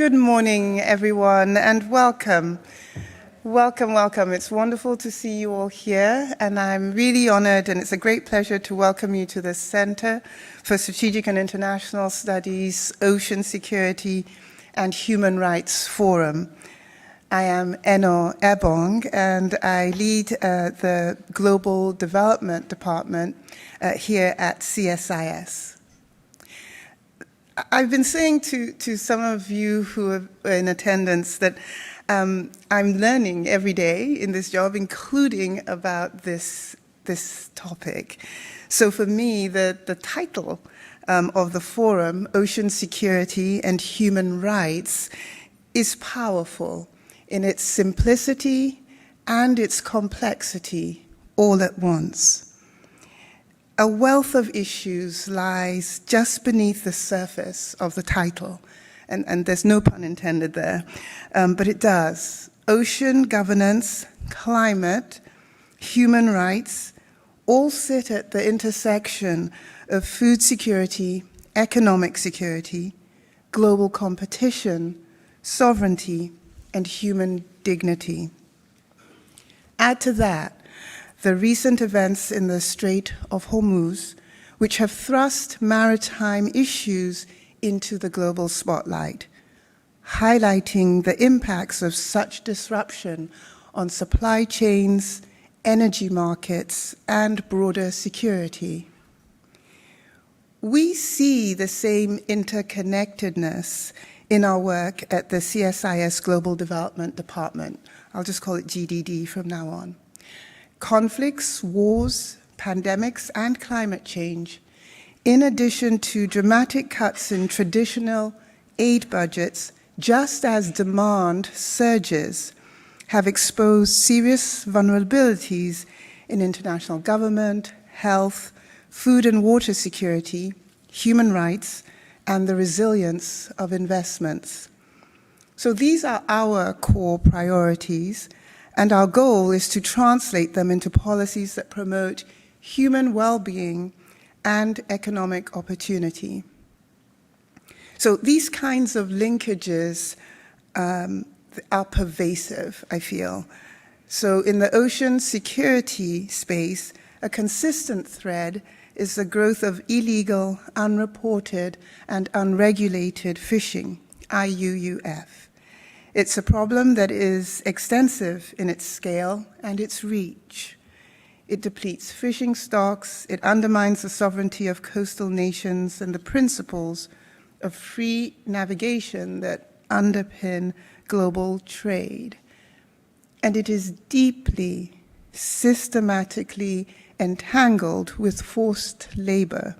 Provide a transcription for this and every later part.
Good morning, everyone, and welcome. Welcome, welcome. It's wonderful to see you all here, and I'm really honored, and it's a great pleasure to welcome you to the Center for Strategic and International Studies, Ocean Security and Human Rights Forum. I am Eno Ebong, and I lead the Global Development Department here at CSIS. I've been saying to some of you who are in attendance that I'm learning every day in this job, including about this topic. So for me, the title of the forum, Ocean Security and Human Rights, is powerful in its simplicity and its complexity all at once. A wealth of issues lies just beneath the surface of the title, and there's no pun intended there, but it does. Ocean governance, climate, human rights, all sit at the intersection of food security, economic security, global competition, sovereignty, and human dignity. Add to that the recent events in the Strait of Hormuz, which have thrust maritime issues into the global spotlight, highlighting the impacts of such disruption on supply chains, energy markets, and broader security. We see the same interconnectedness in our work at the CSIS Global Development Department. I'll just call it GDD from now on. Conflicts, wars, pandemics, and climate change, in addition to dramatic cuts in traditional aid budgets, just as demand surges, have exposed serious vulnerabilities in international government, health, food and water security, human rights, and the resilience of investments. So these are our core priorities, and our goal is to translate them into policies that promote human well-being and economic opportunity. So these kinds of linkages are pervasive, I feel. So in the ocean security space, a consistent thread is the growth of illegal, unreported, and unregulated fishing, IUUF. It's a problem that is extensive in its scale and its reach. It depletes fishing stocks, it undermines the sovereignty of coastal nations and the principles of free navigation that underpin global trade. And it is deeply, systematically entangled with forced labor,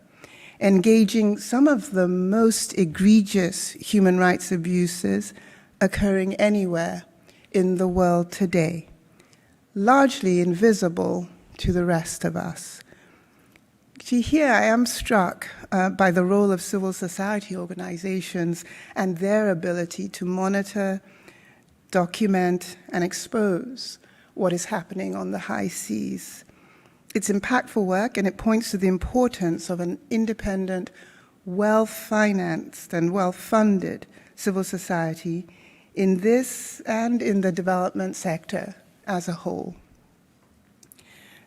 engaging some of the most egregious human rights abuses occurring anywhere in the world today, largely invisible to the rest of us. See, here I am struck by the role of civil society organizations and their ability to monitor, document, and expose what is happening on the high seas. It's impactful work, and it points to the importance of an independent, well-financed, and well-funded civil society in this and in the development sector as a whole.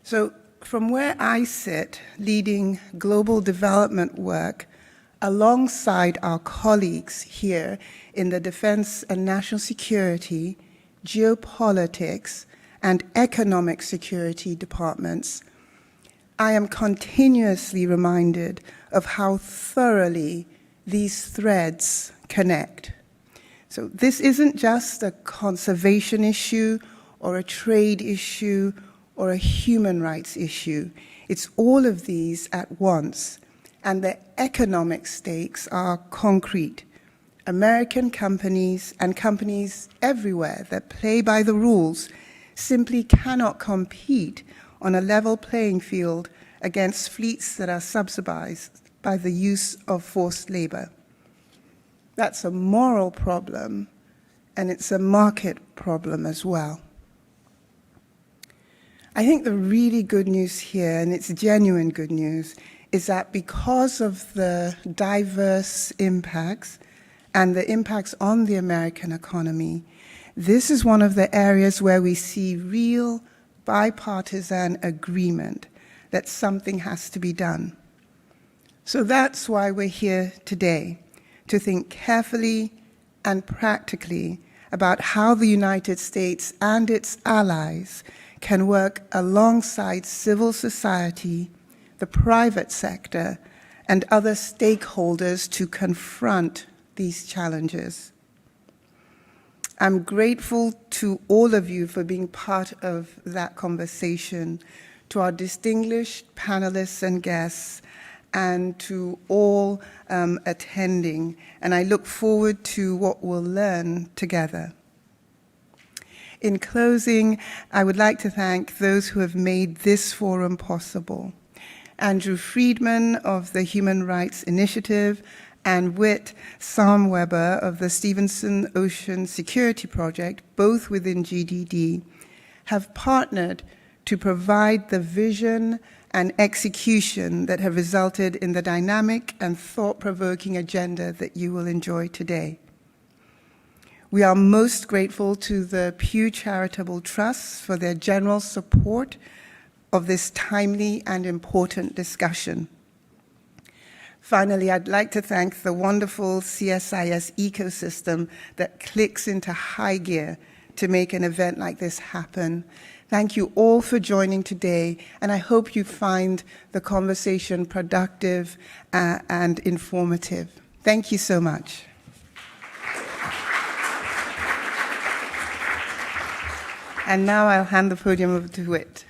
So from where I sit, leading global development work alongside our colleagues here in the defense and national security, geopolitics, and economic security departments, I am continuously reminded of how thoroughly these threads connect. So this isn't just a conservation issue or a trade issue or a human rights issue. It's all of these at once, and the economic stakes are concrete. American companies and companies everywhere that play by the rules simply cannot compete on a level playing field against fleets that are subsidized by the use of forced labor. That's a moral problem, and it's a market problem as well. I think the really good news here, and it's genuine good news, is that because of the diverse impacts and the impacts on the American economy, this is one of the areas where we see real bipartisan agreement that something has to be done. So that's why we're here today, to think carefully and practically about how the United States and its allies can work alongside civil society, the private sector, and other stakeholders to confront these challenges. I'm grateful to all of you for being part of that conversation, to our distinguished panelists and guests, and to all attending. And I look forward to what we'll learn together. In closing, I would like to thank those who have made this forum possible. Andrew Friedman of the Human Rights Initiative, and Whit Samweber of the Stephenson Ocean Security Project, both within GDD, have partnered to provide the vision and execution that have resulted in the dynamic and thought-provoking agenda that you will enjoy today. We are most grateful to the Pew Charitable Trusts for their general support of this timely and important discussion. Finally, I'd like to thank the wonderful CSIS ecosystem that clicks into high gear to make an event like this happen. Thank you all for joining today, and I hope you find the conversation productive and informative. Thank you so much. And now I'll hand the podium over to Whit.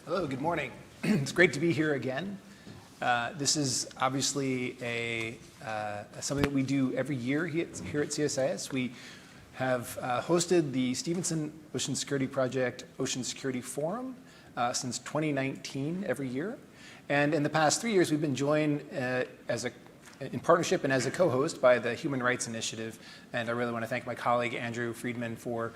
Hello, good morning. It's great to be here again. This is obviously something that we do every year here at CSIS. We have hosted the Stephenson Ocean Security Project Ocean Security Forum since 2019 every year. And in the past 3 years, we've been joined in partnership and as a co-host by the Human Rights Initiative. And I really want to thank my colleague, Andrew Friedman, for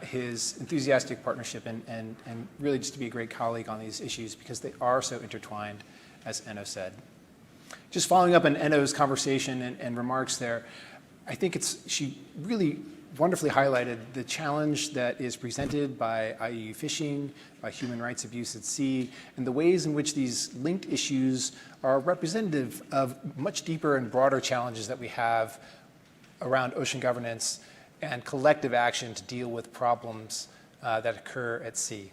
his enthusiastic partnership and really just to be a great colleague on these issues because they are so intertwined, as Enno said. Just following up on Enno's conversation and remarks there, I think she really wonderfully highlighted the challenge that is presented by IUU fishing, by human rights abuse at sea, and the ways in which these linked issues are representative of much deeper and broader challenges that we have around ocean governance and collective action to deal with problems that occur at sea.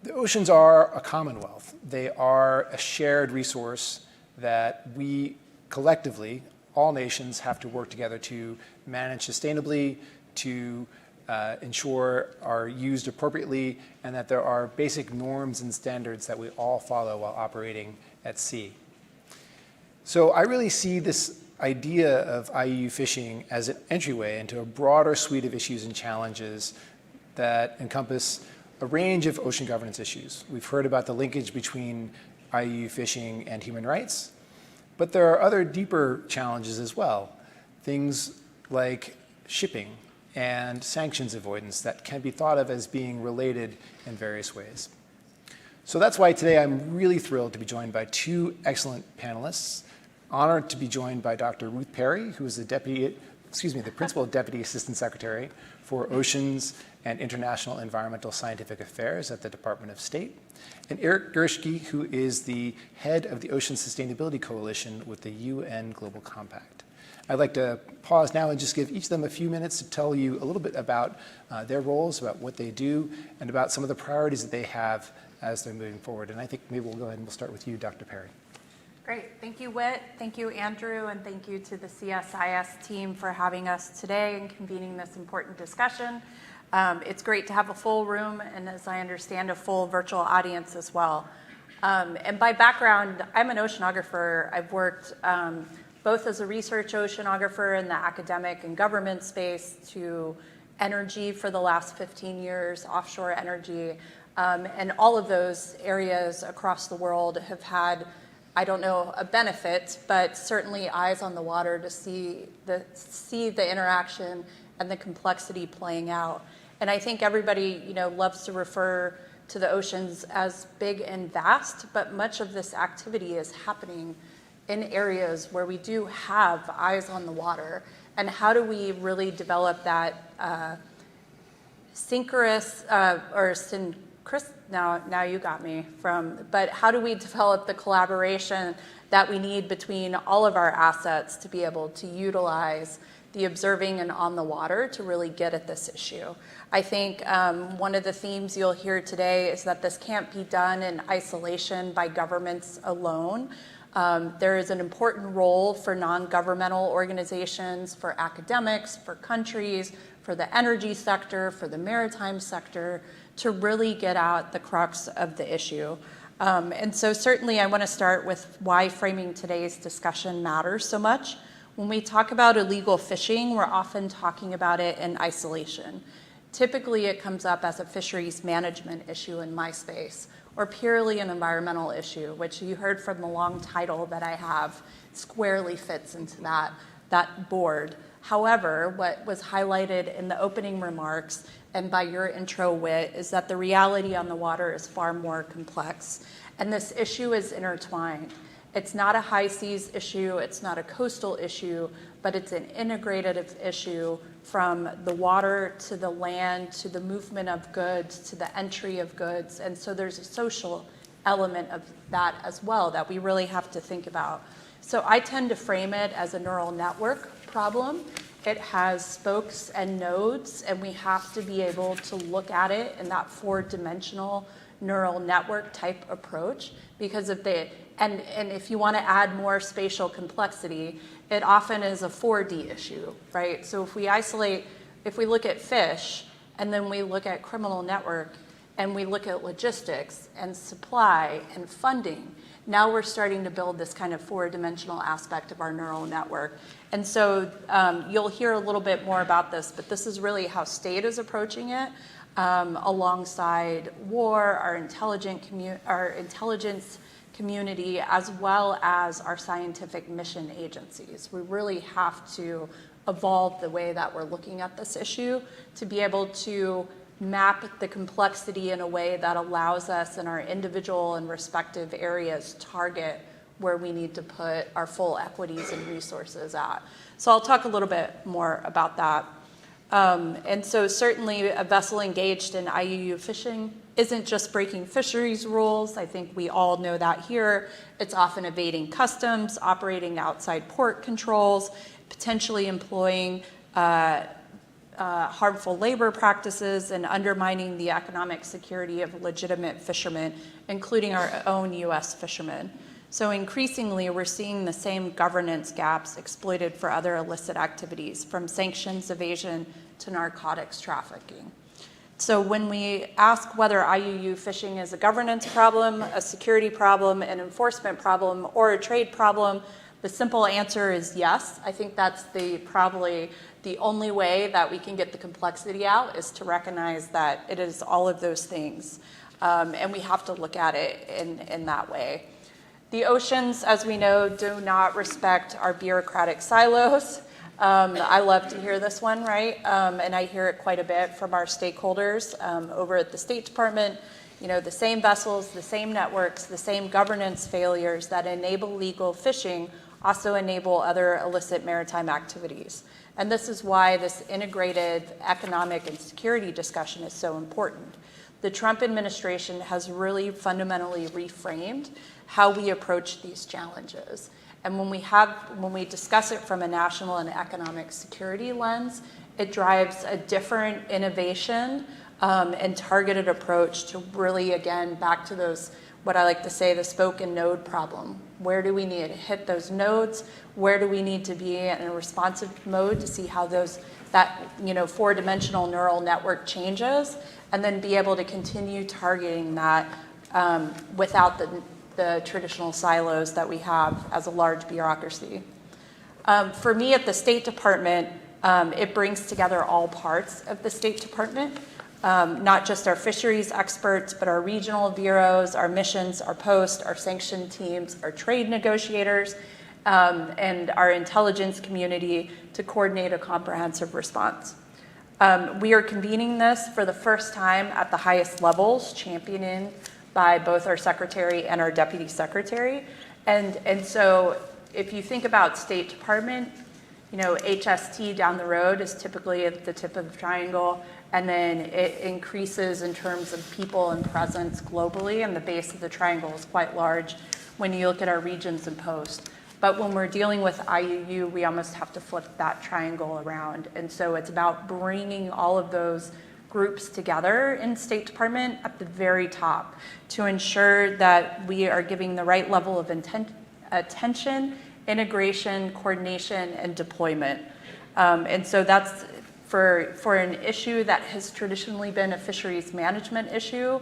The oceans are a commonwealth. They are a shared resource that we collectively, all nations, have to work together to manage sustainably, to ensure are used appropriately, and that there are basic norms and standards that we all follow while operating at sea. So I really see this idea of IUU fishing as an entryway into a broader suite of issues and challenges that encompass a range of ocean governance issues. We've heard about the linkage between IUU fishing and human rights, but there are other deeper challenges as well. Things like shipping and sanctions avoidance that can be thought of as being related in various ways. So that's why today I'm really thrilled to be joined by two excellent panelists. Honored to be joined by Dr. Ruth Perry, who is the Principal Deputy Assistant Secretary for Oceans and International Environmental Scientific Affairs at the Department of State, and Eric Gershke, who is the head of the Ocean Sustainability Coalition with the UN Global Compact. I'd like to pause now and just give each of them a few minutes to tell you a little bit about their roles, about what they do, and about some of the priorities that they have as they're moving forward. And I think maybe we'll go ahead and we'll start with you, Dr. Perry. Great. Thank you, Whit. Thank you, Andrew, and thank you to the CSIS team for having us today and convening this important discussion. It's great to have a full room and, as I understand, a full virtual audience as well. And by background, I'm an oceanographer. I've worked both as a research oceanographer in the academic and government space to energy for the last 15 years, offshore energy. And all of those areas across the world have had I don't know a benefit, but certainly eyes on the water to see the interaction and the complexity playing out. And I think everybody, loves to refer to the oceans as big and vast, but much of this activity is happening in areas where we do have eyes on the water. And how do we really develop that now you got me but how do we develop the collaboration that we need between all of our assets to be able to utilize the observing and on the water to really get at this issue? I think one of the themes you'll hear today is that this can't be done in isolation by governments alone. There is an important role for non-governmental organizations, for academics, for countries, for the energy sector, for the maritime sector, to really get at the crux of the issue. And so certainly I want to start with why framing today's discussion matters so much. When we talk about illegal fishing, we're often talking about it in isolation. Typically it comes up as a fisheries management issue in my space, or purely an environmental issue, which you heard from the long title that I have squarely fits into that board. However, what was highlighted in the opening remarks and by your intro, Whit, is that the reality on the water is far more complex. And this issue is intertwined. It's not a high seas issue, it's not a coastal issue, but it's an integrative issue from the water to the land, to the movement of goods, to the entry of goods. And so there's a social element of that as well that we really have to think about. So I tend to frame it as a neural network problem. It has spokes and nodes, and we have to be able to look at it in that four-dimensional neural network type approach, because if you want to add more spatial complexity, it often is a 4D issue, right? So if we look at fish, and then we look at criminal network, and we look at logistics and supply and funding, now we're starting to build this kind of four-dimensional aspect of our neural network. And so you'll hear a little bit more about this, but this is really how state is approaching it, alongside war, our intelligence community, as well as our scientific mission agencies. We really have to evolve the way that we're looking at this issue to be able to map the complexity in a way that allows us in our individual and respective areas target where we need to put our full equities and resources at. So I'll talk a little bit more about that. And so certainly a vessel engaged in IUU fishing isn't just breaking fisheries rules. I think we all know that here. It's often evading customs, operating outside port controls, potentially employing harmful labor practices, and undermining the economic security of legitimate fishermen, including our own U.S. fishermen. So increasingly, we're seeing the same governance gaps exploited for other illicit activities, from sanctions evasion to narcotics trafficking. So when we ask whether IUU fishing is a governance problem, a security problem, an enforcement problem, or a trade problem, the simple answer is yes. I think that's probably the only way that we can get the complexity out, is to recognize that it is all of those things. And we have to look at it in that way. The oceans, as we know, do not respect our bureaucratic silos. I love to hear this one, right? And I hear it quite a bit from our stakeholders over at the State Department. The same vessels, the same networks, the same governance failures that enable legal fishing also enable other illicit maritime activities. And this is why this integrated economic and security discussion is so important. The Trump administration has really fundamentally reframed how we approach these challenges. And when we discuss it from a national and economic security lens, it drives a different innovation and targeted approach to really, again, back to those, what I like to say, the spoke and node problem. Where do we need to hit those nodes? Where do we need to be in a responsive mode to see how that four-dimensional neural network changes, and then be able to continue targeting that without the traditional silos that we have as a large bureaucracy. For me at the State Department, it brings together all parts of the State Department. not just our fisheries experts, but our regional bureaus, our missions, our posts, our sanction teams, our trade negotiators, and our intelligence community to coordinate a comprehensive response. We are convening this for the first time at the highest levels, championed by both our secretary and our deputy secretary. And so if you think about State Department, HST down the road is typically at the tip of the triangle, and then it increases in terms of people and presence globally, and the base of the triangle is quite large when you look at our regions and posts. But when we're dealing with IUU, we almost have to flip that triangle around. And so it's about bringing all of those groups together in State Department at the very top to ensure that we are giving the right level of attention, integration, coordination, and deployment. And so that's for an issue that has traditionally been a fisheries management issue.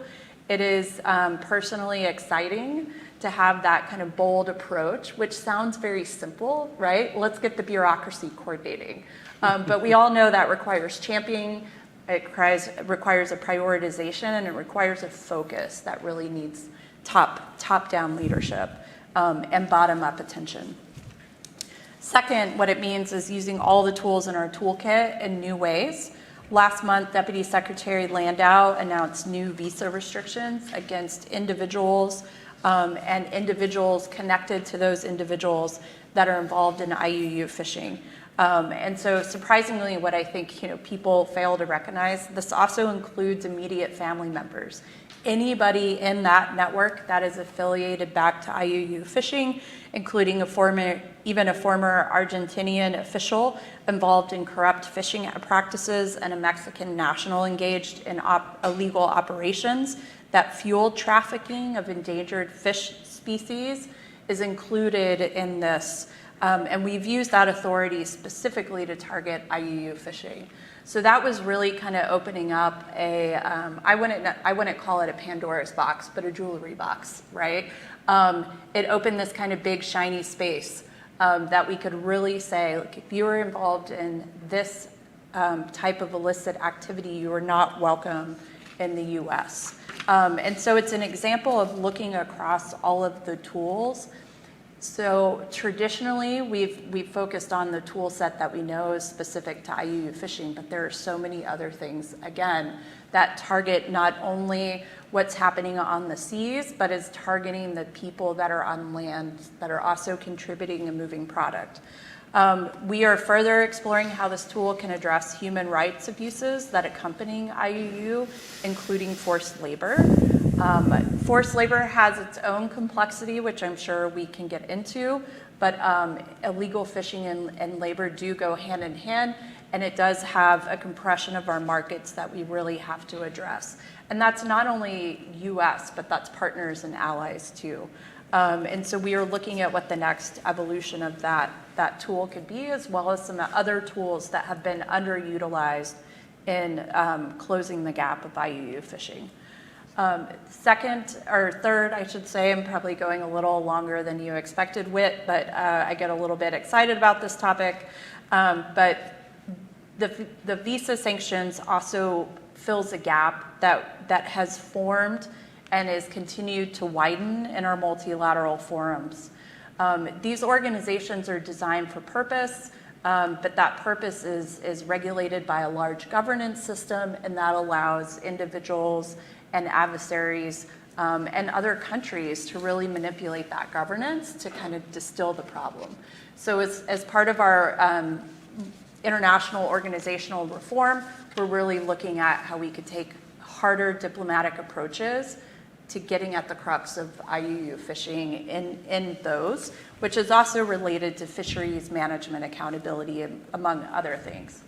It is personally exciting to have that kind of bold approach, which sounds very simple, right? Let's get the bureaucracy coordinating. But we all know that requires championing, it requires a prioritization, and it requires a focus that really needs top-down leadership and bottom-up attention. Second, what it means is using all the tools in our toolkit in new ways. Last month, Deputy Secretary Landau announced new visa restrictions against individuals and individuals connected to those individuals that are involved in IUU fishing. And so surprisingly, what I think people fail to recognize, this also includes immediate family members. Anybody in that network that is affiliated back to IUU fishing, including even a former Argentinian official involved in corrupt fishing practices and a Mexican national engaged in illegal operations that fueled trafficking of endangered fish species, is included in this. And we've used that authority specifically to target IUU fishing. So that was really kind of opening up I wouldn't call it a Pandora's box, but a jewelry box, right? It opened this kind of big shiny space that we could really say, look, if you were involved in this type of illicit activity, you are not welcome in the US. And so it's an example of looking across all of the tools. So traditionally, we've focused on the tool set that we know is specific to IUU fishing, but there are so many other things, again, that target not only what's happening on the seas, but is targeting the people that are on land that are also contributing and moving product. We are further exploring how this tool can address human rights abuses that accompany IUU, including forced labor. Forced labor has its own complexity, which I'm sure we can get into, but illegal fishing and labor do go hand in hand, and it does have a compression of our markets that we really have to address. And that's not only US, but that's partners and allies too. And so we are looking at what the next evolution of that tool could be, as well as some other tools that have been underutilized in closing the gap of IUU fishing. Third, I should say, I'm probably going a little longer than you expected, Whit, but I get a little bit excited about this topic. But the visa sanctions also fills a gap that has formed and is continued to widen in our multilateral forums. These organizations are designed for purpose, but that purpose is regulated by a large governance system, and that allows individuals and adversaries and other countries to really manipulate that governance to kind of distill the problem. So as part of our international organizational reform, we're really looking at how we could take harder diplomatic approaches to getting at the crux of IUU fishing in those, which is also related to fisheries management accountability, among other things.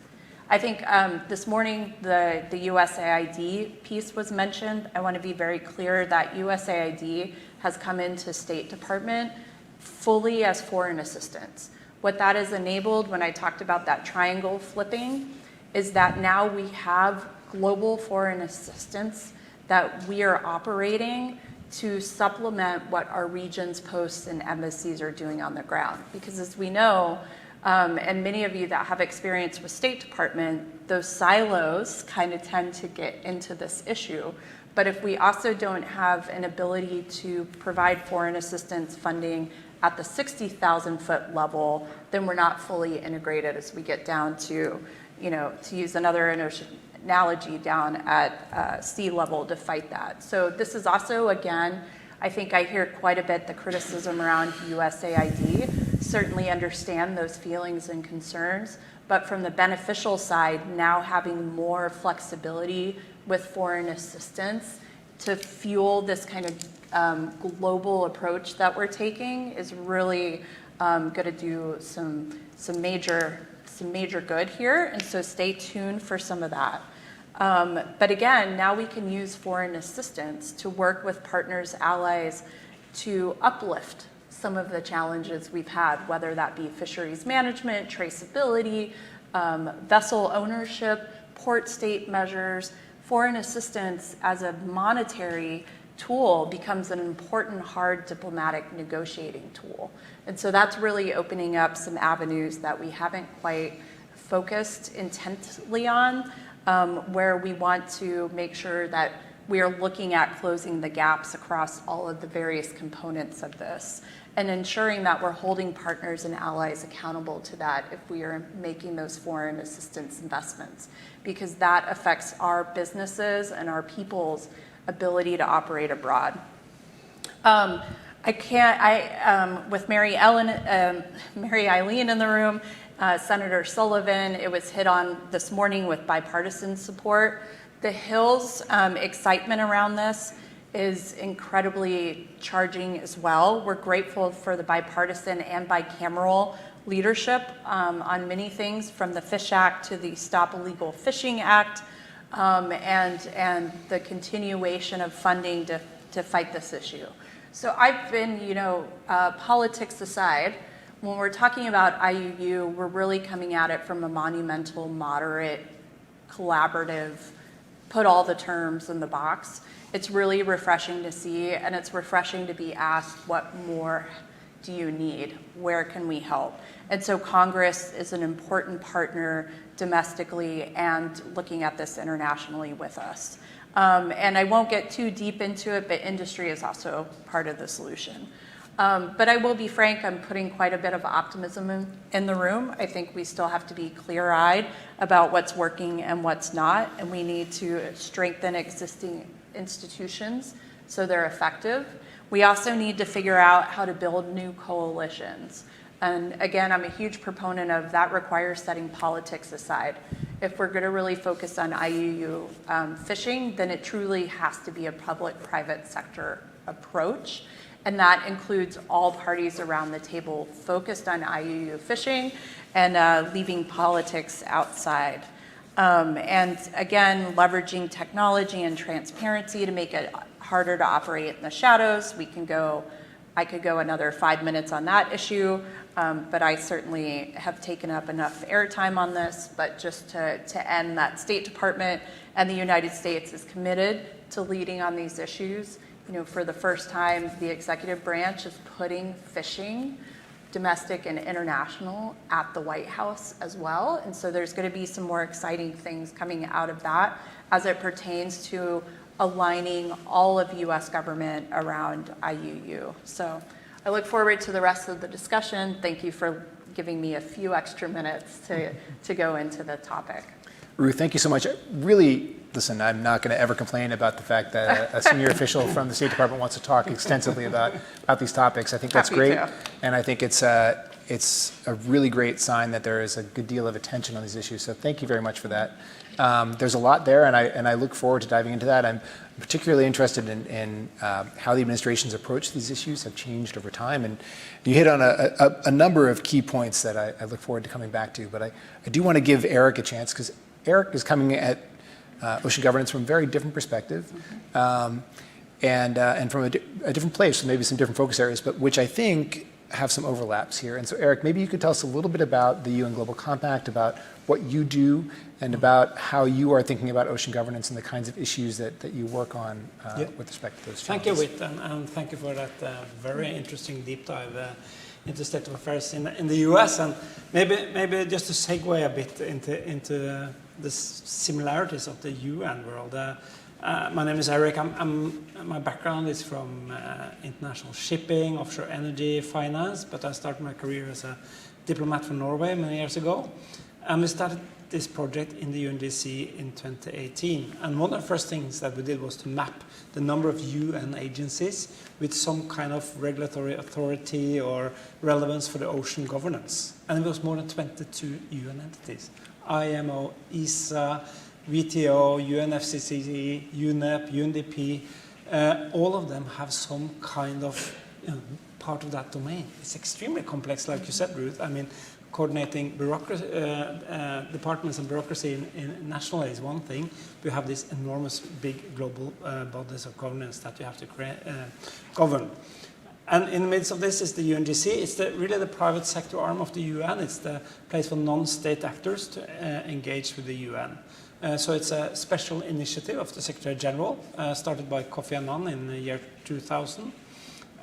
I think this morning the USAID piece was mentioned. I want to be very clear that USAID has come into State Department fully as foreign assistance. What that has enabled, when I talked about that triangle flipping, is that now we have global foreign assistance that we are operating to supplement what our regions, posts, and embassies are doing on the ground. Because as we know, And many of you that have experience with State Department, those silos kind of tend to get into this issue. But if we also don't have an ability to provide foreign assistance funding at the 60,000 foot level, then we're not fully integrated as we get down to, to use another analogy, down at sea level to fight that. So this is also, again, I think I hear quite a bit the criticism around USAID. Certainly understand those feelings and concerns, but from the beneficial side, now having more flexibility with foreign assistance to fuel this kind of global approach that we're taking is really going to do some major good here. And so stay tuned for some of that. But again, now we can use foreign assistance to work with partners, allies, to uplift some of the challenges we've had, whether that be fisheries management, traceability, vessel ownership, port state measures. Foreign assistance as a monetary tool becomes an important, hard diplomatic negotiating tool. And so that's really opening up some avenues that we haven't quite focused intently on, where we want to make sure that we are looking at closing the gaps across all of the various components of this and ensuring that we're holding partners and allies accountable to that if we are making those foreign assistance investments, because that affects our businesses and our people's ability to operate abroad. With Mary Eileen in the room, Senator Sullivan, it was hit on this morning with bipartisan support. The Hill's excitement around this is incredibly charging as well. We're grateful for the bipartisan and bicameral leadership on many things, from the Fish Act to the Stop Illegal Fishing Act, and the continuation of funding to fight this issue. So I've been, politics aside, when we're talking about IUU, we're really coming at it from a monumental, moderate, collaborative, put all the terms in the box. It's really refreshing to see, and it's refreshing to be asked, what more do you need? Where can we help? And so Congress is an important partner domestically and looking at this internationally with us. And I won't get too deep into it, but industry is also part of the solution. But I will be frank, I'm putting quite a bit of optimism in the room. I think we still have to be clear-eyed about what's working and what's not, and we need to strengthen existing institutions so they're effective. We also need to figure out how to build new coalitions. And again, I'm a huge proponent of that requires setting politics aside. If we're going to really focus on IUU fishing, then it truly has to be a public-private sector approach. And that includes all parties around the table focused on IUU fishing and leaving politics outside. And again, leveraging technology and transparency to make it harder to operate in the shadows. I could go another 5 minutes on that issue, but I certainly have taken up enough airtime on this. But just to end that, State Department and the United States is committed to leading on these issues. For the first time, the executive branch is putting fishing, domestic and international, at the White House as well. And so there's going to be some more exciting things coming out of that as it pertains to aligning all of U.S. government around IUU. So I look forward to the rest of the discussion. Thank you for giving me a few extra minutes to go into the topic. Ruth, thank you so much. Really, listen, I'm not going to ever complain about the fact that a senior official from the State Department wants to talk extensively about these topics. I think that's great. And I think it's a really great sign that there is a good deal of attention on these issues. So thank you very much for that. There's a lot there, and I look forward to diving into that. I'm particularly interested in how the administration's approach to these issues have changed over time. And you hit on a number of key points that I look forward to coming back to. But I do want to give Eric a chance, because Eric is coming at ocean governance from a very different perspective, and from a different place, so maybe some different focus areas, but which I think have some overlaps here. And so, Eric, maybe you could tell us a little bit about the UN Global Compact, about what you do, and about how you are thinking about ocean governance and the kinds of issues that you work on with respect to those challenges. Thank you, Whit, and thank you for that very interesting deep dive. into state of affairs in the US. And maybe just to segue a bit into the similarities of the UN world. My name is Eric. My background is from international shipping, offshore energy, finance, but I started my career as a diplomat from Norway many years ago. And we started this project in the UNGC in 2018. And one of the first things that we did was to map the number of UN agencies with some kind of regulatory authority or relevance for the ocean governance. And it was more than 22 UN entities. IMO, ESA, WTO, UNFCCC, UNEP, UNDP, all of them have some kind of part of that domain. It's extremely complex, like you said, Ruth. I mean, coordinating bureaucracy, departments and bureaucracy in national is one thing. We have these enormous, big global bodies of governance that you have to govern. And in the midst of this is the UNGC. It's really the private sector arm of the UN. It's the place for non-state actors to engage with the UN. So it's a special initiative of the Secretary General, started by Kofi Annan in the year 2000.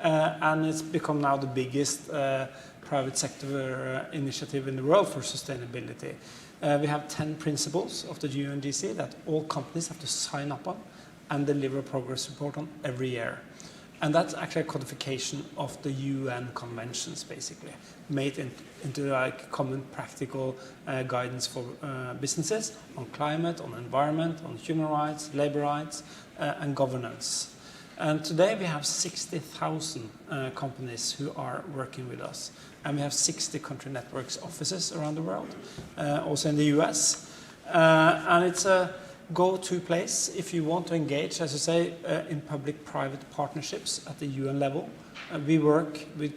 And it's become now the biggest private sector initiative in the world for sustainability. We have 10 principles of the UNGC that all companies have to sign up on and deliver a progress report on every year. And that's actually a codification of the UN conventions, basically, made into like common practical guidance for businesses on climate, on environment, on human rights, labor rights, and governance. And today we have 60,000 companies who are working with us. And we have 60 country networks offices around the world, also in the US. And it's a go-to place if you want to engage, as I say, in public-private partnerships at the UN level. We work with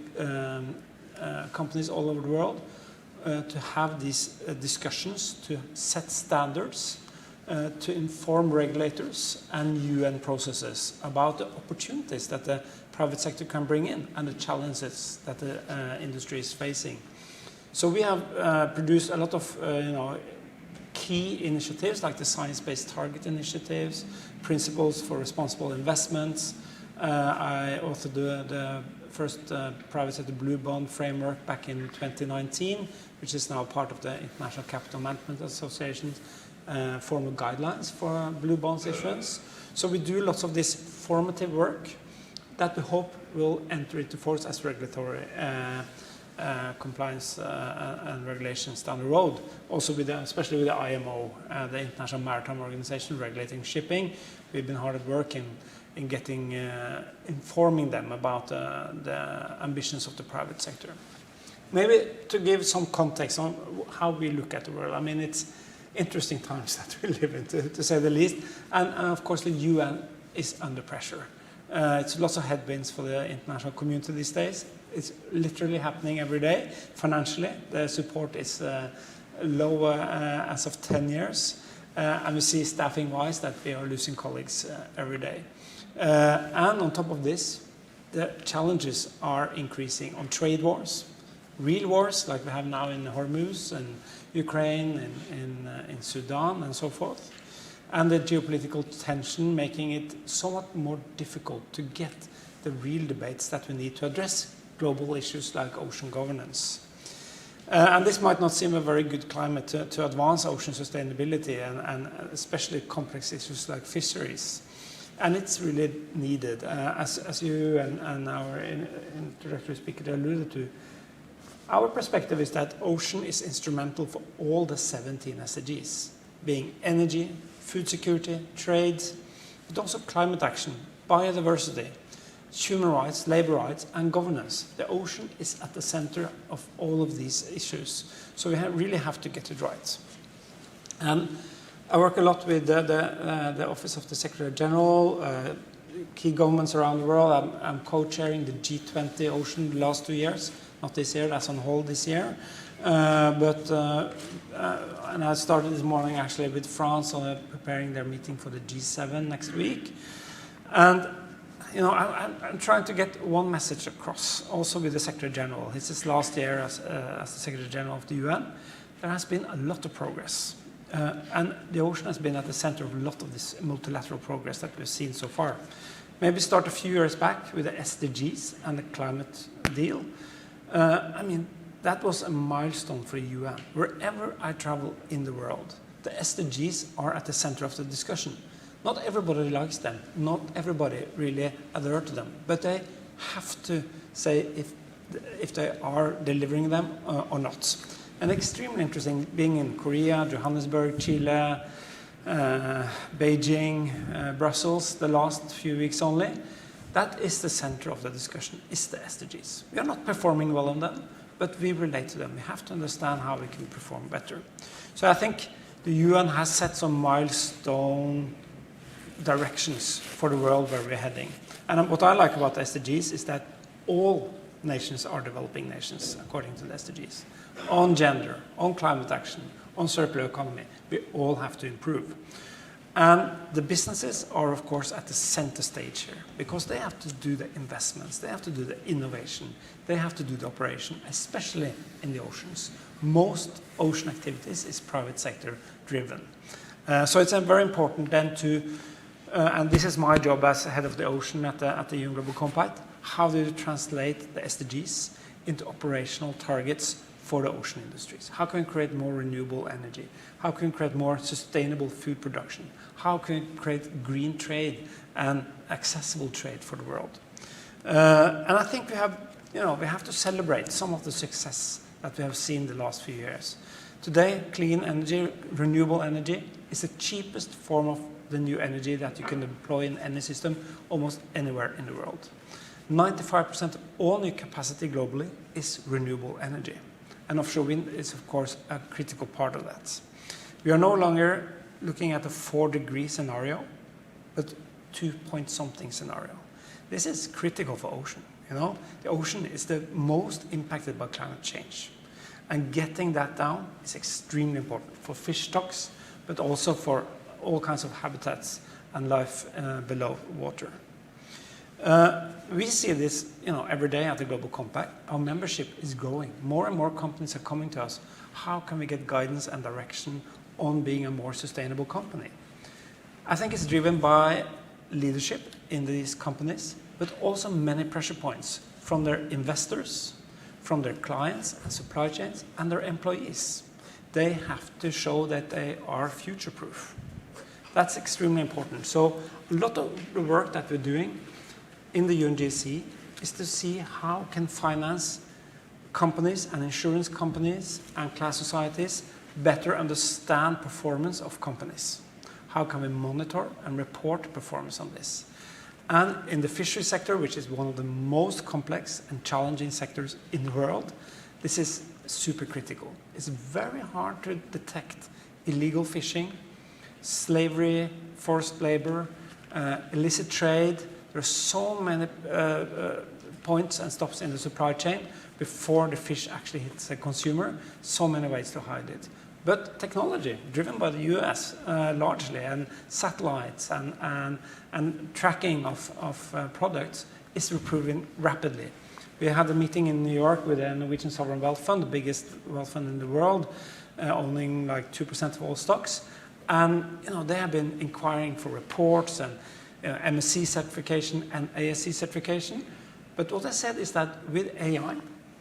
companies all over the world to have these discussions, to set standards, to inform regulators and UN processes about the opportunities that the private sector can bring in and the challenges that the industry is facing. So we have produced a lot of key initiatives like the Science-Based Target Initiatives, Principles for Responsible Investments. I authored the first private sector blue bond framework back in 2019, which is now part of the International Capital Management Association's formal guidelines for blue bonds issuance. So we do lots of this formative work that we hope will enter into force as regulatory compliance and regulations down the road. Also, especially with the IMO, the International Maritime Organization regulating shipping, we've been hard at work in getting informing them about the ambitions of the private sector. Maybe to give some context on how we look at the world. I mean, it's interesting times that we live in, to say the least. And of course, the UN is under pressure. It's lots of headwinds for the international community these days. It's literally happening every day. Financially, the support is lower as of 10 years. And we see staffing-wise that we are losing colleagues every day. And on top of this, the challenges are increasing on trade wars, real wars like we have now in Hormuz and Ukraine and in Sudan and so forth. And the geopolitical tension making it somewhat more difficult to get the real debates that we need to address global issues like ocean governance. And this might not seem a very good climate to advance ocean sustainability and especially complex issues like fisheries. And it's really needed. As you and our introductory speaker alluded to, our perspective is that ocean is instrumental for all the 17 SDGs, being energy, food security, trade, but also climate action, biodiversity, human rights, labor rights, and governance. The ocean is at the center of all of these issues. So we really have to get it right. And I work a lot with the Office of the Secretary General, key governments around the world. I'm co-chairing the G20 Ocean the last 2 years. Not this year, that's on hold this year. And I started this morning actually with France on preparing their meeting for the G7 next week. And I'm trying to get one message across, also with the Secretary General. It's his last year as the Secretary General of the UN. There has been a lot of progress. And the ocean has been at the center of a lot of this multilateral progress that we've seen so far. Maybe start a few years back with the SDGs and the climate deal. I mean, that was a milestone for the UN. Wherever I travel in the world, the SDGs are at the center of the discussion. Not everybody likes them. Not everybody really adhere to them. But they have to say if they are delivering them or not. And extremely interesting being in Korea, Johannesburg, Chile, Beijing, Brussels, the last few weeks only. That is the center of the discussion, is the SDGs. We are not performing well on them, but we relate to them. We have to understand how we can perform better. So I think the UN has set some milestone directions for the world where we're heading. And what I like about the SDGs is that all nations are developing nations according to the SDGs. On gender, on climate action, on circular economy, we all have to improve. And the businesses are, of course, at the center stage here because they have to do the investments, they have to do the innovation, they have to do the operation, especially in the oceans. Most ocean activities is private sector driven. So it's very important then to, and this is my job as head of the ocean at the UN Global Compact, how do you translate the SDGs into operational targets for the ocean industries? How can we create more renewable energy? How can we create more sustainable food production? How can we create green trade and accessible trade for the world? And I think we have to celebrate some of the success that we have seen the last few years. Today, clean energy, renewable energy is the cheapest form of the new energy that you can deploy in any system almost anywhere in the world. 95% of all new capacity globally is renewable energy. And offshore wind is, of course, a critical part of that. We are no longer looking at a 4-degree scenario, but 2-point-something scenario. This is critical for ocean. You know, the ocean is the most impacted by climate change. And getting that down is extremely important for fish stocks, but also for all kinds of habitats and life below water. We see this, every day at the Global Compact. Our membership is growing. More and more companies are coming to us. How can we get guidance and direction on being a more sustainable company? I think it's driven by leadership in these companies, but also many pressure points from their investors, from their clients and supply chains, and their employees. They have to show that they are future-proof. That's extremely important. So a lot of the work that we're doing in the UNGC is to see how can finance companies and insurance companies and class societies better understand performance of companies. How can we monitor and report performance on this? And in the fishery sector, which is one of the most complex and challenging sectors in the world, this is super critical. It's very hard to detect illegal fishing, slavery, forced labor, illicit trade. There are so many points and stops in the supply chain before the fish actually hits the consumer. So many ways to hide it. But technology, driven by the US largely, and satellites and tracking of products is improving rapidly. We had a meeting in New York with the Norwegian Sovereign Wealth Fund, the biggest wealth fund in the world, owning like 2% of all stocks. And they have been inquiring for reports and MSC certification and ASC certification. But what I said is that with AI,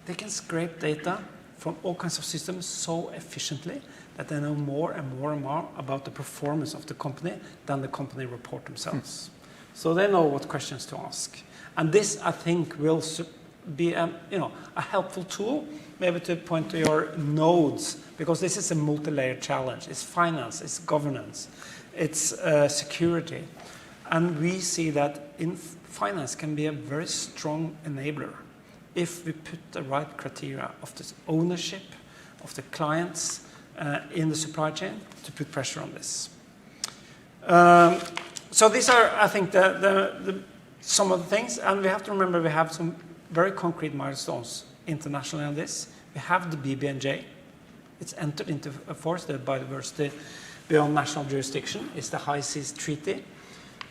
they can scrape data from all kinds of systems so efficiently that they know more and more and more about the performance of the company than the company report themselves. So they know what questions to ask. And this, I think, will be a helpful tool, maybe to point to your nodes, because this is a multi-layered challenge. It's finance, it's governance, it's security. And we see that finance can be a very strong enabler if we put the right criteria of this ownership of the clients in the supply chain to put pressure on this. So these are, I think, some of the things. And we have to remember we have some very concrete milestones internationally on this. We have the BBNJ. It's entered into force, the Biodiversity Beyond National Jurisdiction. It's the High Seas Treaty.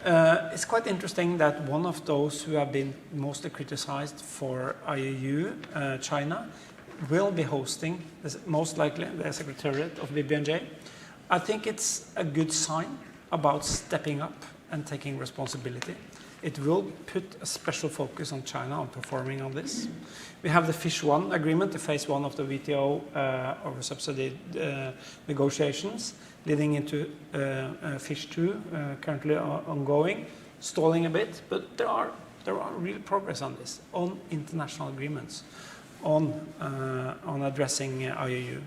It's quite interesting that one of those who have been mostly criticized for IUU, China, will be hosting, most likely, the Secretariat of BBNJ. I think it's a good sign about stepping up and taking responsibility. It will put a special focus on China on performing on this. We have the Fish 1 agreement, the phase 1 of the WTO over subsidy negotiations, leading into Fish 2, currently ongoing, stalling a bit, but there are real progress on this, on international agreements, on addressing IUU.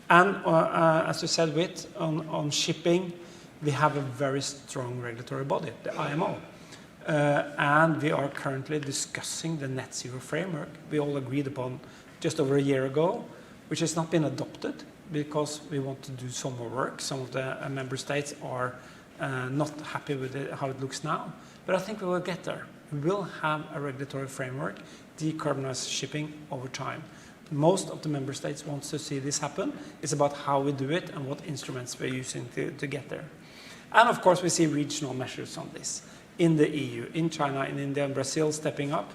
And as you said, on shipping, we have a very strong regulatory body, the IMO. And we are currently discussing the net zero framework we all agreed upon just over a year ago, which has not been adopted because we want to do some more work. Some of the member states are not happy with how it looks now, but I think we will get there. We will have a regulatory framework, decarbonize shipping over time. Most of the member states want to see this happen. It's about how we do it and what instruments we're using to get there. And of course, we see regional measures on this in the EU, in China, in India, and Brazil stepping up,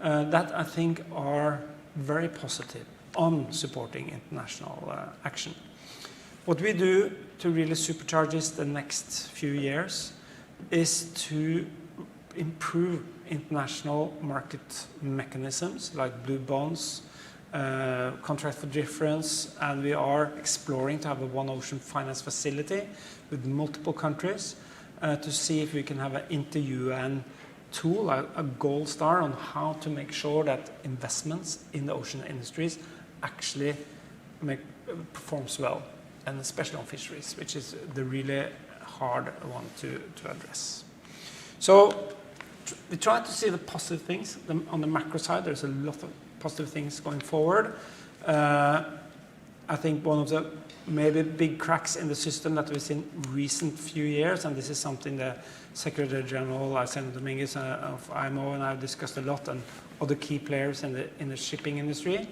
that I think are very positive on supporting international action. What we do to really supercharge this the next few years is to improve international market mechanisms like blue bonds, contract for difference, and we are exploring to have a one ocean finance facility with multiple countries to see if we can have an inter-UN tool, a gold star on how to make sure that investments in the ocean industries actually performs well, and especially on fisheries, which is the really hard one to address. So we try to see the positive things. On the macro side, there's a lot of positive things going forward. I think one of the maybe big cracks in the system that we've seen recent few years, and this is something the Secretary General, Senator Dominguez of IMO, and I have discussed a lot, and other key players in the shipping industry,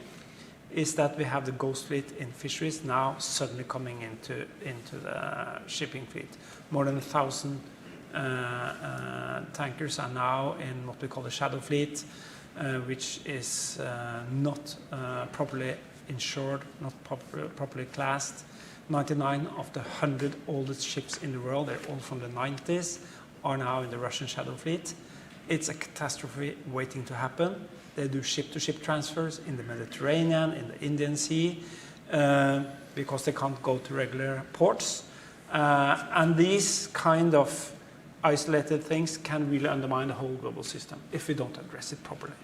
is that we have the ghost fleet in fisheries now suddenly coming into the shipping fleet. More than 1,000 tankers are now in what we call the shadow fleet, which is not properly insured, not properly classed. 99 of the 100 oldest ships in the world, they're all from the 90s, are now in the Russian shadow fleet. It's a catastrophe waiting to happen. They do ship-to-ship transfers in the Mediterranean, in the Indian Sea, because they can't go to regular ports. And these kind of isolated things can really undermine the whole global system if we don't address it properly.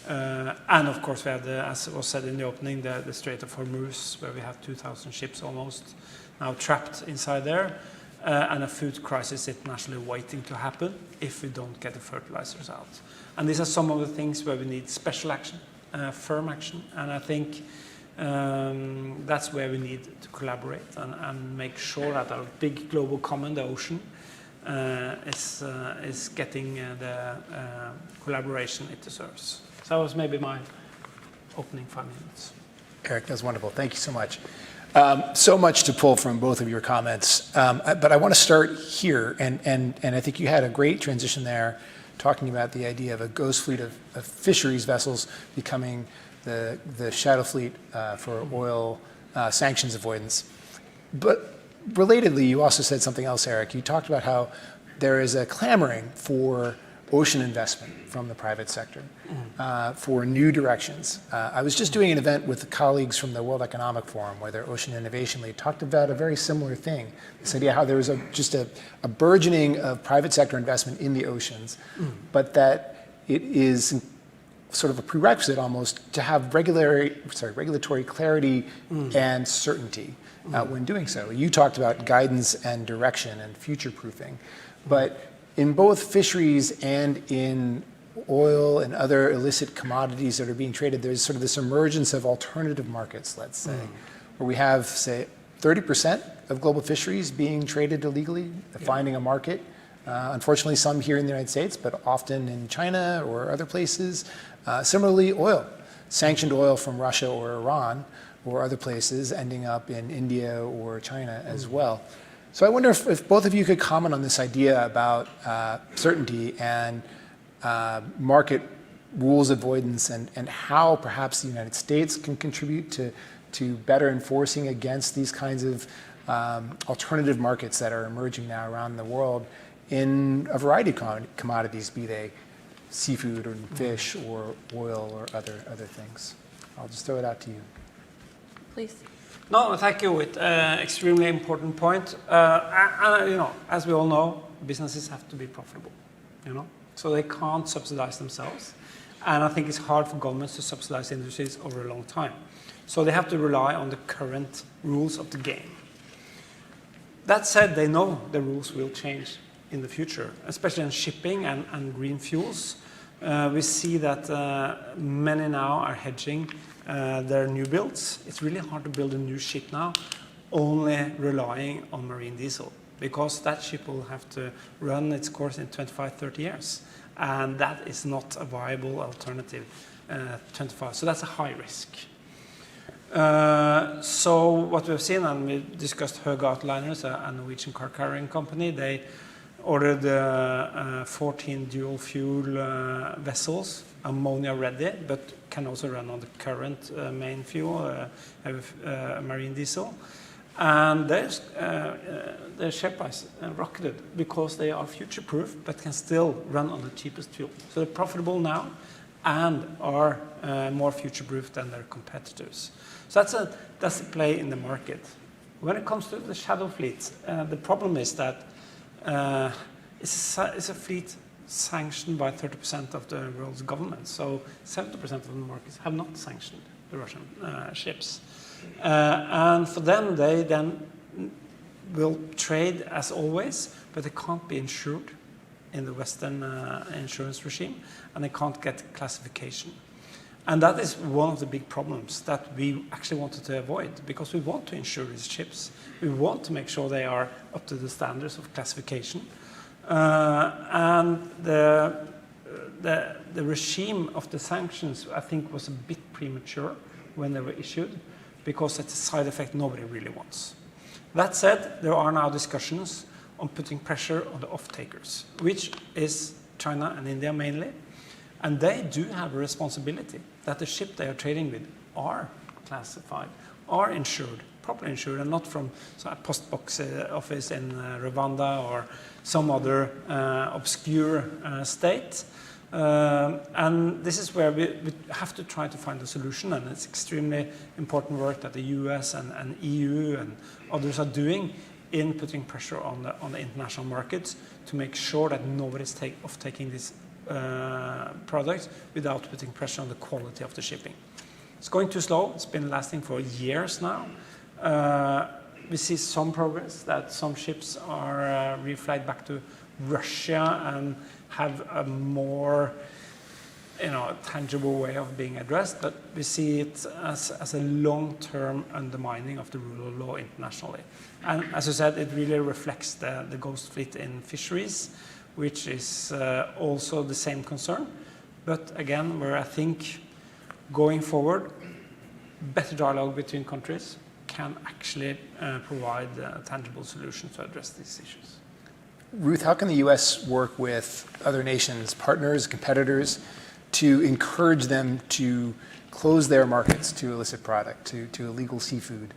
And of course, we have, as was said in the opening, the Strait of Hormuz, where we have 2,000 ships almost now trapped inside there, and a food crisis internationally waiting to happen if we don't get the fertilizers out. And these are some of the things where we need special action, firm action, and I think that's where we need to collaborate and make sure that our big global common, the ocean, is getting the collaboration it deserves. So that was maybe my opening 5 minutes. Eric, that was wonderful. Thank you so much. So much to pull from both of your comments, but I want to start here, and I think you had a great transition there, talking about the idea of a ghost fleet of fisheries vessels becoming the shadow fleet for oil sanctions avoidance. But relatedly, you also said something else, Eric. You talked about how there is a clamoring for ocean investment from the private sector for new directions. I was just doing an event with colleagues from the World Economic Forum where their Ocean Innovation Lead talked about a very similar thing. This idea how there was just a burgeoning of private sector investment in the oceans, but that it is sort of a prerequisite almost to have regulatory clarity and certainty when doing so. You talked about guidance and direction and future-proofing, but in both fisheries and in oil and other illicit commodities that are being traded, there's sort of this emergence of alternative markets, let's say, where we have, say, 30% of global fisheries being traded illegally, finding a market. Unfortunately, some here in the United States, but often in China or other places. Similarly, oil, sanctioned oil from Russia or Iran or other places ending up in India or China as well. So I wonder if both of you could comment on this idea about certainty and market rules avoidance and how perhaps the United States can contribute to better enforcing against these kinds of alternative markets that are emerging now around the world, in a variety of commodities, be they seafood or fish or oil or other things. I'll just throw it out to you. Please. No, thank you. Extremely important point. And, as we all know, businesses have to be profitable, so they can't subsidize themselves. And I think it's hard for governments to subsidize industries over a long time. So they have to rely on the current rules of the game. That said, they know the rules will change in the future, especially in shipping and green fuels. We see that many now are hedging their new builds. It's really hard to build a new ship now, only relying on marine diesel, because that ship will have to run its course in 25, 30 years. And that is not a viable alternative. 25. So that's a high risk. So what we've seen, and we discussed Höegh Autoliners, a Norwegian car carrying company, they ordered 14 dual fuel vessels, ammonia ready, but can also run on the current main fuel, marine diesel. And their share price rocketed because they are future-proof, but can still run on the cheapest fuel. So they're profitable now and are more future-proof than their competitors. So that's a play in the market. When it comes to the shadow fleet, the problem is that it's a fleet sanctioned by 30% of the world's governments. So 70% of the markets have not sanctioned the Russian ships. And for them, they then will trade as always, but they can't be insured in the Western insurance regime, and they can't get classification. And that is one of the big problems that we actually wanted to avoid, because we want to insure these ships. We want to make sure they are up to the standards of classification. And the regime of the sanctions, I think, was a bit premature when they were issued, because it's a side effect nobody really wants. That said, there are now discussions on putting pressure on the off-takers, which is China and India mainly. And they do have a responsibility that the ship they are trading with are classified, are insured, properly insured, and not from a post box office in Rwanda or some other obscure state. And this is where we have to try to find a solution, and it's extremely important work that the US and EU and others are doing in putting pressure on the international markets to make sure that nobody's taking this products without putting pressure on the quality of the shipping. It's going too slow. It's been lasting for years now. We see some progress, that some ships are reflagged back to Russia and have a more tangible way of being addressed, but we see it as a long-term undermining of the rule of law internationally. And as I said, it really reflects the ghost fleet in fisheries, which is also the same concern. But again, where I think going forward, better dialogue between countries can actually provide tangible solutions to address these issues. Ruth, how can the U.S. work with other nations, partners, competitors, to encourage them to close their markets to illicit product, to illegal seafood,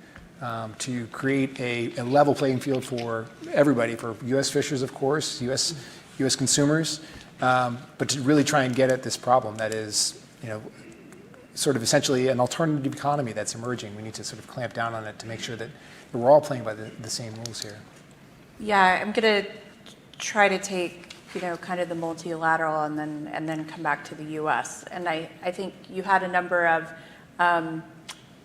to create a level playing field for everybody, for U.S. fishers, of course, U.S. consumers, but to really try and get at this problem that is, sort of essentially an alternative economy that's emerging. We need to sort of clamp down on it to make sure that we're all playing by the same rules here. Yeah, I'm going to try to take kind of the multilateral and then come back to the U.S. And I think you had a number of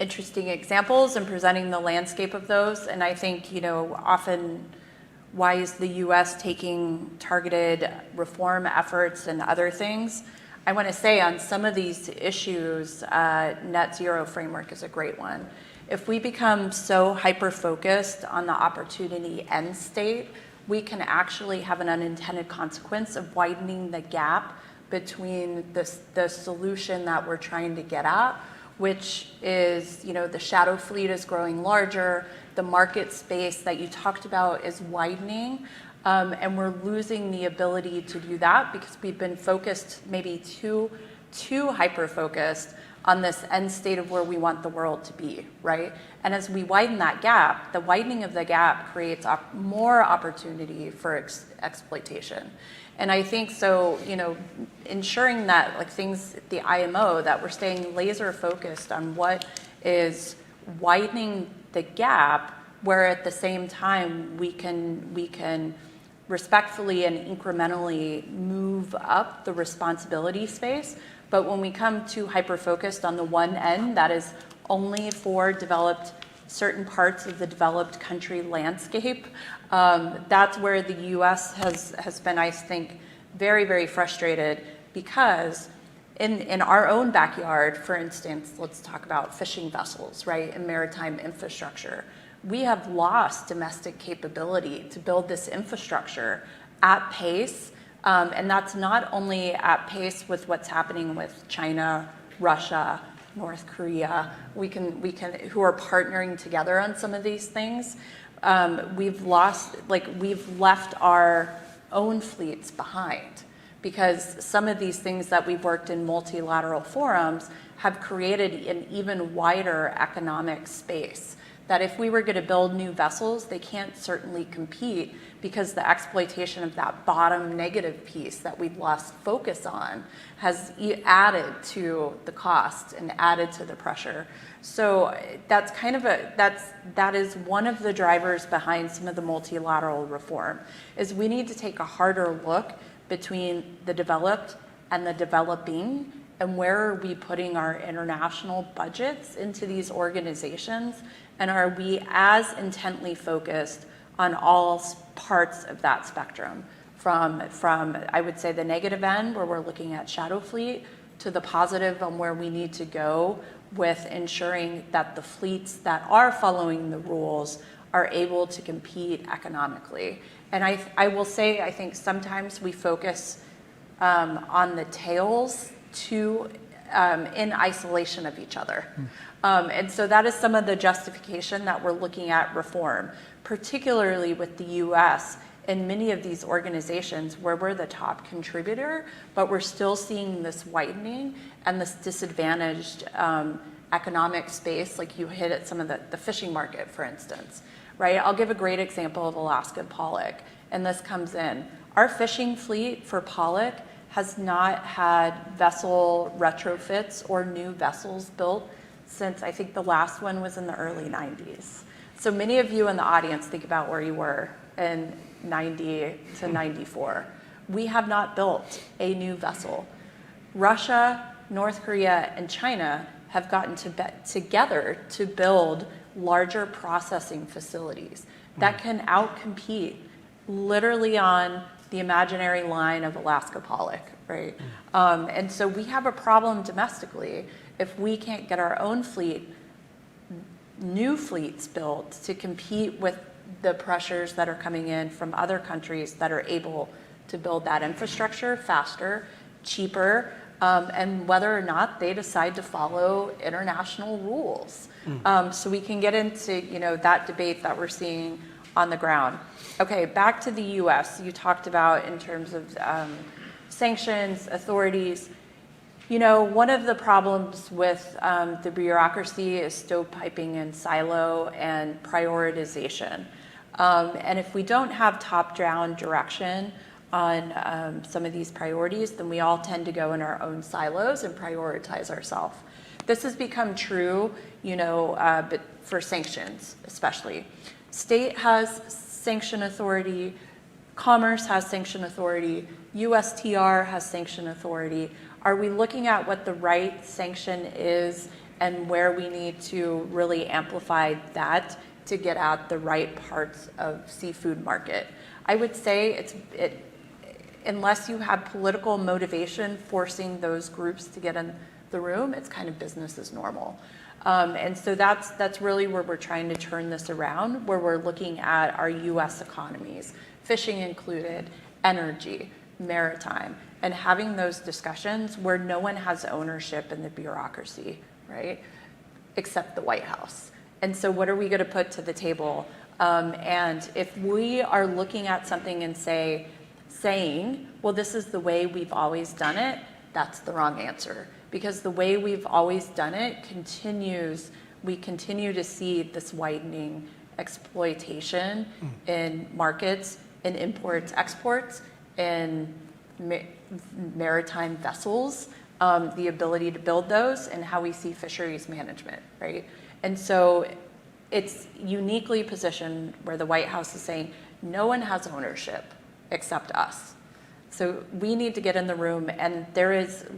interesting examples in presenting the landscape of those. And I think often, why is the U.S. taking targeted reform efforts and other things? I want to say on some of these issues, net zero framework is a great one. If we become so hyper-focused on the opportunity end state, we can actually have an unintended consequence of widening the gap between the solution that we're trying to get at, which is, the shadow fleet is growing larger, the market space that you talked about is widening, and we're losing the ability to do that because we've been focused, maybe too hyper-focused on this end state of where we want the world to be, right? And as we widen that gap, the widening of the gap creates more opportunity for exploitation. And I think so, you know, ensuring that like things at the IMO, that we're staying laser focused on what is widening the gap, where at the same time we can respectfully and incrementally move up the responsibility space. But when we come to hyper-focused on the one end, that is only for certain parts of the developed country landscape, that's where the U.S. has been, I think, very, very frustrated, because in our own backyard, for instance, let's talk about fishing vessels, right, and maritime infrastructure. We have lost domestic capability to build this infrastructure at pace, and that's not only at pace with what's happening with China, Russia, North Korea, who are partnering together on some of these things. We've left our own fleets behind, because some of these things that we've worked in multilateral forums have created an even wider economic space. That if we were going to build new vessels, they can't certainly compete, because the exploitation of that bottom negative piece that we've lost focus on has added to the cost and added to the pressure. So that's kind of that is one of the drivers behind some of the multilateral reform, is we need to take a harder look between the developed and the developing, and where are we putting our international budgets into these organizations, and are we as intently focused on all parts of that spectrum, from I would say the negative end, where we're looking at shadow fleet, to the positive on where we need to go with ensuring that the fleets that are following the rules are able to compete economically. And I will say, I think sometimes we focus on the tails in isolation of each other. And so that is some of the justification that we're looking at reform, particularly with the US and many of these organizations where we're the top contributor, but we're still seeing this widening and this disadvantaged economic space, like you hit at some of the fishing market, for instance, right? I'll give a great example of Alaska pollock, and this comes in. Our fishing fleet for pollock has not had vessel retrofits or new vessels built since I think the last one was in the early 90s. So many of you in the audience think about where you were in 90 to 94. We have not built a new vessel. Russia, North Korea, and China have gotten together to build larger processing facilities that can outcompete literally on the imaginary line of Alaska pollock, right? And so we have a problem domestically if we can't get our own fleet, new fleets built to compete with the pressures that are coming in from other countries that are able to build that infrastructure faster, cheaper, and whether or not they decide to follow international rules. So we can get into that debate that we're seeing on the ground. Okay, back to the US. You talked about in terms of sanctions, authorities. One of the problems with the bureaucracy is stovepiping and silo and prioritization. And if we don't have top-down direction on some of these priorities, then we all tend to go in our own silos and prioritize ourselves. This has become true, but for sanctions especially. State has sanction authority, commerce has sanction authority, USTR has sanction authority. Are we looking at what the right sanction is and where we need to really amplify that to get at the right parts of seafood market? I would say unless you have political motivation forcing those groups to get in the room, it's kind of business as normal. And so that's really where we're trying to turn this around, where we're looking at our US economies, fishing included, energy, maritime, and having those discussions where no one has ownership in the bureaucracy, right? Except the White House. And so what are we going to put to the table? And if we are looking at something and saying, well, this is the way we've always done it, that's the wrong answer. because the way we've always done it we continue to see this widening exploitation in markets, in imports, exports, in maritime vessels, the ability to build those, and how we see fisheries management, right? And so it's uniquely positioned where the White House is saying, no one has ownership except us. So we need to get in the room, and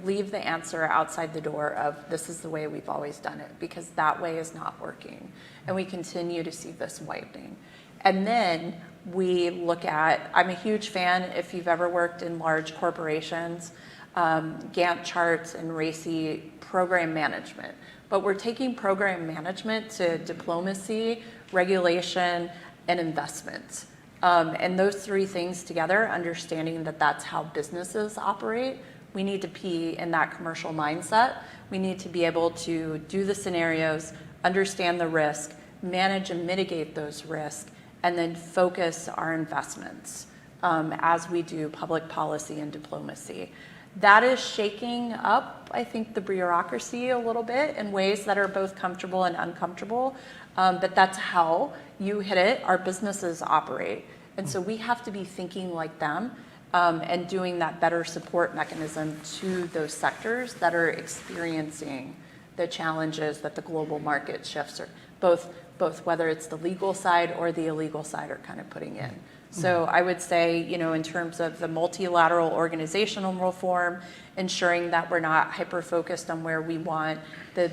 leave the answer outside the door of this is the way we've always done it, because that way is not working. And we continue to see this widening. And then we look at, I'm a huge fan, if you've ever worked in large corporations, Gantt charts and RACI program management. But we're taking program management to diplomacy, regulation, and investment. And those three things together, understanding that that's how businesses operate, we need to be in that commercial mindset. We need to be able to do the scenarios, understand the risk, manage and mitigate those risks, and then focus our investments as we do public policy and diplomacy. That is shaking up, I think, the bureaucracy a little bit in ways that are both comfortable and uncomfortable. But that's how, you hit it, our businesses operate. And so we have to be thinking like them and doing that better support mechanism to those sectors that are experiencing the challenges that the global market shifts are, both whether it's the legal side or the illegal side are kind of putting in. So I would say, in terms of the multilateral organizational reform, ensuring that we're not hyper-focused on where we want the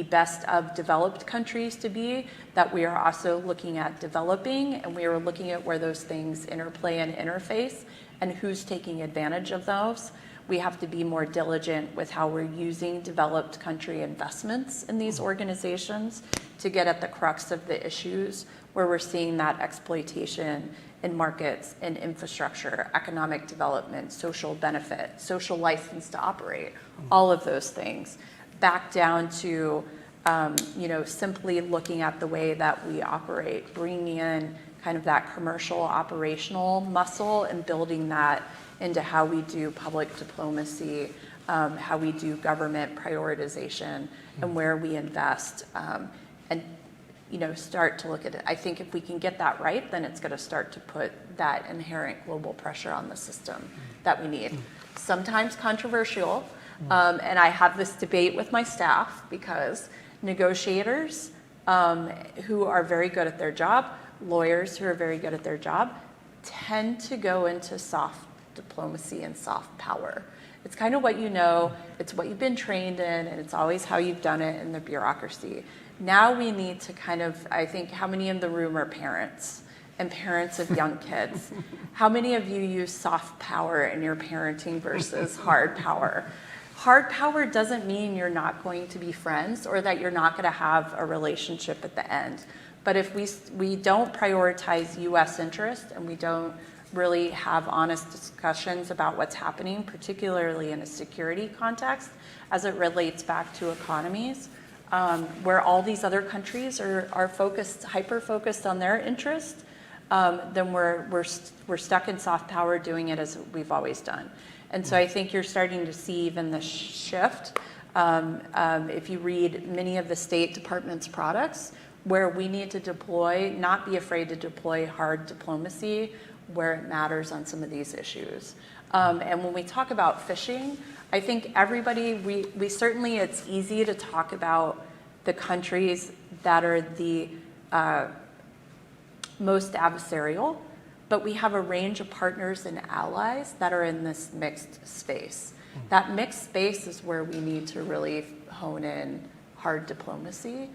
best of developed countries to be, that we are also looking at developing, and we are looking at where those things interplay and interface, and who's taking advantage of those. We have to be more diligent with how we're using developed country investments in these organizations to get at the crux of the issues where we're seeing that exploitation in markets, in infrastructure, economic development, social benefit, social license to operate, all of those things. Back down to, simply looking at the way that we operate, bringing in kind of that commercial operational muscle and building that into how we do public diplomacy, how we do government prioritization, and where we invest, and start to look at it. I think if we can get that right, then it's going to start to put that inherent global pressure on the system that we need. Sometimes controversial, and I have this debate with my staff because negotiators who are very good at their job, lawyers who are very good at their job, tend to go into soft diplomacy and soft power. It's kind of what you know, it's what you've been trained in, and it's always how you've done it in the bureaucracy. Now we need to kind of, I think, how many in the room are parents and parents of young kids? How many of you use soft power in your parenting versus hard power? Hard power doesn't mean you're not going to be friends or that you're not going to have a relationship at the end. But if we don't prioritize U.S. interest and we don't really have honest discussions about what's happening, particularly in a security context, as it relates back to economies, where all these other countries are hyper-focused on their interest, then we're stuck in soft power doing it as we've always done. And so I think you're starting to see even the shift. If you read many of the State Department's products, where we need to not be afraid to deploy hard diplomacy where it matters on some of these issues. And when we talk about fishing, I think everybody, we certainly, it's easy to talk about the countries that are the most adversarial, but we have a range of partners and allies that are in this mixed space. That mixed space is where we need to really hone in hard diplomacy,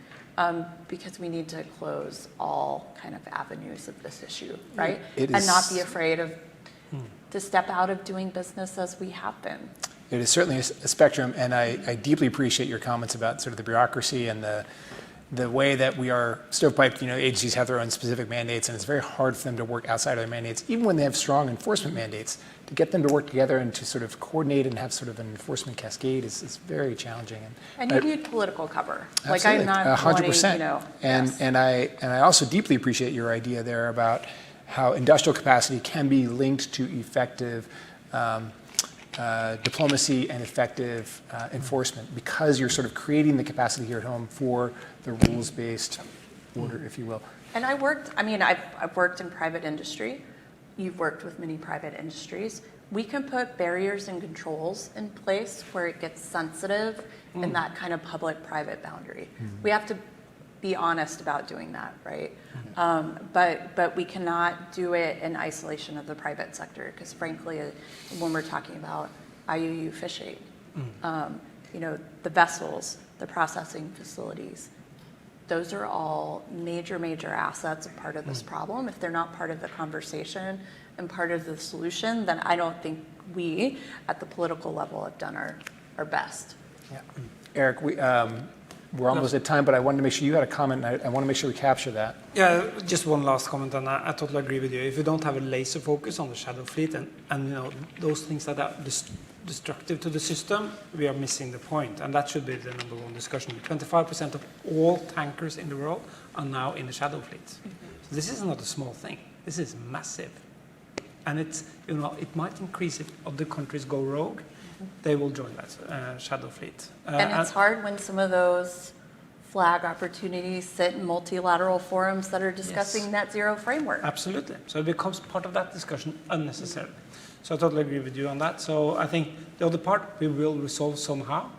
because we need to close all kind of avenues of this issue, right? And not be afraid to step out of doing business as we have been. It is certainly a spectrum, and I deeply appreciate your comments about sort of the bureaucracy and the way that we are stovepiped. Agencies have their own specific mandates, and it's very hard for them to work outside of their mandates, even when they have strong enforcement mandates. To get them to work together and to sort of coordinate and have sort of an enforcement cascade is very challenging. And you need political cover. Absolutely. Like I'm not 100%. Yes. And I also deeply appreciate your idea there about how industrial capacity can be linked to effective diplomacy and effective enforcement, because you're sort of creating the capacity here at home for the rules-based order, if you will. And I've worked in private industry. You've worked with many private industries. We can put barriers and controls in place where it gets sensitive in that kind of public-private boundary. We have to be honest about doing that, right? But we cannot do it in isolation of the private sector, because frankly, when we're talking about IUU fishing, the vessels, the processing facilities, those are all major assets of part of this problem. If they're not part of the conversation and part of the solution, then I don't think we, at the political level, have done our best. Yeah. Eric, we're almost at time, but I wanted to make sure you had a comment, and I want to make sure we capture that. Yeah, just one last comment, and I totally agree with you. If you don't have a laser focus on the shadow fleet and those things that are destructive to the system, we are missing the point, and that should be the number one discussion. 25% of all tankers in the world are now in the shadow fleet. So this is not a small thing. This is massive, and it's it might increase if other countries go rogue. They will join that shadow fleet. And it's hard when some of those flag opportunities sit in multilateral forums that are discussing net zero framework. Absolutely. So it becomes part of that discussion unnecessarily. So I totally agree with you on that. So I think the other part we will resolve somehow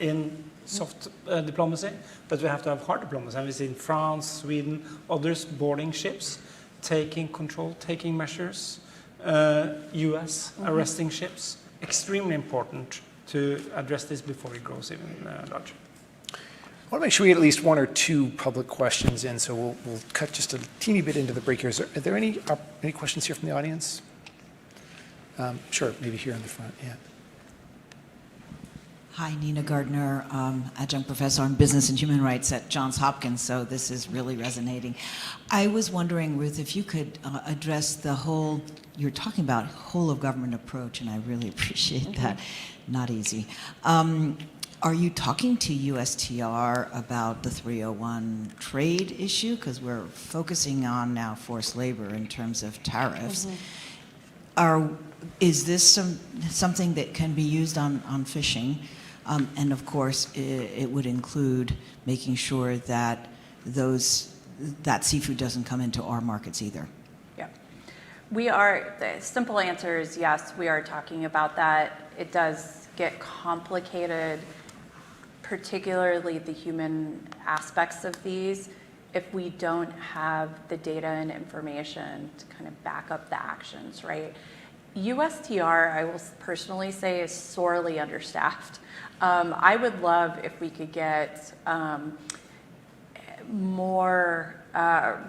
in soft diplomacy, but we have to have hard diplomacy. And we've seen France, Sweden, others boarding ships, taking control, taking measures, US arresting ships. Extremely important to address this before it grows even larger. I want to make sure we get at least one or two public questions in, so we'll cut just a teeny bit into the break here. Are there any questions here from the audience? Sure, maybe here in the front, yeah. Hi, Nina Gardner, adjunct professor on business and human rights at Johns Hopkins, so this is really resonating. I was wondering, Ruth, if you could address the whole, you're talking about whole of government approach, and I really appreciate that. Not easy. Are you talking to USTR about the 301 trade issue? Because we're focusing on now forced labor in terms of tariffs. Is this something that can be used on fishing? And of course, it would include making sure that that seafood doesn't come into our markets either. Yeah. The simple answer is yes, we are talking about that. It does get complicated, particularly the human aspects of these, if we don't have the data and information to kind of back up the actions, right? USTR, I will personally say, is sorely understaffed. I would love if we could get more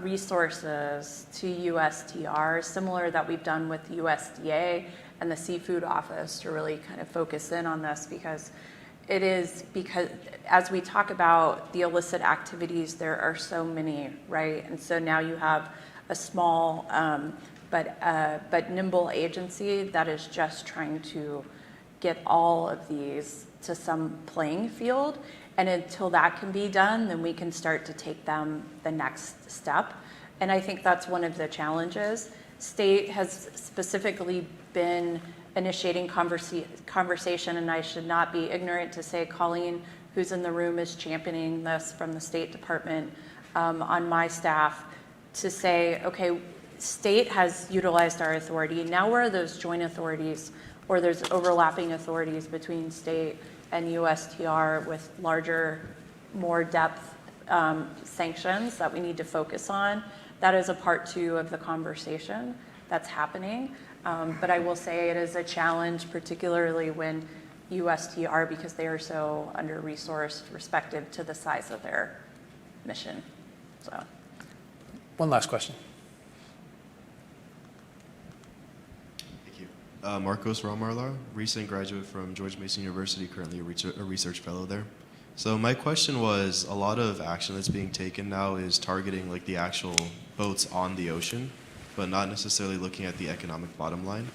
resources to USTR, similar that we've done with USDA and the Seafood Office, to really kind of focus in on this, because as we talk about the illicit activities, there are so many, right? And so now you have a small but nimble agency that is just trying to get all of these to some playing field. And until that can be done, then we can start to take them the next step. And I think that's one of the challenges. State has specifically been initiating conversation, and I should not be ignorant to say Colleen, who's in the room, is championing this from the State Department on my staff, to say, okay, state has utilized our authority. Now where are those joint authorities, or there's overlapping authorities between state and USTR with larger, more depth sanctions that we need to focus on? That is a part two of the conversation that's happening. But I will say it is a challenge, particularly when USTR, because they are so under-resourced respective to the size of their mission. So, One last question. Marcos Ramarla, recent graduate from George Mason University, currently a research fellow there. So my question was, a lot of action that's being taken now is targeting like the actual boats on the ocean, but not necessarily looking at the economic bottom line.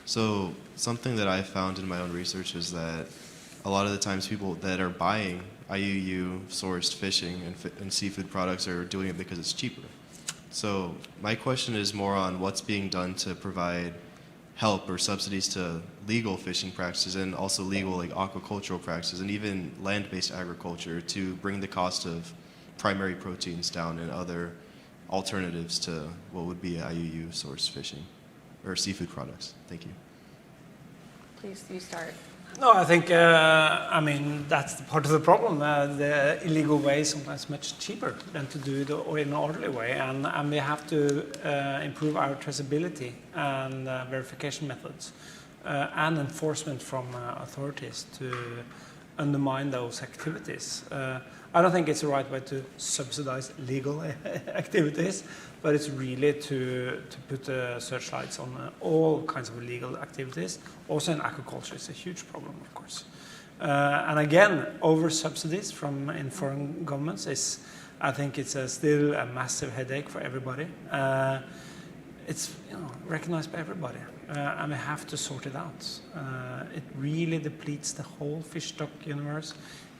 So something that I found in my own research is that a lot of the times people that are buying IUU-sourced fishing and seafood products are doing it because it's cheaper. So my question is more on what's being done to provide help or subsidies to legal fishing practices and also legal like aquacultural practices and even land-based agriculture to bring the cost of primary proteins down and other alternatives to what would be IUU source fishing or seafood products? Thank you. Please, you start. No, I think, I mean, that's the part of the problem. The illegal way is sometimes much cheaper than to do it in an orderly way. And we have to improve our traceability and verification methods and enforcement from authorities to undermine those activities. I don't think it's the right way to subsidize legal activities, but it's really to put searchlights on all kinds of illegal activities. Also in aquaculture, it's a huge problem, of course. And again, over subsidies from in foreign governments is, I think it's still a massive headache for everybody. It's recognized by everybody, and we have to sort it out. It really depletes the whole fish stock universe.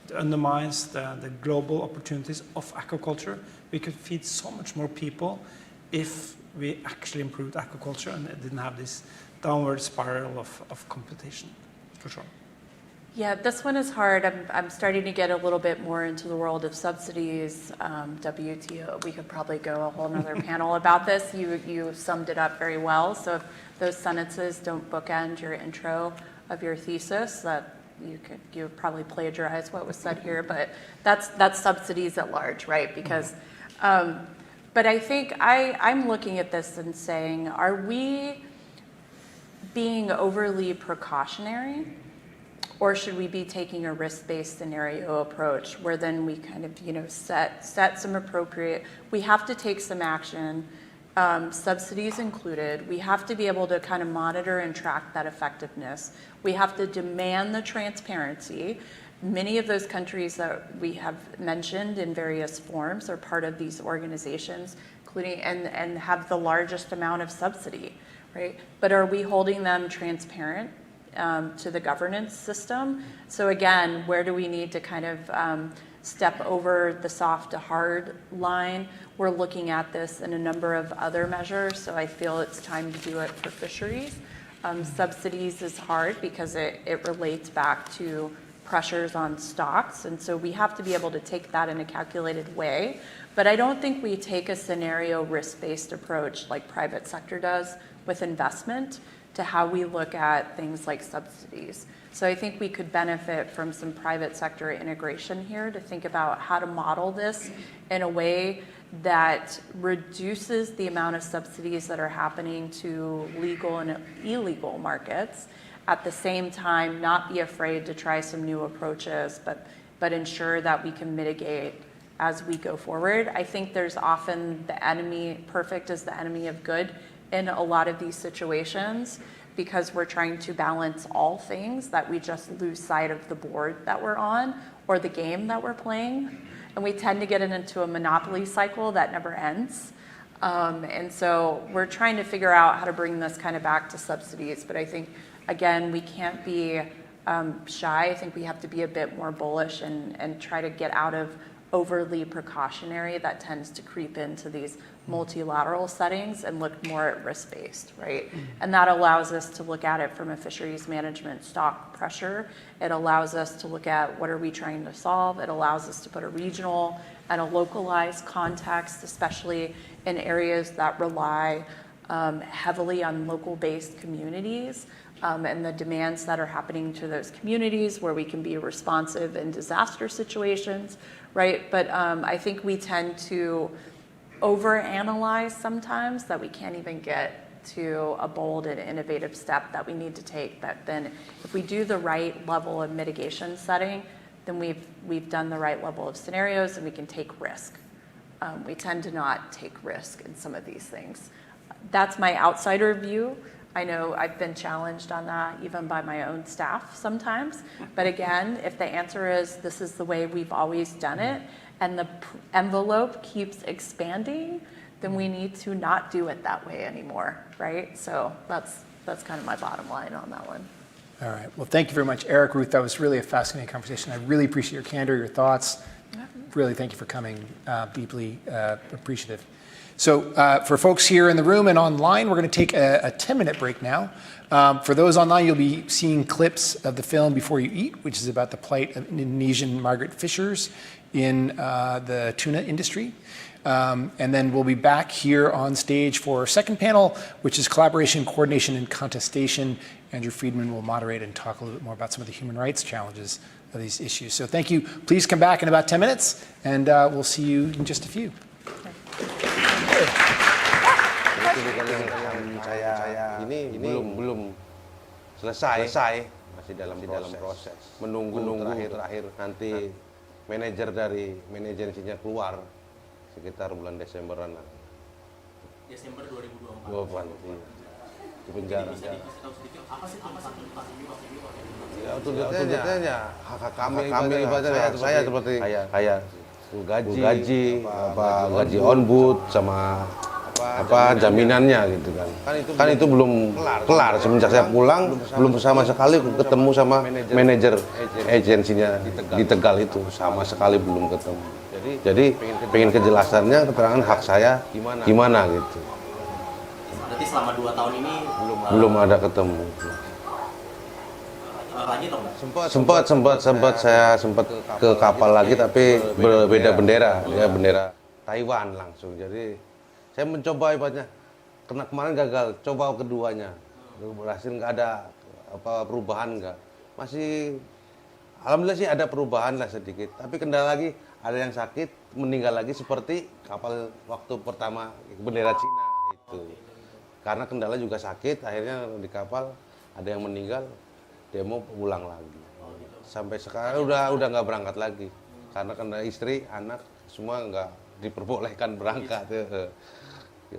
It undermines the global opportunities of aquaculture. We could feed so much more people if we actually improved aquaculture and didn't have this downward spiral of competition, for sure. Yeah, this one is hard. I'm starting to get a little bit more into the world of subsidies, WTO. We could probably go a whole nother panel about this. You summed it up very well. So if those sentences don't bookend your intro of your thesis, that you would probably plagiarize what was said here, but that's subsidies at large, right? Because, but I think I'm looking at this and saying, are we being overly precautionary, or should we be taking a risk-based scenario approach where then we kind of set some appropriate, we have to take some action, subsidies included. We have to be able to kind of monitor and track that effectiveness. We have to demand the transparency. Many of those countries that we have mentioned in various forms are part of these organizations, including and have the largest amount of subsidy, right? But are we holding them transparent to the governance system? So again, where do we need to kind of step over the soft to hard line? We're looking at this in a number of other measures, so I feel it's time to do it for fisheries. Subsidies is hard because it relates back to pressures on stocks, and so we have to be able to take that in a calculated way. But I don't think we take a scenario risk-based approach like private sector does with investment to how we look at things like subsidies. So I think we could benefit from some private sector integration here to think about how to model this in a way that reduces the amount of subsidies that are happening to legal and illegal markets. At the same time, not be afraid to try some new approaches, but ensure that we can mitigate as we go forward. I think there's often the enemy, perfect is the enemy of good in a lot of these situations, because we're trying to balance all things that we just lose sight of the board that we're on or the game that we're playing. And we tend to get into a monopoly cycle that never ends. And so we're trying to figure out how to bring this kind of back to subsidies. But I think, again, we can't be shy. I think we have to be a bit more bullish and try to get out of overly precautionary that tends to creep into these multilateral settings and look more at risk-based, right? And that allows us to look at it from a fisheries management stock pressure. It allows us to look at what are we trying to solve. It allows us to put a regional and a localized context, especially in areas that rely heavily on local-based communities and the demands that are happening to those communities where we can be responsive in disaster situations, right? But I think we tend to overanalyze sometimes that we can't even get to a bold and innovative step that we need to take. That then, if we do the right level of mitigation setting, then we've done the right level of scenarios and we can take risk. We tend to not take risk in some of these things. That's my outsider view. I know I've been challenged on that even by my own staff sometimes. But again, if the answer is this is the way we've always done it and the envelope keeps expanding, then we need to not do it that way anymore, right? So that's kind of my bottom line on that one. All right. Well, thank you very much, Eric, Ruth. That was really a fascinating conversation. I really appreciate your candor, your thoughts. Really, thank you for coming. Deeply appreciative. So for folks here in the room and online, we're going to take a 10-minute break now. For those online, you'll be seeing clips of the film Before You Eat, which is about the plight of Indonesian migrant fishers in the tuna industry. And then we'll be back here on stage for our second panel, which is collaboration, coordination, and contestation. Andrew Friedman will moderate and talk a little bit more about some of the human rights challenges of these issues. So thank you. Please come back in about 10 minutes, and we'll see you in just a few. Saya ini belum selesai, masih dalam proses. Menunggu terakhir nanti manajernya keluar sekitar bulan Desemberan. Desember 2024. Di penjara. Apa sih tuntutan Ya, tuntutannya hak kami ibaratnya saya seperti kayak gaji onboard sama jaminannya gitu kan. Kan itu belum kelar semenjak saya pulang belum sama sekali ketemu sama manajer agensinya di Tegal itu sama sekali belum ketemu. Jadi pengen kejelasannya keterangan hak saya gimana gitu. Berarti selama 2 tahun ini belum ada ketemu. Lagi atau enggak? Sempat saya ke kapal lagi tapi berbeda bendera, ya bendera Taiwan langsung. Jadi saya mencoba ibaratnya kemarin gagal, coba keduanya. Berhasil nggak ada perubahan nggak. Masih alhamdulillah sih ada perubahan lah sedikit. Tapi kendala lagi ada yang sakit, meninggal lagi seperti kapal waktu pertama bendera Cina itu. Karena kendala juga sakit, akhirnya di kapal ada yang meninggal, demo pulang lagi. Sampai sekarang udah nggak berangkat lagi. Karena istri, anak semua nggak diperbolehkan berangkat.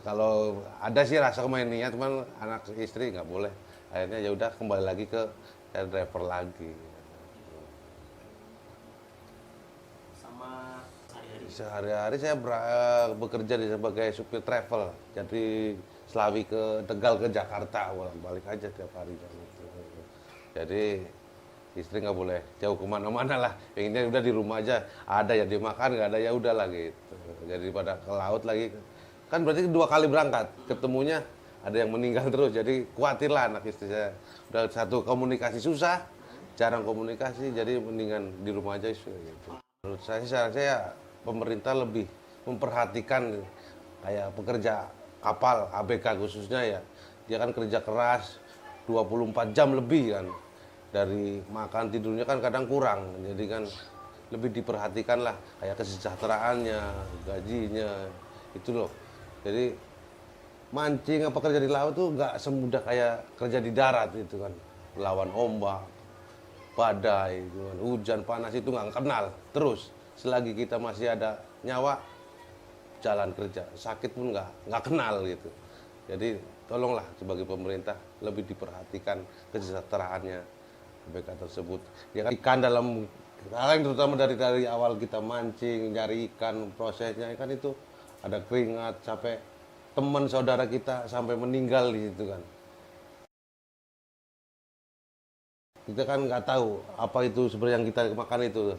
Kalau ada sih rasa kemainnya, cuman anak istri nggak boleh. Akhirnya ya udah kembali lagi ke driver lagi. Sama Sehari-hari saya bekerja sebagai supir travel. Jadi Selawi ke Tegal ke Jakarta, balik aja tiap hari. Jadi istri nggak boleh jauh kemana-mana lah. Pengennya udah di rumah aja. Ada ya dimakan, nggak ada ya udah lah gitu. Jadi pada ke laut lagi. Kan berarti 2 kali berangkat. Ketemunya ada yang meninggal terus. Jadi khawatir lah anak istri saya. Udah satu komunikasi susah, jarang komunikasi. Jadi mendingan di rumah aja gitu. Menurut saya pemerintah lebih memperhatikan kayak pekerja kapal ABK khususnya ya. Dia kan kerja keras 24 jam lebih kan. Dari makan tidurnya kan kadang kurang. Jadi kan lebih diperhatikan lah kayak kesejahteraannya, gajinya itu loh. Jadi mancing apa kerja di laut tuh nggak semudah kayak kerja di darat itu kan. Lawan ombak, badai, gitu kan. Hujan panas itu nggak kenal. Terus selagi kita masih ada nyawa, jalan kerja, sakit pun nggak kenal gitu. Jadi tolonglah sebagai pemerintah lebih diperhatikan kesejahteraannya ABK tersebut. Ya kan ikan dalam hal yang terutama dari awal kita mancing, nyari ikan, prosesnya kan itu ada keringat sampai teman saudara kita sampai meninggal di situ kan. Kita kan nggak tahu apa itu sebenarnya yang kita makan itu.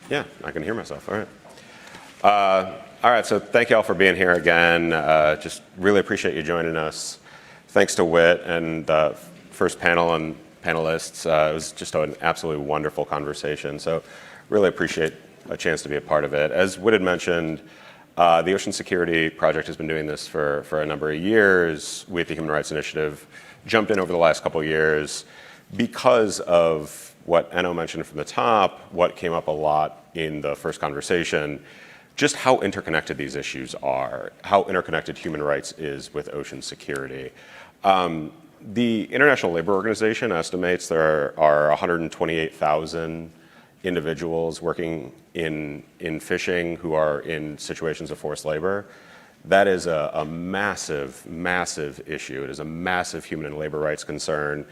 Yeah, I can hear myself. All right. All right, so thank you all for being here again. Just really appreciate you joining us. Thanks to Whit and the first panel and panelists. It was just an absolutely wonderful conversation. So really appreciate a chance to be a part of it. As Whit had mentioned, the Ocean Security Project has been doing this for a number of years. We at the Human Rights Initiative jumped in over the last couple of years because of what Enno mentioned from the top, what came up a lot in the first conversation, just how interconnected these issues are, how interconnected human rights is with ocean security. The International Labour Organization estimates there are 128,000 individuals working in fishing who are in situations of forced labor. That is a massive, massive issue. It is a massive human and labor rights concern.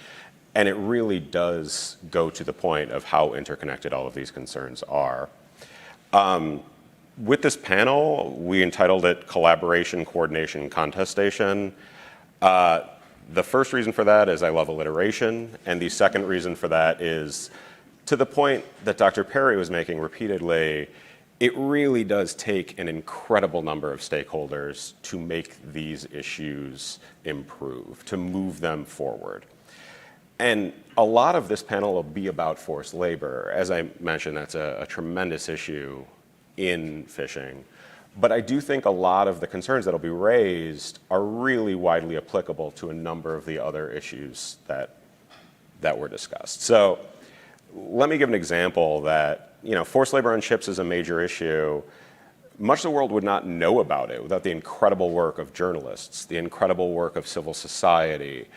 And it really does go to the point of how interconnected all of these concerns are. With this panel, we entitled it Collaboration, Coordination, Contestation. The first reason for that is I love alliteration, and the second reason for that is to the point that Dr. Perry was making repeatedly, it really does take an incredible number of stakeholders to make these issues improve, to move them forward. And a lot of this panel will be about forced labor. As I mentioned, that's a tremendous issue in fishing. But I do think a lot of the concerns that will be raised are really widely applicable to a number of the other issues that were discussed. So let me give an example that, forced labor on ships is a major issue. Much of the world would not know about it without the incredible work of journalists, the incredible work of civil society.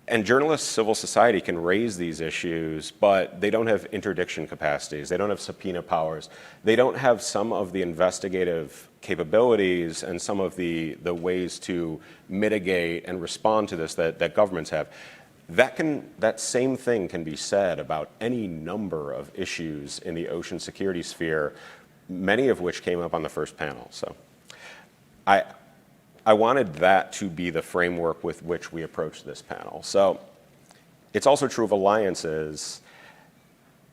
And journalists, civil society can raise these issues, but they don't have interdiction capacities. They don't have subpoena powers. They don't have some of the investigative capabilities and some of the ways to mitigate and respond to this that governments have. That same thing can be said about any number of issues in the ocean security sphere, many of which came up on the first panel. So I wanted that to be the framework with which we approach this panel. So it's also true of alliances.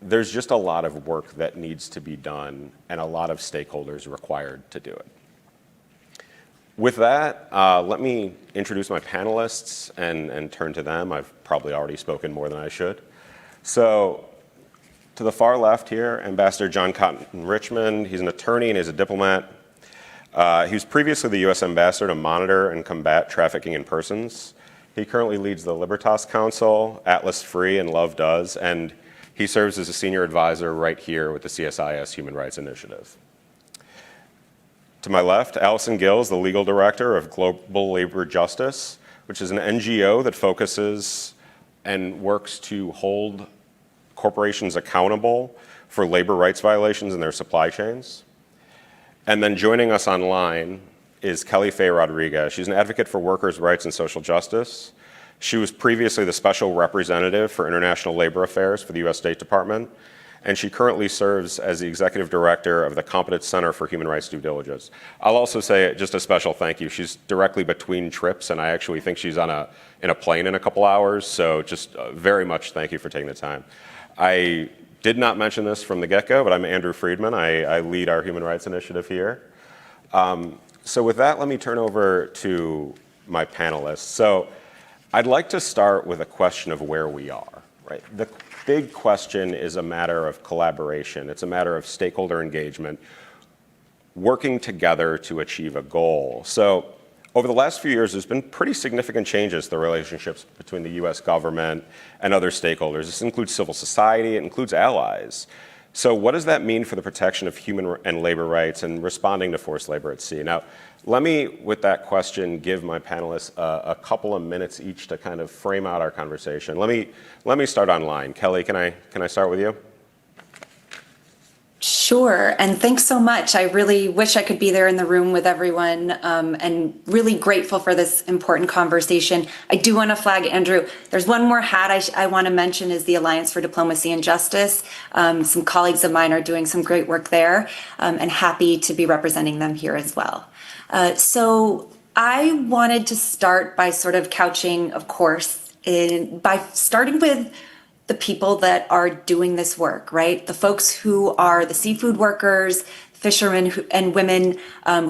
There's just a lot of work that needs to be done and a lot of stakeholders required to do it. With that, let me introduce my panelists and turn to them. I've probably already spoken more than I should. So to the far left here, Ambassador John Cotton Richmond. He's an attorney and he's a diplomat. He was previously the U.S. Ambassador to monitor and combat trafficking in persons. He currently leads the Libertas Council, Atlas Free, and Love Does, and he serves as a senior advisor right here with the CSIS Human Rights Initiative. To my left, Allison Gills, the legal director of Global Labor Justice, which is an NGO that focuses and works to hold corporations accountable for labor rights violations in their supply chains. And then joining us online is Kelly Faye Rodriguez. She's an advocate for workers' rights and social justice. She was previously the special representative for international labor affairs for the U.S. State Department, and she currently serves as the executive director of the Competence Center for Human Rights Due Diligence. I'll also say just a special thank you. She's directly between trips, and I actually think she's in a plane in a couple hours, so just very much thank you for taking the time. I did not mention this from the get-go, but I'm Andrew Friedman. I lead our Human Rights Initiative here. So with that, let me turn over to my panelists. So I'd like to start with a question of where we are, right? The big question is a matter of collaboration. It's a matter of stakeholder engagement, working together to achieve a goal. So over the last few years, there's been pretty significant changes to the relationships between the U.S. government and other stakeholders. This includes civil society, it includes allies. So what does that mean for the protection of human and labor rights and responding to forced labor at sea? Now, let me, with that question, give my panelists a couple of minutes each to kind of frame out our conversation. Let me start online. Kelly, can I start with you? Sure, and thanks so much. I really wish I could be there in the room with everyone, and really grateful for this important conversation. I do want to flag, Andrew, there's one more hat I want to mention is the Alliance for Diplomacy and Justice. Some colleagues of mine are doing some great work there, and happy to be representing them here as well. So I wanted to start by sort of couching, of course, by starting with the people that are doing this work, right? The folks who are the seafood workers, fishermen and women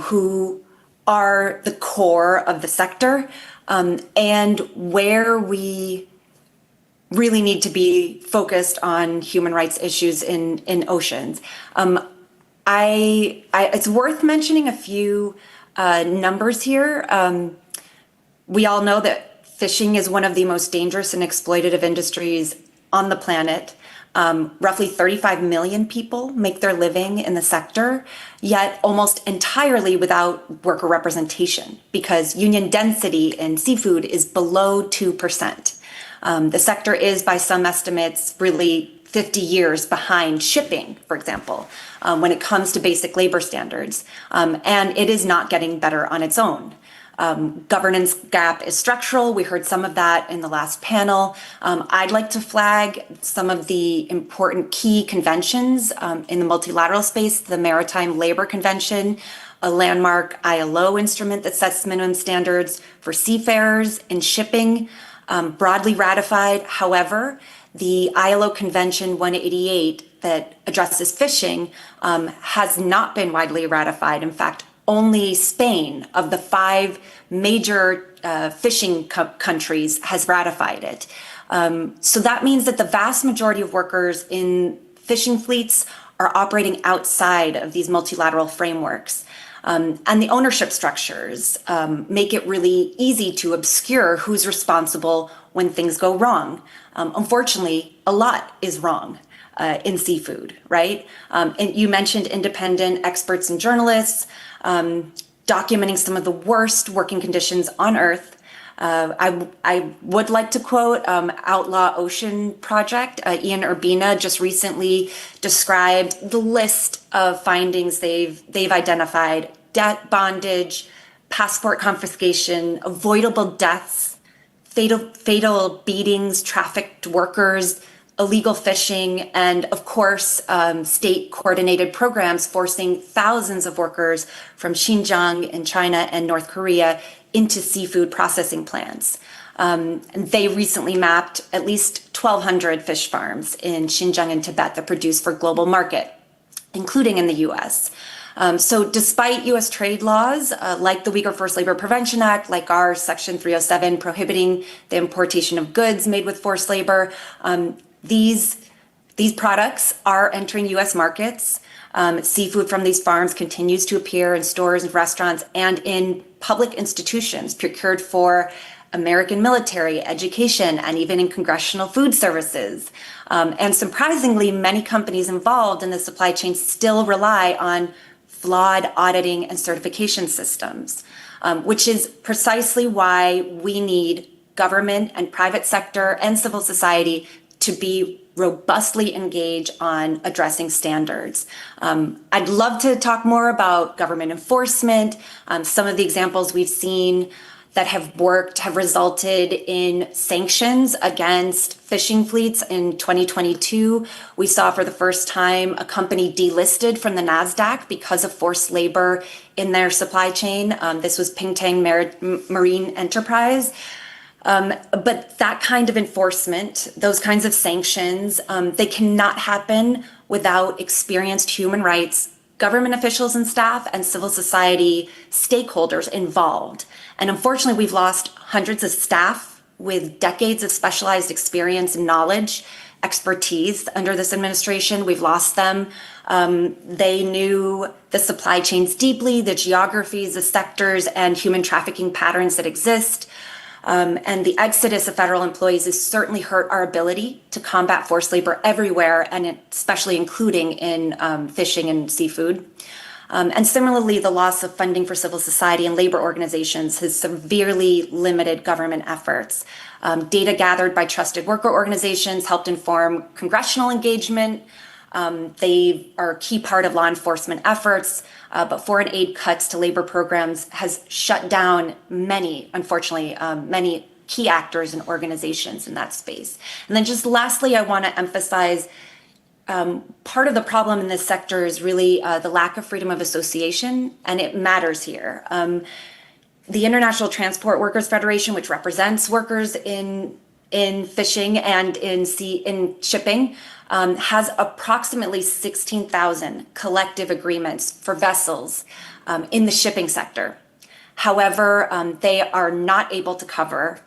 who are the core of the sector, and where we really need to be focused on human rights issues in oceans. It's worth mentioning a few numbers here. We all know that fishing is one of the most dangerous and exploitative industries on the planet. Roughly 35 million people make their living in the sector, yet almost entirely without worker representation because union density in seafood is below 2%. The sector is, by some estimates, really 50 years behind shipping, for example, when it comes to basic labor standards. And it is not getting better on its own. Governance gap is structural. We heard some of that in the last panel. I'd like to flag some of the important key conventions in the multilateral space, the Maritime Labor Convention, a landmark ILO instrument that sets minimum standards for seafarers in shipping, broadly ratified. However, the ILO Convention 188 that addresses fishing has not been widely ratified. In fact, only Spain, of the 5 major fishing countries, has ratified it. So that means that the vast majority of workers in fishing fleets are operating outside of these multilateral frameworks. And the ownership structures make it really easy to obscure who's responsible when things go wrong. Unfortunately, a lot is wrong in seafood, right? And you mentioned independent experts and journalists documenting some of the worst working conditions on Earth. I would like to quote Outlaw Ocean Project. Ian Urbina just recently described the list of findings they've identified: debt bondage, passport confiscation, avoidable deaths, fatal beatings, trafficked workers, illegal fishing, and of course, state coordinated programs forcing thousands of workers from Xinjiang in China and North Korea into seafood processing plants. And they recently mapped at least 1,200 fish farms in Xinjiang and Tibet that produce for global market, including in the US. So despite US trade laws, like the Uyghur Forced Labor Prevention Act, like our Section 307 prohibiting the importation of goods made with forced labor, these products are entering US markets. Seafood from these farms continues to appear in stores and restaurants and in public institutions procured for American military, education, and even in congressional food services. And surprisingly, many companies involved in the supply chain still rely on flawed auditing and certification systems, which is precisely why we need government and private sector and civil society to be robustly engaged on addressing standards. I'd love to talk more about government enforcement. Some of the examples we've seen that have worked have resulted in sanctions against fishing fleets. In 2022, we saw for the first time a company delisted from the NASDAQ because of forced labor in their supply chain. This was Pingtang Marine Enterprise. But that kind of enforcement, those kinds of sanctions, they cannot happen without experienced human rights, government officials and staff, and civil society stakeholders involved. And unfortunately, we've lost hundreds of staff with decades of specialized experience and knowledge, expertise under this administration. We've lost them. They knew the supply chains deeply, the geographies, the sectors, and human trafficking patterns that exist. And the exodus of federal employees has certainly hurt our ability to combat forced labor everywhere, and especially including in fishing and seafood. And similarly, the loss of funding for civil society and labor organizations has severely limited government efforts. Data gathered by trusted worker organizations helped inform congressional engagement. They are a key part of law enforcement efforts, but foreign aid cuts to labor programs has shut down many, unfortunately, many key actors and organizations in that space. And then just lastly, I want to emphasize part of the problem in this sector is really the lack of freedom of association, and it matters here. The International Transport Workers Federation, which represents workers in in fishing and in shipping has approximately 16,000 collective agreements for vessels in the shipping sector. However, they are not able to cover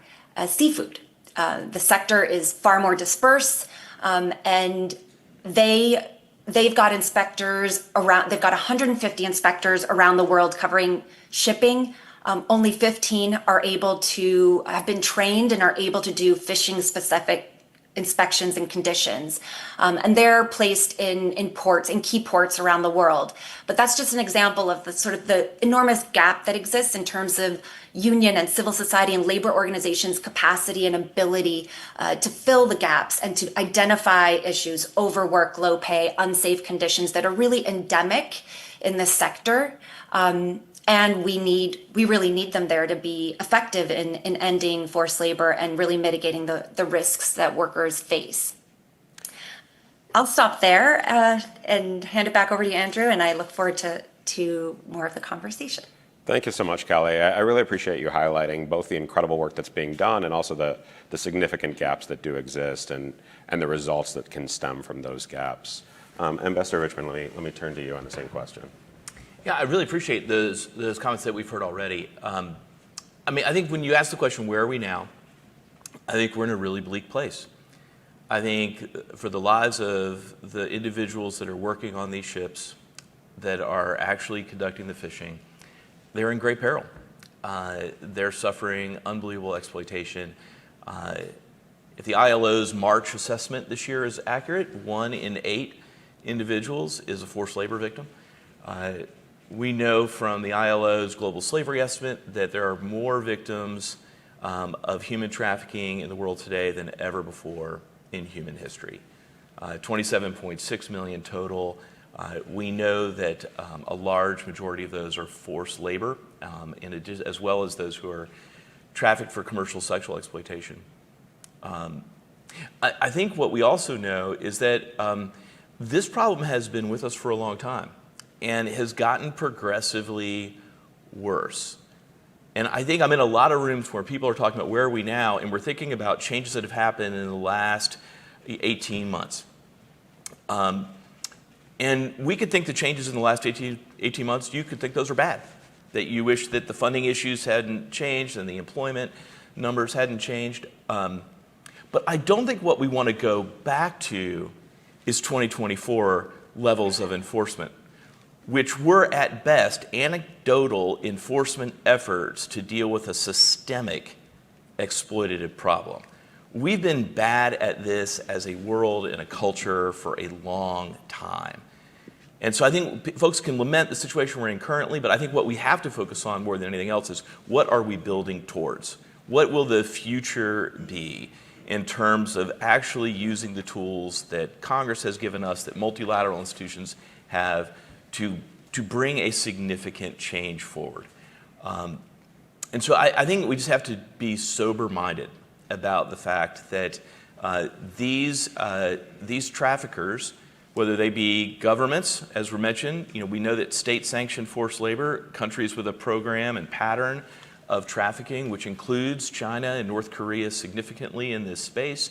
seafood. The sector is far more dispersed, and they've got inspectors around. They've got 150 inspectors around the world covering shipping. Only 15 are able to have been trained and are able to do fishing specific inspections and conditions. And they're placed in ports, in key ports around the world. But that's just an example of the sort of the enormous gap that exists in terms of union and civil society and labor organizations' capacity and ability to fill the gaps and to identify issues, overwork, low pay, unsafe conditions that are really endemic in this sector. And we really need them there to be effective in ending forced labor and really mitigating the risks that workers face. I'll stop there and hand it back over to you, Andrew, and I look forward to more of the conversation. Thank you so much, Kelly. I really appreciate you highlighting both the incredible work that's being done and also the significant gaps that do exist and the results that can stem from those gaps. Ambassador Richmond, let me turn to you on the same question. Yeah, I really appreciate those comments that we've heard already. I mean, I think when you ask the question, where are we now? I think we're in a really bleak place. I think for the lives of the individuals that are working on these ships that are actually conducting the fishing, they're in great peril. They're suffering unbelievable exploitation. If the ILO's March assessment this year is accurate, 1 in 8 individuals is a forced labor victim. We know from the ILO's global slavery estimate that there are more victims of human trafficking in the world today than ever before in human history. 27.6 million total. We know that a large majority of those are forced labor, as well as those who are trafficked for commercial sexual exploitation. I think what we also know is that this problem has been with us for a long time and has gotten progressively worse. And I think I'm in a lot of rooms where people are talking about where are we now, and we're thinking about changes that have happened in the last 18 months. And we could think the changes in the last 18 months, you could think those are bad, that you wish that the funding issues hadn't changed and the employment numbers hadn't changed. But I don't think what we want to go back to is 2024 levels of enforcement, which were at best anecdotal enforcement efforts to deal with a systemic exploitative problem. We've been bad at this as a world and a culture for a long time. And so I think folks can lament the situation we're in currently, but I think what we have to focus on more than anything else is what are we building towards? What will the future be in terms of actually using the tools that Congress has given us, that multilateral institutions have, to bring a significant change forward. And so I think we just have to be sober-minded about the fact that these traffickers, whether they be governments, as were mentioned, we know that state-sanctioned forced labor, countries with a program and pattern of trafficking, which includes China and North Korea significantly in this space,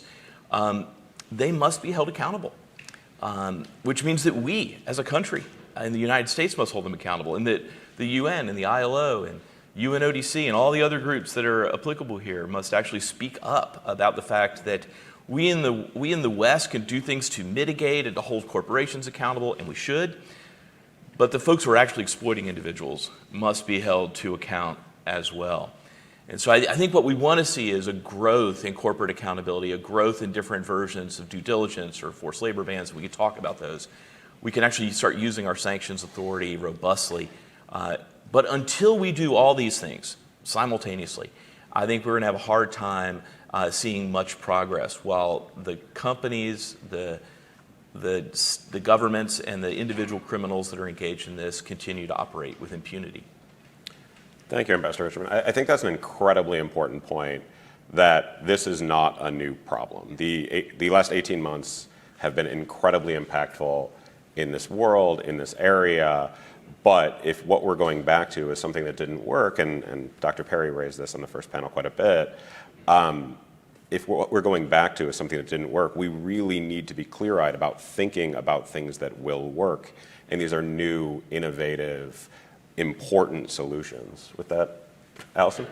they must be held accountable, which means that we, as a country, in the United States must hold them accountable, and that the UN and the ILO and UNODC and all the other groups that are applicable here must actually speak up about the fact that we in the West can do things to mitigate and to hold corporations accountable, and we should, but the folks who are actually exploiting individuals must be held to account as well. And so I think what we want to see is a growth in corporate accountability, a growth in different versions of due diligence or forced labor bans. We could talk about those. We can actually start using our sanctions authority robustly. But until we do all these things simultaneously, I think we're going to have a hard time seeing much progress while the companies, the governments, and the individual criminals that are engaged in this continue to operate with impunity. Thank you, Ambassador Richmond. I think that's an incredibly important point, that this is not a new problem. The last 18 months have been incredibly impactful in this world, in this area. But if what we're going back to is something that didn't work, and Dr. Perry raised this on the first panel quite a bit, if what we're going back to is something that didn't work, we really need to be clear-eyed about thinking about things that will work. And these are new, innovative, important solutions. With that, Allison?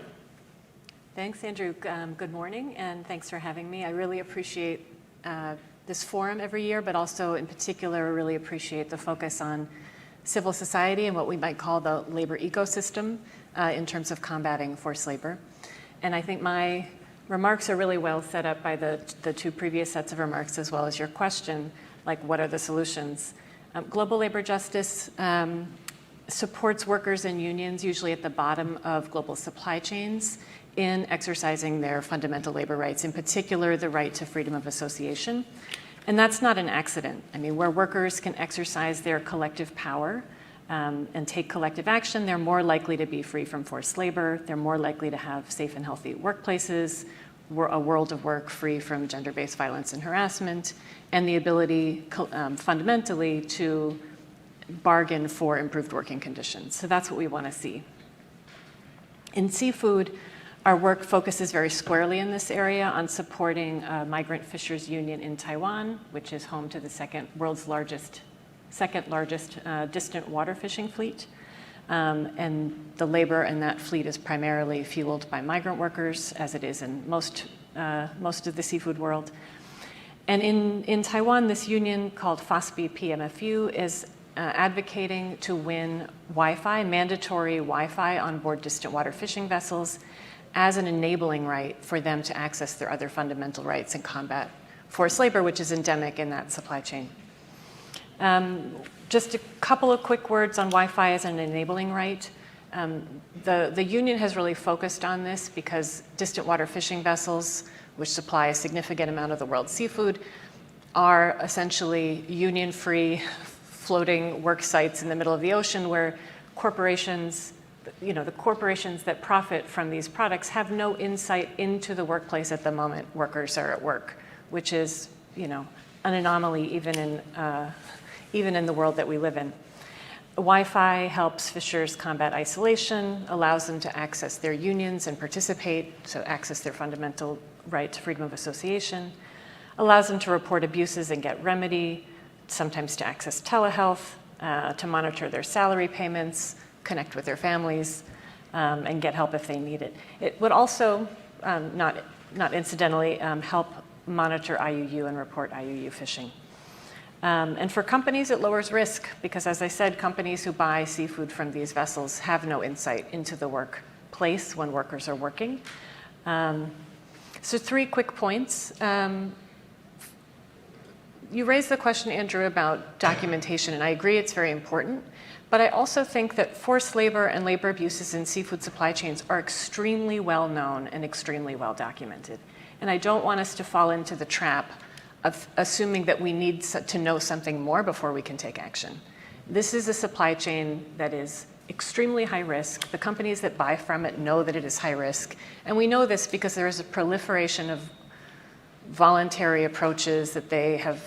Thanks, Andrew. Good morning, and thanks for having me. I really appreciate this forum every year, but also in particular, really appreciate the focus on civil society and what we might call the labor ecosystem in terms of combating forced labor. And I think my remarks are really well set up by the two previous sets of remarks, as well as your question, like what are the solutions? Global labor justice supports workers and unions, usually at the bottom of global supply chains, in exercising their fundamental labor rights, in particular the right to freedom of association. And that's not an accident. I mean, where workers can exercise their collective power and take collective action, they're more likely to be free from forced labor, they're more likely to have safe and healthy workplaces, a world of work free from gender-based violence and harassment, and the ability fundamentally to bargain for improved working conditions. So that's what we want to see. In seafood, our work focuses very squarely in this area on supporting a migrant fishers union in Taiwan, which is home to the second largest distant water fishing fleet. And the labor in that fleet is primarily fueled by migrant workers, as it is in most of the seafood world. And in Taiwan, this union called FOSPI PMFU is advocating to win Wi-Fi, mandatory Wi-Fi on board distant water fishing vessels, as an enabling right for them to access their other fundamental rights and combat forced labor, which is endemic in that supply chain. Just a couple of quick words on Wi-Fi as an enabling right. The union has really focused on this because distant water fishing vessels, which supply a significant amount of the world's seafood, are essentially union-free floating work sites in the middle of the ocean where corporations, the corporations that profit from these products have no insight into the workplace at the moment workers are at work, which is, an anomaly even in the world that we live in. Wi-Fi helps fishers combat isolation, allows them to access their unions and participate, so access their fundamental right to freedom of association, allows them to report abuses and get remedy, sometimes to access telehealth, to monitor their salary payments, connect with their families, and get help if they need it. It would also, not incidentally, help monitor IUU and report IUU fishing. And for companies, it lowers risk because, as I said, companies who buy seafood from these vessels have no insight into the workplace when workers are working. So 3 quick points. You raised the question, Andrew, about documentation, and I agree it's very important. But I also think that forced labor and labor abuses in seafood supply chains are extremely well known and extremely well documented. And I don't want us to fall into the trap of assuming that we need to know something more before we can take action. This is a supply chain that is extremely high risk. The companies that buy from it know that it is high risk. And we know this because there is a proliferation of voluntary approaches that they have,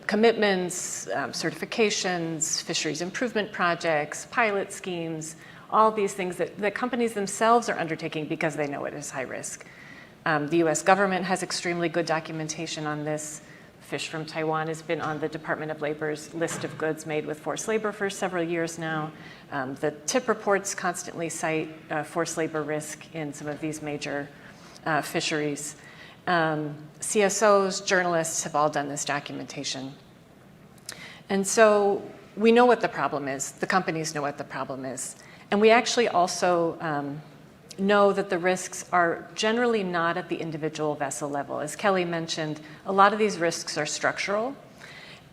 commitments, certifications, fisheries improvement projects, pilot schemes, all these things that companies themselves are undertaking because they know it is high risk. The US government has extremely good documentation on this. Fish from Taiwan has been on the Department of Labor's list of goods made with forced labor for several years now. The TIP reports constantly cite forced labor risk in some of these major fisheries. CSOs, journalists have all done this documentation. And so we know what the problem is. The companies know what the problem is. And we actually also know that the risks are generally not at the individual vessel level. As Kelly mentioned, a lot of these risks are structural.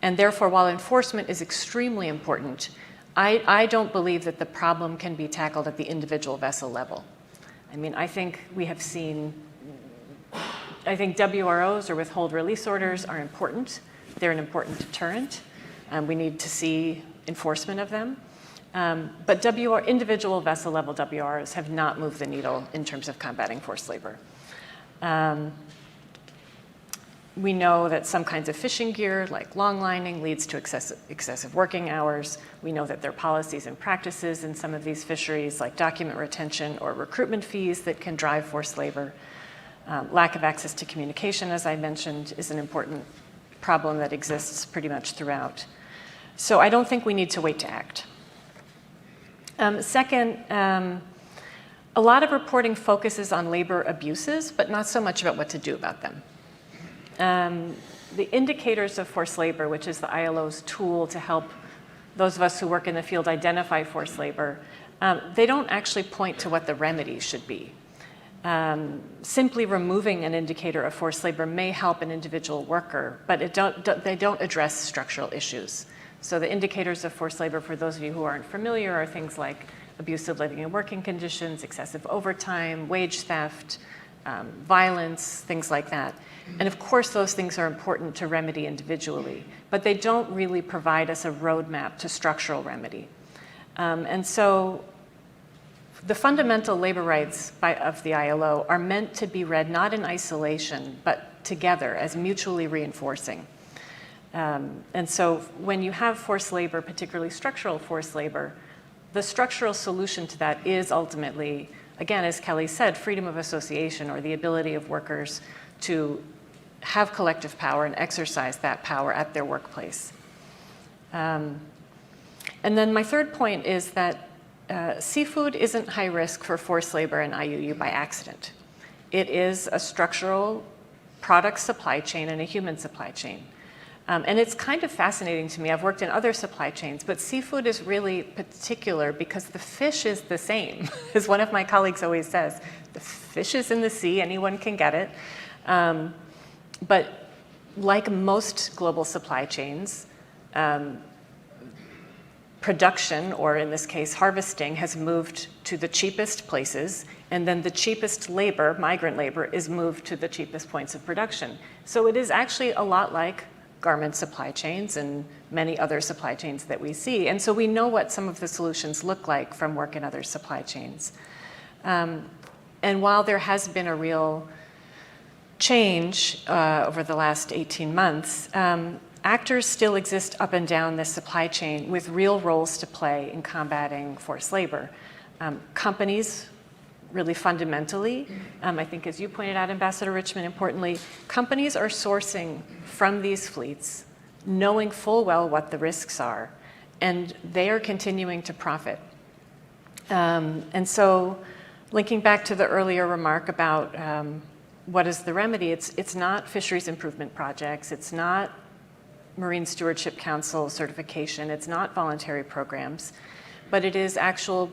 And therefore, while enforcement is extremely important, I don't believe that the problem can be tackled at the individual vessel level. I mean, I think WROs, or withhold release orders, are important. They're an important deterrent. We need to see enforcement of them. But individual vessel level WROs have not moved the needle in terms of combating forced labor. We know that some kinds of fishing gear, like long lining, leads to excessive working hours. We know that there are policies and practices in some of these fisheries, like document retention or recruitment fees, that can drive forced labor. Lack of access to communication, as I mentioned, is an important problem that exists pretty much throughout. So I don't think we need to wait to act. Second, a lot of reporting focuses on labor abuses, but not so much about what to do about them. The indicators of forced labor, which is the ILO's tool to help those of us who work in the field identify forced labor, they don't actually point to what the remedies should be. Simply removing an indicator of forced labor may help an individual worker, but they don't address structural issues. So the indicators of forced labor, for those of you who aren't familiar, are things like abusive living and working conditions, excessive overtime, wage theft, violence, things like that. And of course, those things are important to remedy individually, but they don't really provide us a roadmap to structural remedy. And so the fundamental labor rights of the ILO are meant to be read not in isolation, but together as mutually reinforcing. And so when you have forced labor, particularly structural forced labor, the structural solution to that is ultimately, again, as Kelly said, freedom of association, or the ability of workers to have collective power and exercise that power at their workplace. And then my third point is that seafood isn't high risk for forced labor and IUU by accident. It is a structural product supply chain and a human supply chain. And it's kind of fascinating to me. I've worked in other supply chains, but seafood is really particular because the fish is the same. As one of my colleagues always says, the fish is in the sea, anyone can get it. But like most global supply chains, production, or in this case, harvesting, has moved to the cheapest places, and then the cheapest labor, migrant labor, is moved to the cheapest points of production. So it is actually a lot like garment supply chains and many other supply chains that we see. And so we know what some of the solutions look like from work in other supply chains. And while there has been a real change over the last 18 months, actors still exist up and down this supply chain with real roles to play in combating forced labor. Companies, really fundamentally, I think as you pointed out, Ambassador Richmond, importantly, companies are sourcing from these fleets, knowing full well what the risks are, and they are continuing to profit. And so, linking back to the earlier remark about what is the remedy, it's not fisheries improvement projects, it's not Marine Stewardship Council certification, it's not voluntary programs, but it is actual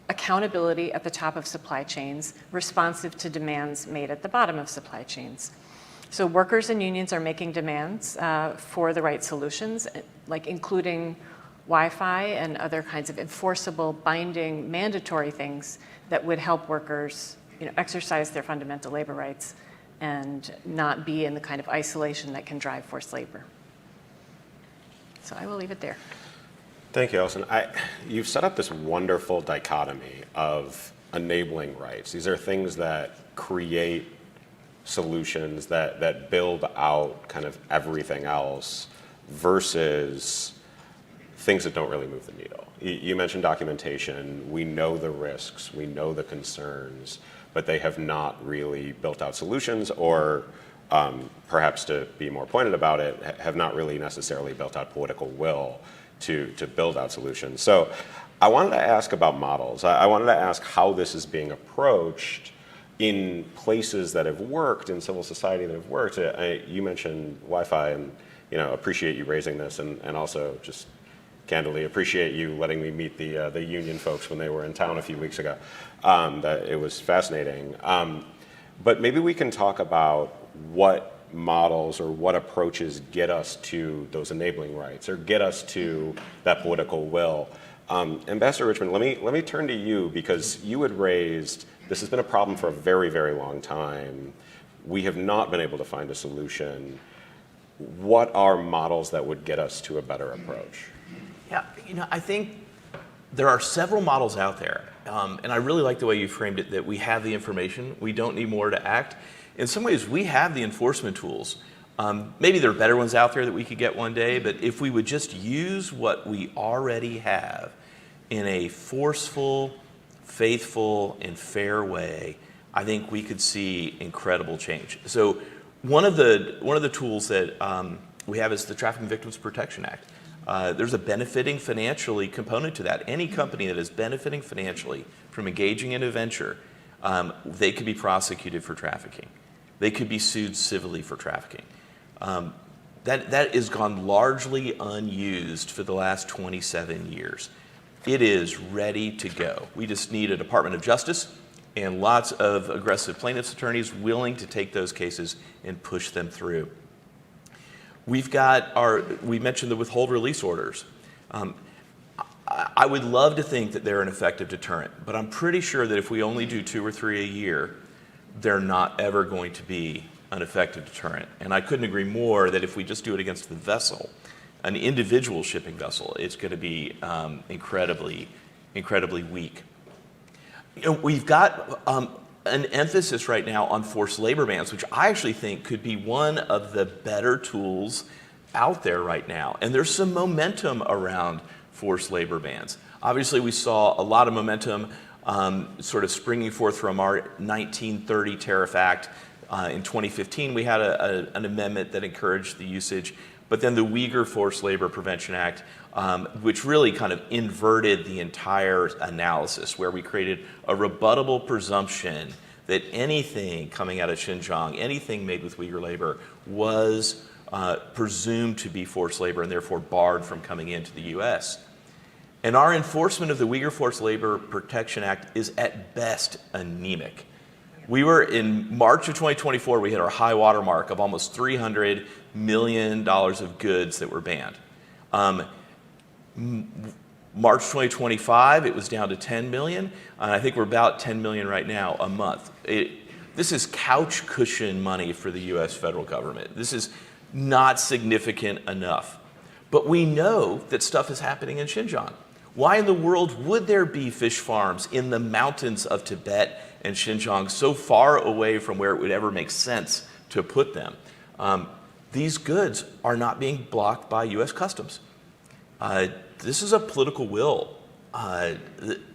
accountability at the top of supply chains, responsive to demands made at the bottom of supply chains. So workers and unions are making demands for the right solutions, like including Wi-Fi and other kinds of enforceable, binding, mandatory things that would help workers, exercise their fundamental labor rights and not be in the kind of isolation that can drive forced labor. So I will leave it there. Thank you, Alison. You've set up this wonderful dichotomy of enabling rights. These are things that create solutions that build out kind of everything else versus things that don't really move the needle. You mentioned documentation. We know the risks, we know the concerns, but they have not really built out solutions, or perhaps to be more pointed about it, have not really necessarily built out political will to build out solutions. So I wanted to ask about models. I wanted to ask how this is being approached in places that have worked, in civil society that have worked. You mentioned Wi-Fi, and appreciate you raising this, and also just candidly appreciate you letting me meet the union folks when they were in town a few weeks ago. That it was fascinating. But maybe we can talk about what models or what approaches get us to those enabling rights or get us to that political will. Ambassador Richmond, let me turn to you, because you had raised, this has been a problem for a very, very long time. We have not been able to find a solution. What are models that would get us to a better approach? Yeah, I think there are several models out there. And I really like the way you framed it, that we have the information, we don't need more to act. In some ways, we have the enforcement tools. Maybe there are better ones out there that we could get one day, but if we would just use what we already have in a forceful, faithful, and fair way, I think we could see incredible change. So one of the tools that we have is the Trafficking Victims Protection Act. There's a benefiting financially component to that. Any company that is benefiting financially from engaging in a venture, they could be prosecuted for trafficking. They could be sued civilly for trafficking. That has gone largely unused for the last 27 years. It is ready to go. We just need a Department of Justice and lots of aggressive plaintiffs' attorneys willing to take those cases and push them through. We mentioned the withhold release orders. I would love to think that they're an effective deterrent, but I'm pretty sure that if we only do 2 or 3 a year, they're not ever going to be an effective deterrent. And I couldn't agree more that if we just do it against the vessel, an individual shipping vessel, it's going to be incredibly weak. We've got an emphasis right now on forced labor bans, which I actually think could be one of the better tools out there right now. And there's some momentum around forced labor bans. Obviously, we saw a lot of momentum sort of springing forth from our 1930 Tariff Act. In 2015, we had an amendment that encouraged the usage. But then the Uyghur Forced Labor Prevention Act, which really kind of inverted the entire analysis, where we created a rebuttable presumption that anything coming out of Xinjiang, anything made with Uyghur labor, was presumed to be forced labor and therefore barred from coming into the U.S. And our enforcement of the Uyghur Forced Labor Protection Act is at best anemic. We were in March of 2024, we hit our high water mark of almost $300 million of goods that were banned. March 2025, it was down to 10 million. And I think we're about 10 million right now a month. This is couch cushion money for the US federal government. This is not significant enough. But we know that stuff is happening in Xinjiang. Why in the world would there be fish farms in the mountains of Tibet and Xinjiang so far away from where it would ever make sense to put them? These goods are not being blocked by US Customs. This is a political will.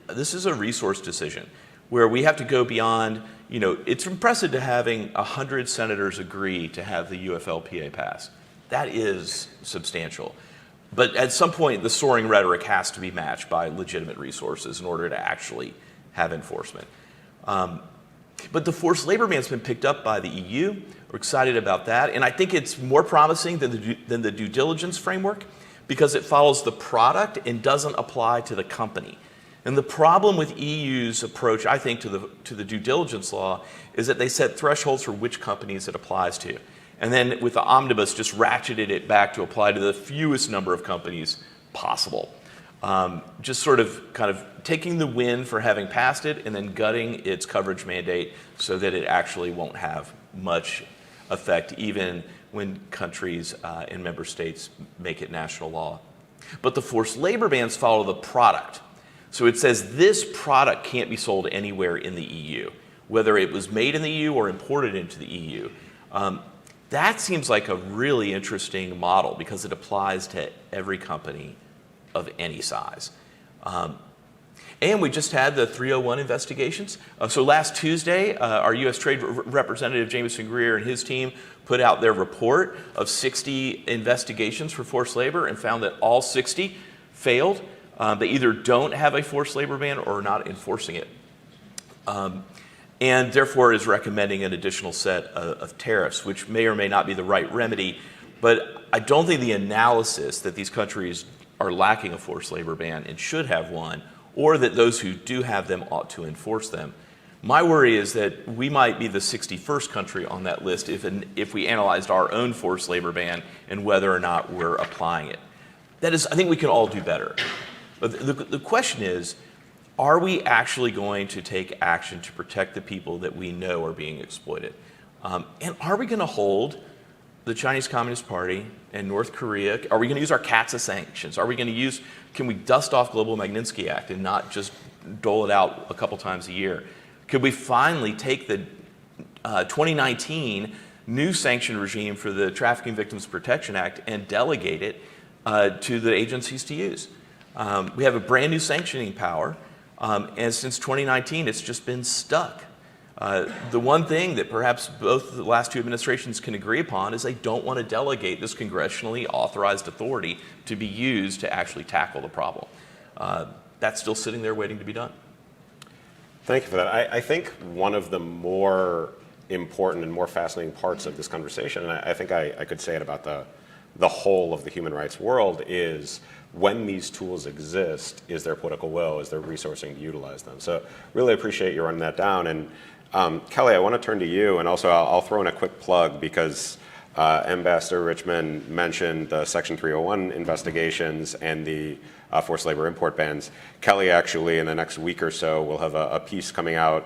This is a resource decision where we have to go beyond, it's impressive to having 100 senators agree to have the UFLPA pass. That is substantial. But at some point, the soaring rhetoric has to be matched by legitimate resources in order to actually have enforcement. But the forced labor ban's been picked up by the EU. We're excited about that. And I think it's more promising than the due diligence framework because it follows the product and doesn't apply to the company. And the problem with EU's approach, I think, to the due diligence law is that they set thresholds for which companies it applies to. And then with the omnibus, just ratcheted it back to apply to the fewest number of companies possible. Just sort of kind of taking the win for having passed it and then gutting its coverage mandate so that it actually won't have much effect even when countries and member states make it national law. But the forced labor bans follow the product. So it says this product can't be sold anywhere in the EU, whether it was made in the EU or imported into the EU. That seems like a really interesting model because it applies to every company of any size. And we just had the 301 investigations. So last Tuesday, our U.S. Trade Representative Jameson Greer and his team put out their report of 60 investigations for forced labor and found that all 60 failed. They either don't have a forced labor ban or are not enforcing it. And therefore is recommending an additional set of tariffs, which may or may not be the right remedy. But I don't think the analysis that these countries are lacking a forced labor ban and should have one, or that those who do have them ought to enforce them. My worry is that we might be the 61st country on that list if we analyzed our own forced labor ban and whether or not we're applying it. That is, I think we can all do better. But the question is, are we actually going to take action to protect the people that we know are being exploited? And are we going to hold the Chinese Communist Party and North Korea? Are we going to use our CATSA sanctions? Can we dust off Global Magnitsky Act and not just dole it out a couple times a year? Could we finally take the 2019 new sanction regime for the Trafficking Victims Protection Act and delegate it to the agencies to use? We have a brand new sanctioning power. And since 2019, it's just been stuck. The one thing that perhaps both the last two administrations can agree upon is they don't want to delegate this congressionally authorized authority to be used to actually tackle the problem. That's still sitting there waiting to be done. Thank you for that. I think one of the more important and more fascinating parts of this conversation, and I think I could say it about the whole of the human rights world, is when these tools exist, is there political will, is there resourcing to utilize them? So really appreciate you running that down. And Kelly, I want to turn to you, and also I'll throw in a quick plug because Ambassador Richmond mentioned the Section 301 investigations and the forced labor import bans. Kelly actually, in the next week or so, will have a piece coming out,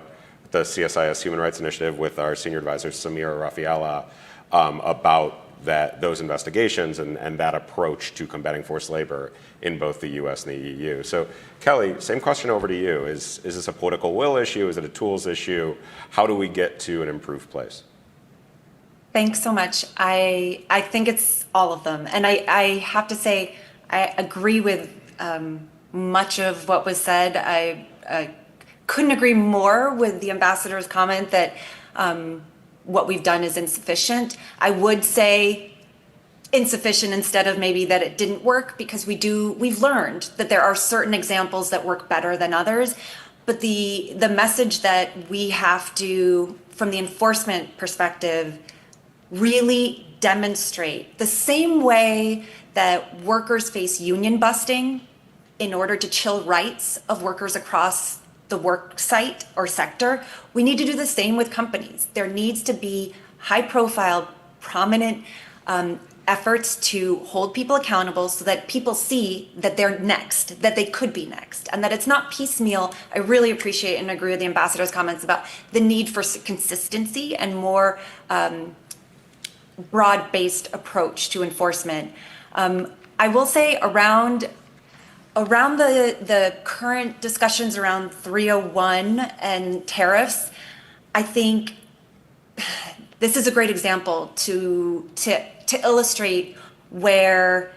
the CSIS Human Rights Initiative, with our senior advisor, Samira Rafiala, about those investigations and that approach to combating forced labor in both the US and the EU. So Kelly, same question over to you. Is this a political will issue? Is it a tools issue? How do we get to an improved place? Thanks so much. I think it's all of them. And I have to say, I agree with much of what was said. I couldn't agree more with the ambassador's comment that what we've done is insufficient. I would say insufficient instead of maybe that it didn't work, because we've learned that there are certain examples that work better than others. But the message that we have to, from the enforcement perspective, really demonstrate the same way that workers face union busting in order to chill rights of workers across the work site or sector, we need to do the same with companies. There needs to be high profile, prominent efforts to hold people accountable so that people see that they're next, that they could be next, and that it's not piecemeal. I really appreciate and agree with the ambassador's comments about the need for consistency and more broad-based approach to enforcement. I will say around the current discussions around 301 and tariffs, I think this is a great example to illustrate where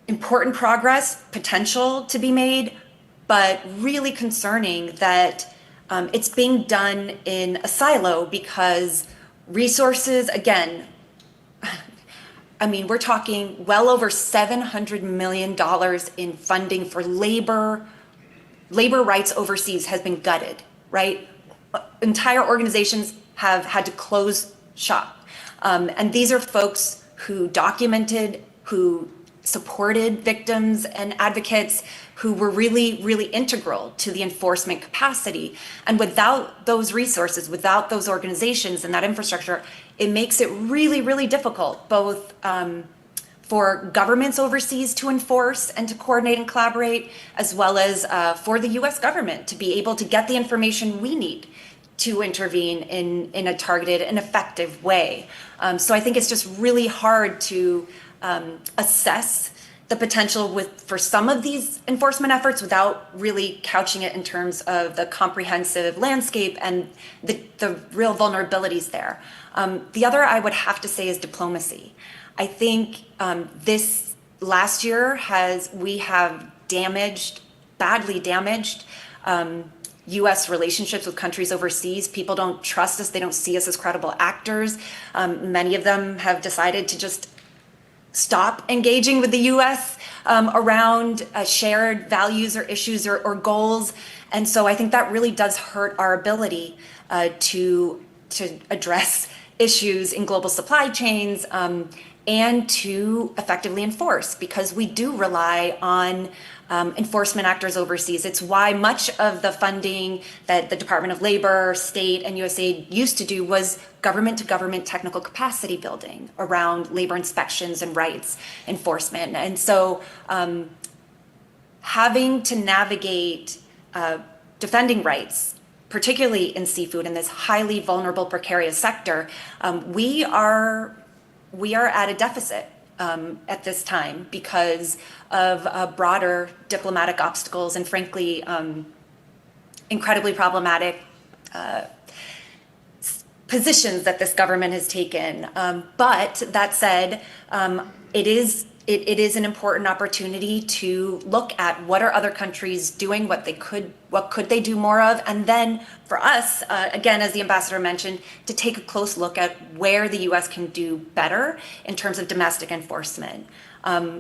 important progress, potential to be made, but really concerning that it's being done in a silo because resources, again, I mean, we're talking well over $700 million in funding for labor rights overseas has been gutted, right? Entire organizations have had to close shop. And these are folks who documented, who supported victims and advocates, who were really, really integral to the enforcement capacity. And without those resources, without those organizations and that infrastructure, it makes it really, really difficult, both for governments overseas to enforce and to coordinate and collaborate, as well as for the US government to be able to get the information we need to intervene in a targeted and effective way. So I think it's just really hard to assess the potential for some of these enforcement efforts without really couching it in terms of the comprehensive landscape and the real vulnerabilities there. The other I would have to say is diplomacy. I think this last year we have badly damaged US relationships with countries overseas. People don't trust us. They don't see us as credible actors. Many of them have decided to just stop engaging with the US around shared values or issues or goals. And so I think that really does hurt our ability to address issues in global supply chains and to effectively enforce, because we do rely on enforcement actors overseas. It's why much of the funding that the Department of Labor, State, and USAID used to do was government-to-government technical capacity building around labor inspections and rights enforcement. And so having to navigate defending rights, particularly in seafood, in this highly vulnerable, precarious sector, we are at a deficit at this time because of broader diplomatic obstacles and, frankly, incredibly problematic positions that this government has taken. But that said, it is it is an important opportunity to look at what are other countries doing, what could they do more of, and then for us, again, as the ambassador mentioned, to take a close look at where the U.S. can do better in terms of domestic enforcement.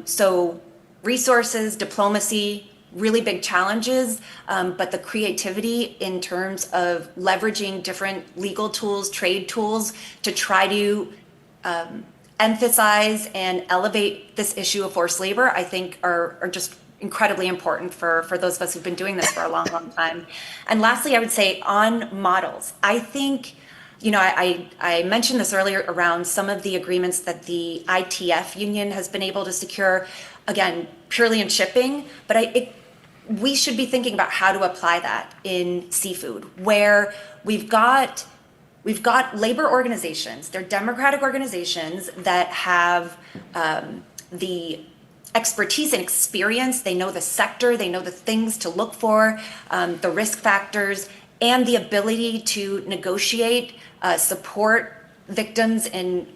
So resources, diplomacy, really big challenges, but the creativity in terms of leveraging different legal tools, trade tools to try to emphasize and elevate this issue of forced labor, I think are just incredibly important for those of us who've been doing this for a long, long time. And lastly, I would say on models, I think, I mentioned this earlier around some of the agreements that the ITF union has been able to secure, again, purely in shipping, but we should be thinking about how to apply that in seafood, where we've got labor organizations, they're democratic organizations that have the expertise and experience, they know the sector, they know the things to look for, the risk factors, and the ability to negotiate, support victims in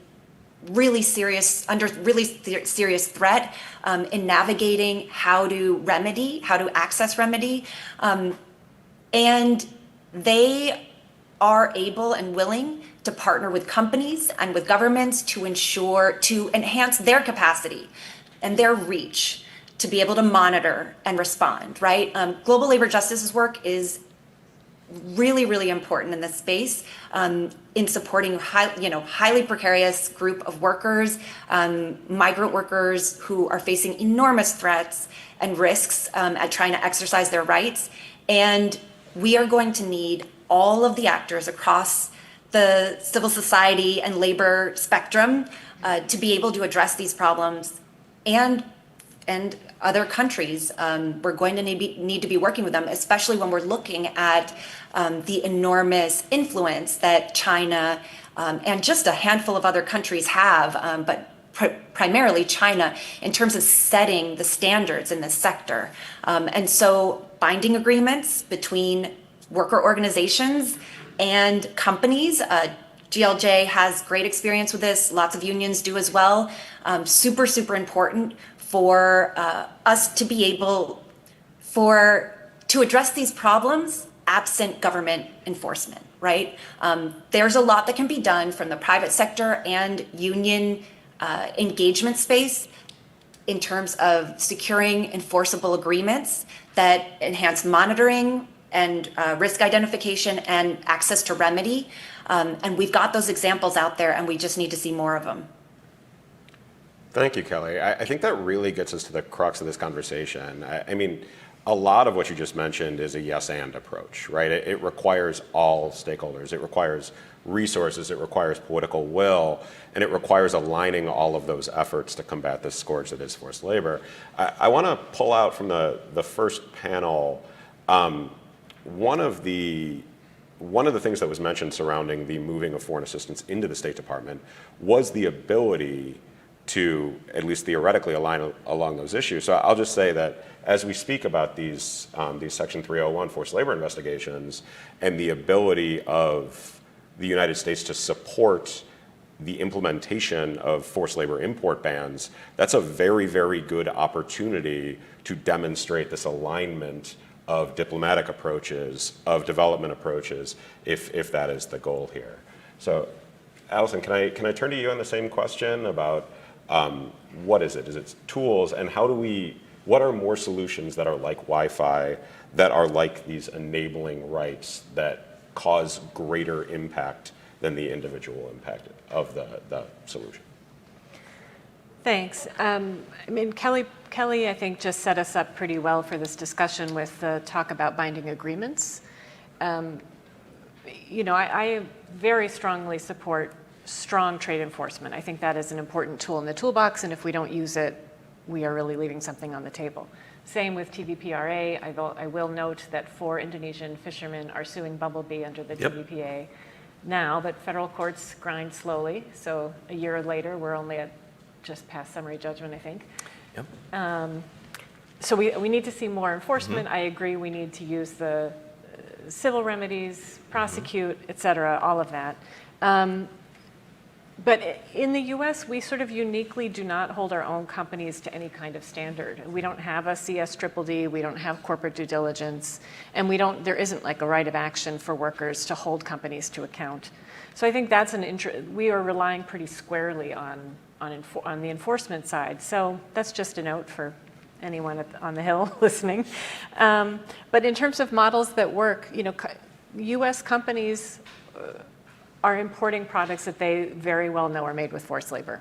really serious threat in navigating how to access remedy. And they are able and willing to partner with companies and with governments to enhance their capacity and their reach to be able to monitor and respond, right? Global labor justice's work is really, really important in this space in supporting highly precarious group of workers, migrant workers who are facing enormous threats and risks at trying to exercise their rights. And we are going to need all of the actors across the civil society and labor spectrum to be able to address these problems, and other countries. We're going to need to be working with them, especially when we're looking at the enormous influence that China and just a handful of other countries have, but primarily China, in terms of setting the standards in this sector. And so binding agreements between worker organizations and companies. GLJ has great experience with this. Lots of unions do as well. Super, super important for us to be able to address these problems absent government enforcement, right? There's a lot that can be done from the private sector and union engagement space in terms of securing enforceable agreements that enhance monitoring and risk identification and access to remedy. And we've got those examples out there, and we just need to see more of them. Thank you, Kelly. I think that really gets us to the crux of this conversation. I mean, a lot of what you just mentioned is a yes and approach, right? It requires all stakeholders. It requires resources, it requires political will, and it requires aligning all of those efforts to combat this scourge that is forced labor. I want to pull out from the first panel one of the things that was mentioned surrounding the moving of foreign assistance into the State Department was the ability to, at least theoretically, align along those issues. So I'll just say that as we speak about these Section 301 forced labor investigations and the ability of the United States to support the implementation of forced labor import bans, that's a very, very good opportunity to demonstrate this alignment of diplomatic approaches, of development approaches, if that is the goal here. So, Allison, can I turn to you on the same question about what is it? Is it tools, and what are more solutions that are like Wi-Fi, that are like these enabling rights that cause greater impact than the individual impact of the solution? Thanks. I mean, Kelly, I think, just set us up pretty well for this discussion with the talk about binding agreements. I very strongly support strong trade enforcement. I think that is an important tool in the toolbox, and if we don't use it, we are really leaving something on the table. Same with TVPRA. I will note that 4 Indonesian fishermen are suing Bumblebee under the TVPA now, but federal courts grind slowly. So a year later, we're only at just past summary judgment, I think. Yep. So we need to see more enforcement. I agree we need to use the civil remedies, prosecute, et cetera, all of that. But in the US, we sort of uniquely do not hold our own companies to any kind of standard. We don't have a CSDDD, we don't have corporate due diligence, and there isn't like a right of action for workers to hold companies to account. So I think that's we are relying pretty squarely on the enforcement side. So that's just a note for anyone on the Hill listening. But in terms of models that work, US companies are importing products that they very well know are made with forced labor.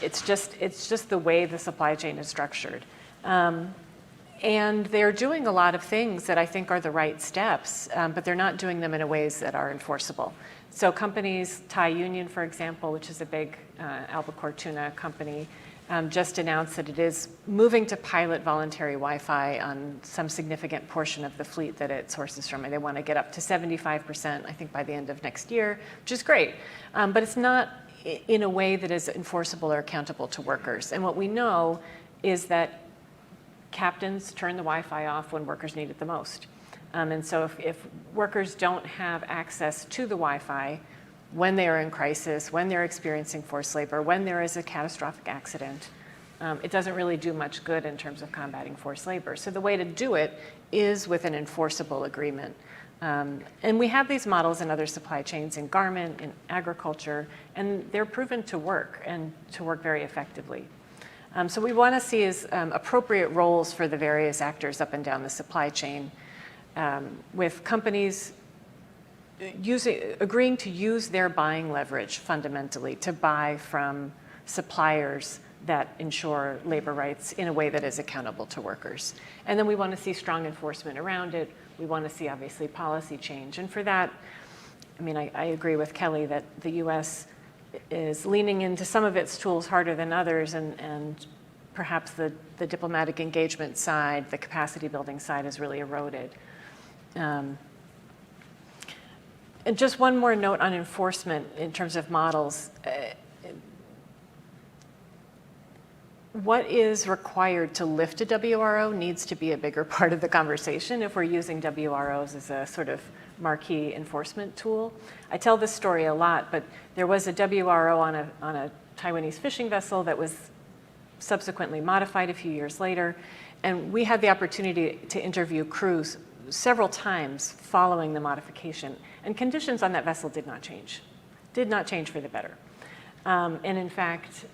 It's just the way the supply chain is structured. And they're doing a lot of things that I think are the right steps, but they're not doing them in ways that are enforceable. So companies, Thai Union, for example, which is a big albacore tuna company, just announced that it is moving to pilot voluntary Wi-Fi on some significant portion of the fleet that it sources from. And they want to get up to 75%, I think, by the end of next year, which is great. But it's not in a way that is enforceable or accountable to workers. And what we know is that captains turn the Wi-Fi off when workers need it the most. And so if workers don't have access to the Wi-Fi when they are in crisis, when they're experiencing forced labor, when there is a catastrophic accident, it doesn't really do much good in terms of combating forced labor. So the way to do it is with an enforceable agreement. And we have these models in other supply chains, in garment, in agriculture, and they're proven to work and to work very effectively. So we want to see is appropriate roles for the various actors up and down the supply chain, with companies agreeing to use their buying leverage fundamentally to buy from suppliers that ensure labor rights in a way that is accountable to workers. And then we want to see strong enforcement around it. We want to see, obviously, policy change. And for that, I mean, I agree with Kelly that the US is leaning into some of its tools harder than others, and perhaps the diplomatic engagement side, the capacity building side is really eroded. And just one more note on enforcement in terms of models. What is required to lift a WRO needs to be a bigger part of the conversation if we're using WROs as a sort of marquee enforcement tool. I tell this story a lot, but there was a WRO on a Taiwanese fishing vessel that was subsequently modified a few years later, and we had the opportunity to interview crews several times following the modification, and conditions on that vessel did not change for the better. And in fact,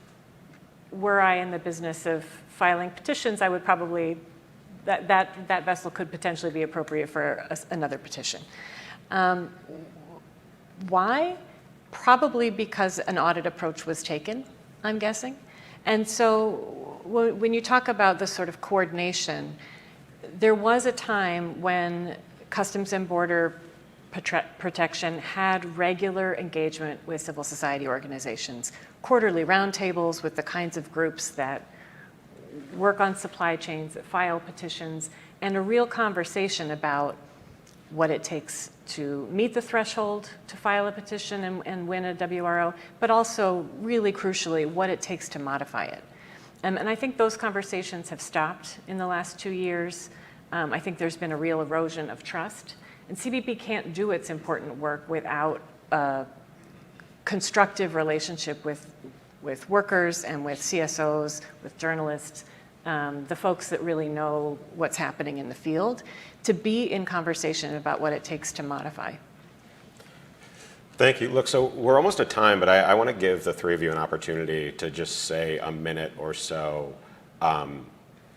were I in the business of filing petitions, I would probably, that vessel could potentially be appropriate for another petition. Why? Probably because an audit approach was taken, I'm guessing. And so when you talk about the sort of coordination, there was a time when Customs and Border Protection had regular engagement with civil society organizations, quarterly roundtables with the kinds of groups that work on supply chains, that file petitions, and a real conversation about what it takes to meet the threshold to file a petition and win a WRO, but also, really crucially, what it takes to modify it. And I think those conversations have stopped in the last 2 years. I think there's been a real erosion of trust. And CBP can't do its important work without a constructive relationship with workers and with CSOs, with journalists, the folks that really know what's happening in the field, to be in conversation about what it takes to modify. Thank you. Look, so we're almost at time, but I want to give the three of you an opportunity to just say a minute or so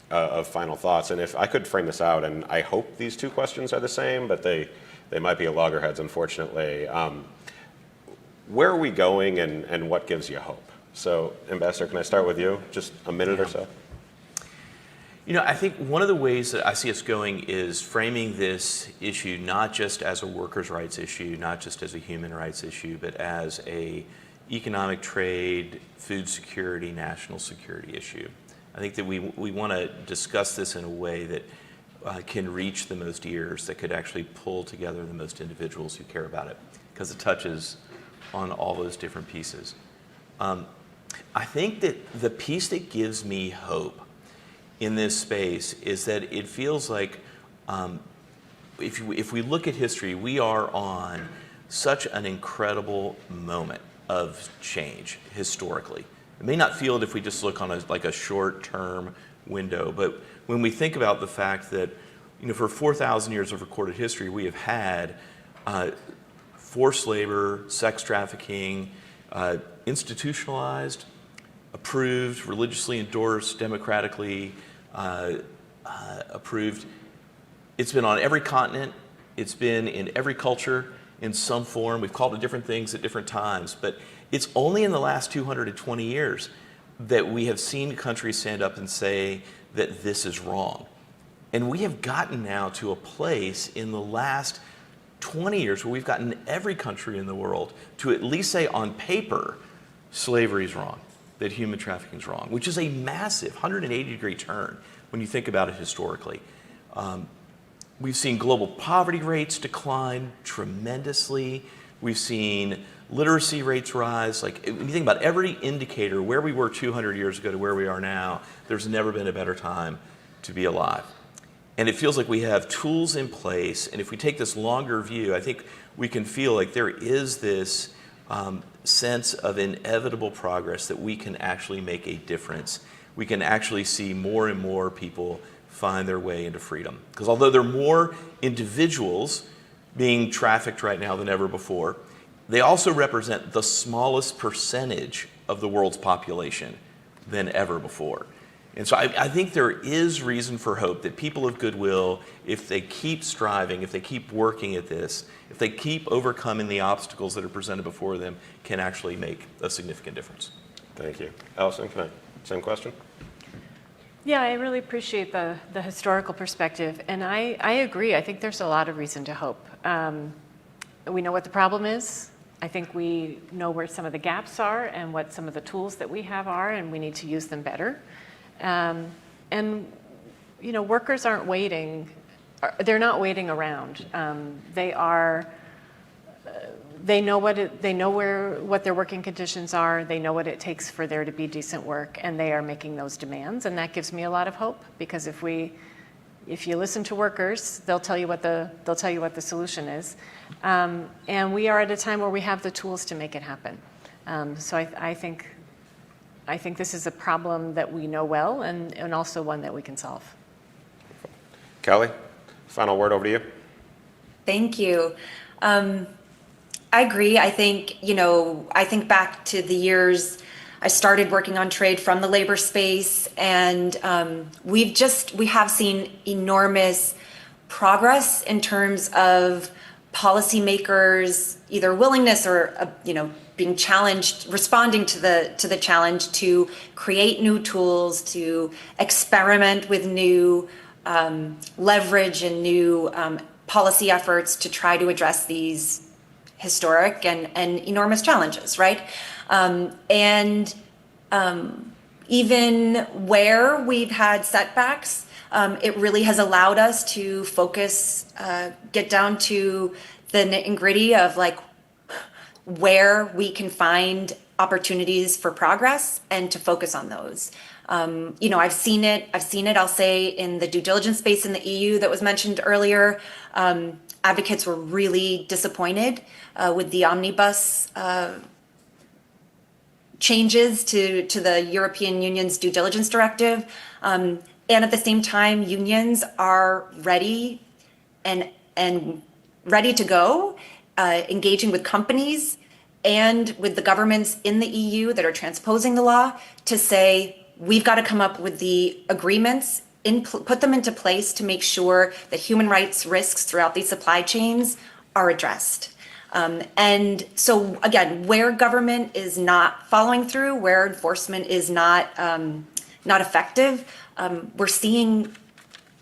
of final thoughts. And if I could frame this out, and I hope these two questions are the same, but they might be at loggerheads, unfortunately. Where are we going, and what gives you hope? So, Ambassador, can I start with you? Just a minute or so. You know, I think one of the ways that I see us going is framing this issue not just as a workers' rights issue, not just as a human rights issue, but as a economic trade, food security, national security issue. I think that we want to discuss this in a way that can reach the most ears, that could actually pull together the most individuals who care about it, because it touches on all those different pieces. I think that the piece that gives me hope in this space is that it feels like if we look at history, we are on such an incredible moment of change historically. It may not feel it if we just look on a short-term window, but when we think about the fact that, for 4,000 years of recorded history, we have had forced labor, sex trafficking, institutionalized, approved, religiously endorsed, democratically approved. It's been on every continent. It's been in every culture in some form. We've called it different things at different times, but it's only in the last 220 years that we have seen countries stand up and say that this is wrong. And we have gotten now to a place in the last 20 years where we've gotten every country in the world to at least say on paper, slavery is wrong, that human trafficking is wrong, which is a massive 180-degree turn when you think about it historically. We've seen global poverty rates decline tremendously. We've seen literacy rates rise. Like, when you think about every indicator, where we were 200 years ago to where we are now, there's never been a better time to be alive. And it feels like we have tools in place, and if we take this longer view, I think we can feel like there is this sense of inevitable progress, that we can actually make a difference. We can actually see more and more people find their way into freedom. Because although there are more individuals being trafficked right now than ever before, they also represent the smallest percentage of the world's population than ever before. And so I think there is reason for hope that people of goodwill, if they keep striving, if they keep working at this, if they keep overcoming the obstacles that are presented before them, can actually make a significant difference. Thank you. Allison, same question? Yeah, I really appreciate the historical perspective, and I agree. I think there's a lot of reason to hope. We know what the problem is. I think we know where some of the gaps are and what some of the tools that we have are, and we need to use them better. And workers aren't waiting. They're not waiting around. They know what their working conditions are. They know what it takes for there to be decent work, and they are making those demands. And that gives me a lot of hope, because if you listen to workers, they'll tell you what the solution is. And we are at a time where we have the tools to make it happen. So I think this is a problem that we know well, and also one that we can solve. Kelly, final word over to you. Thank you. I agree. I think back to the years I started working on trade from the labor space, and we have seen enormous progress in terms of policymakers' either willingness or being challenged, responding to the challenge to create new tools, to experiment with new leverage and new policy efforts to try to address these historic and enormous challenges, right? Even where we've had setbacks, it really has allowed us to focus, get down to the nit and gritty of where we can find opportunities for progress and to focus on those. I've seen it, I'll say, in the due diligence space in the EU that was mentioned earlier. Advocates were really disappointed with the omnibus changes to the European Union's due diligence directive. And at the same time, unions are ready and ready to go, engaging with companies and with the governments in the EU that are transposing the law to say, we've got to come up with the agreements, put them into place to make sure that human rights risks throughout these supply chains are addressed. And so again, where government is not following through, where enforcement is not effective, we're seeing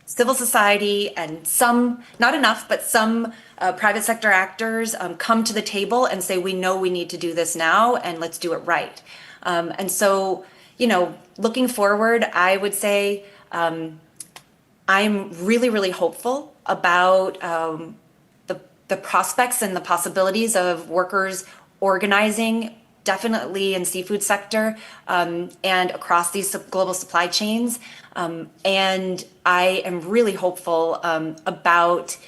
civil society and some, not enough, but some private sector actors come to the table and say, we know we need to do this now, and let's do it right. And so, looking forward, I would say I'm really, really hopeful about the prospects and the possibilities of workers organizing, definitely in seafood sector and across these global supply chains. And I am really hopeful about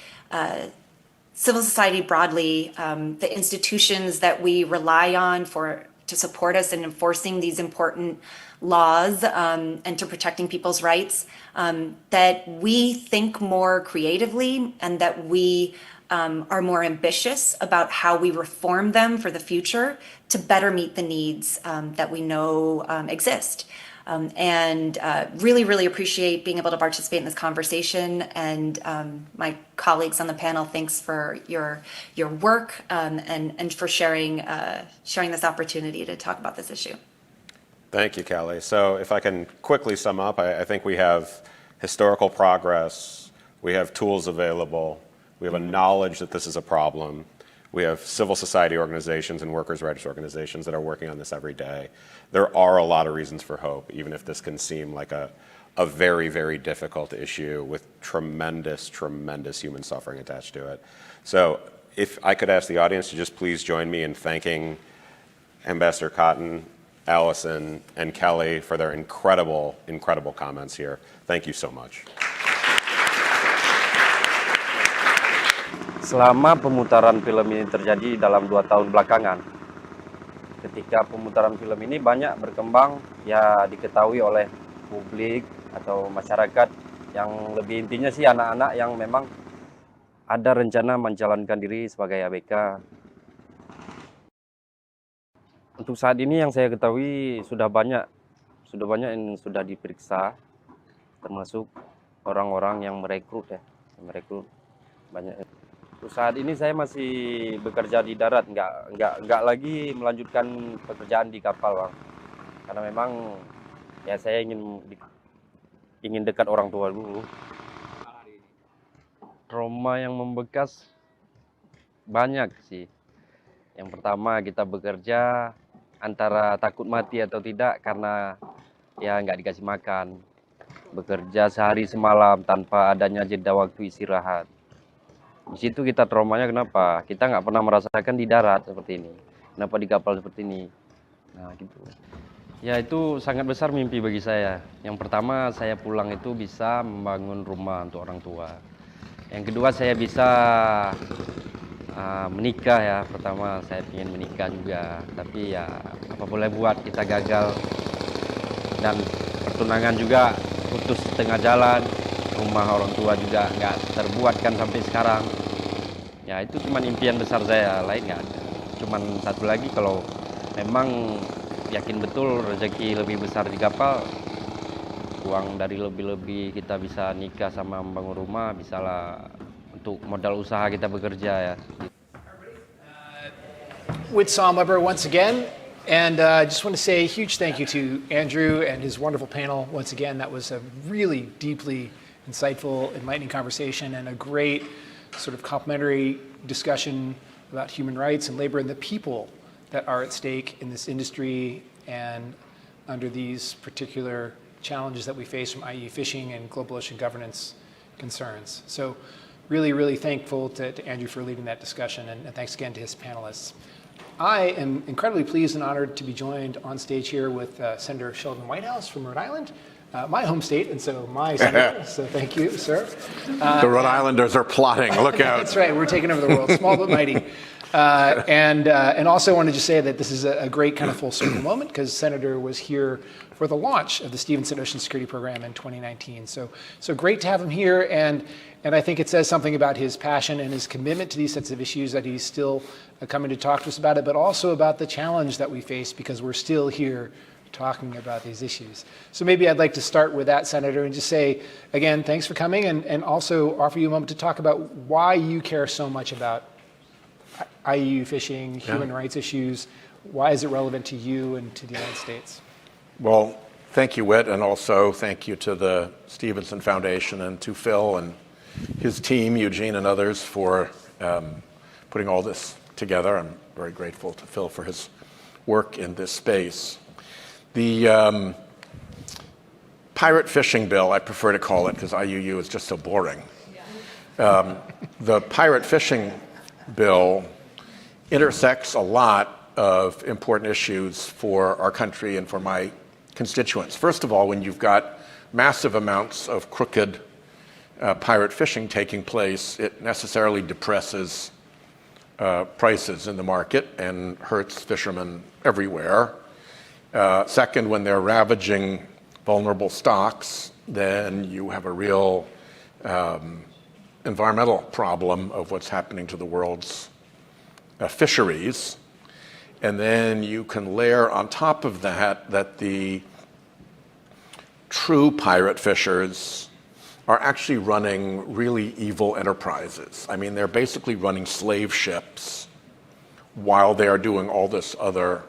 civil society broadly, the institutions that we rely on to support us in enforcing these important laws and to protecting people's rights, that we think more creatively and that we are more ambitious about how we reform them for the future to better meet the needs that we know exist. And really, really appreciate being able to participate in this conversation. And my colleagues on the panel, thanks for your work and for sharing this opportunity to talk about this issue. Thank you, Kelly. So if I can quickly sum up, I think we have historical progress, we have tools available, we have a knowledge that this is a problem, we have civil society organizations and workers' rights organizations that are working on this every day. There are a lot of reasons for hope, even if this can seem like a very, very difficult issue with tremendous, tremendous human suffering attached to it. So if I could ask the audience to just please join me in thanking Ambassador Cotton, Allison, and Kelly for their incredible, incredible comments here. Thank you so much. Selama pemutaran film ini terjadi dalam 2 tahun belakangan, ketika pemutaran film ini banyak berkembang, ya diketahui oleh publik atau masyarakat, yang lebih intinya sih anak-anak yang memang ada rencana menjalankan diri sebagai ABK. Untuk saat ini yang saya ketahui sudah banyak yang sudah diperiksa, termasuk orang-orang yang merekrut banyak. Untuk saat ini saya masih bekerja di darat, nggak lagi melanjutkan pekerjaan di kapal, Bang. Karena memang ya saya ingin dekat orang tua dulu. Trauma yang membekas banyak sih. Yang pertama, kita bekerja antara takut mati atau tidak karena ya nggak dikasih makan. Bekerja sehari semalam tanpa adanya jeda waktu istirahat. Di situ kita traumanya kenapa? Kita nggak pernah merasakan di darat seperti ini. Kenapa di kapal seperti ini? Nah gitu. Ya itu sangat besar mimpi bagi saya. Yang pertama saya pulang itu bisa membangun rumah untuk orang tua. Yang kedua saya bisa menikah ya. Pertama saya ingin menikah juga. Tapi ya apa boleh buat, kita gagal. Dan pertunangan juga putus setengah jalan. Rumah orang tua juga nggak terbuat kan sampai sekarang. Ya itu cuma impian besar saya, lain nggak ada. Cuman satu lagi, kalau memang yakin betul rezeki lebih besar di kapal, uang dari lebih-lebih kita bisa nikah sama membangun rumah, bisalah untuk modal usaha kita bekerja ya. With Psalm Weber once again, and I just want to say a huge thank you to Andrew and his wonderful panel. Once again, that was a really deeply insightful, enlightening conversation and a great sort of complementary discussion about human rights and labor and the people that are at stake in this industry and under these particular challenges that we face from IUU fishing and global ocean governance concerns. So really, really thankful to Andrew for leading that discussion, and thanks again to his panelists. I am incredibly pleased and honored to be joined on stage here with Senator Sheldon Whitehouse from Rhode Island, my home state, and so my senator, so thank you, sir. The Rhode Islanders are plotting, look out. That's right, we're taking over the world, small but mighty. And also wanted to say that this is a great kind of full circle moment, because Senator was here for the launch of the Stephenson Ocean Security Program in 2019. So great to have him here, and I think it says something about his passion and his commitment to these sets of issues that he's still coming to talk to us about it, but also about the challenge that we face because we're still here talking about these issues. So maybe I'd like to start with that, Senator, and just say, again, thanks for coming, and also offer you a moment to talk about why you care so much about IUU fishing, human rights issues. Why is it relevant to you and to the United States? Well, thank you, Whit, and also thank you to the Stephenson Foundation and to Phil and his team, Eugene and others, for putting all this together. I'm very grateful to Phil for his work in this space. The pirate fishing bill, I prefer to call it because IUU is just so boring. The pirate fishing bill intersects a lot of important issues for our country and for my constituents. First of all, when you've got massive amounts of crooked pirate fishing taking place, it necessarily depresses prices in the market and hurts fishermen everywhere. Second, when they're ravaging vulnerable stocks, then you have a real environmental problem of what's happening to the world's fisheries. And then you can layer on top of that that the true pirate fishers are actually running really evil enterprises. I mean, they're basically running slave ships while they are doing all this other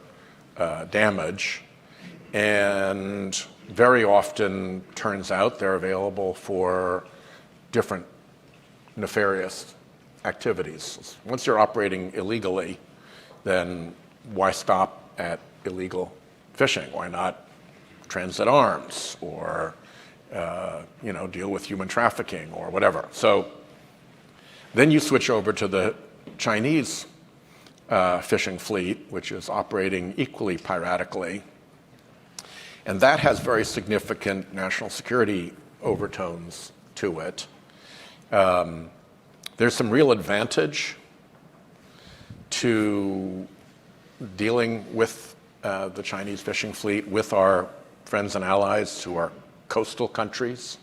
damage. And very often turns out they're available for different nefarious activities. Once you're operating illegally, then why stop at illegal fishing? Why not transit arms or deal with human trafficking or whatever? So then you switch over to the Chinese fishing fleet, which is operating equally piratically. And that has very significant national security overtones to it. There's some real advantage to dealing with the Chinese fishing fleet with our friends and allies who are coastal countries.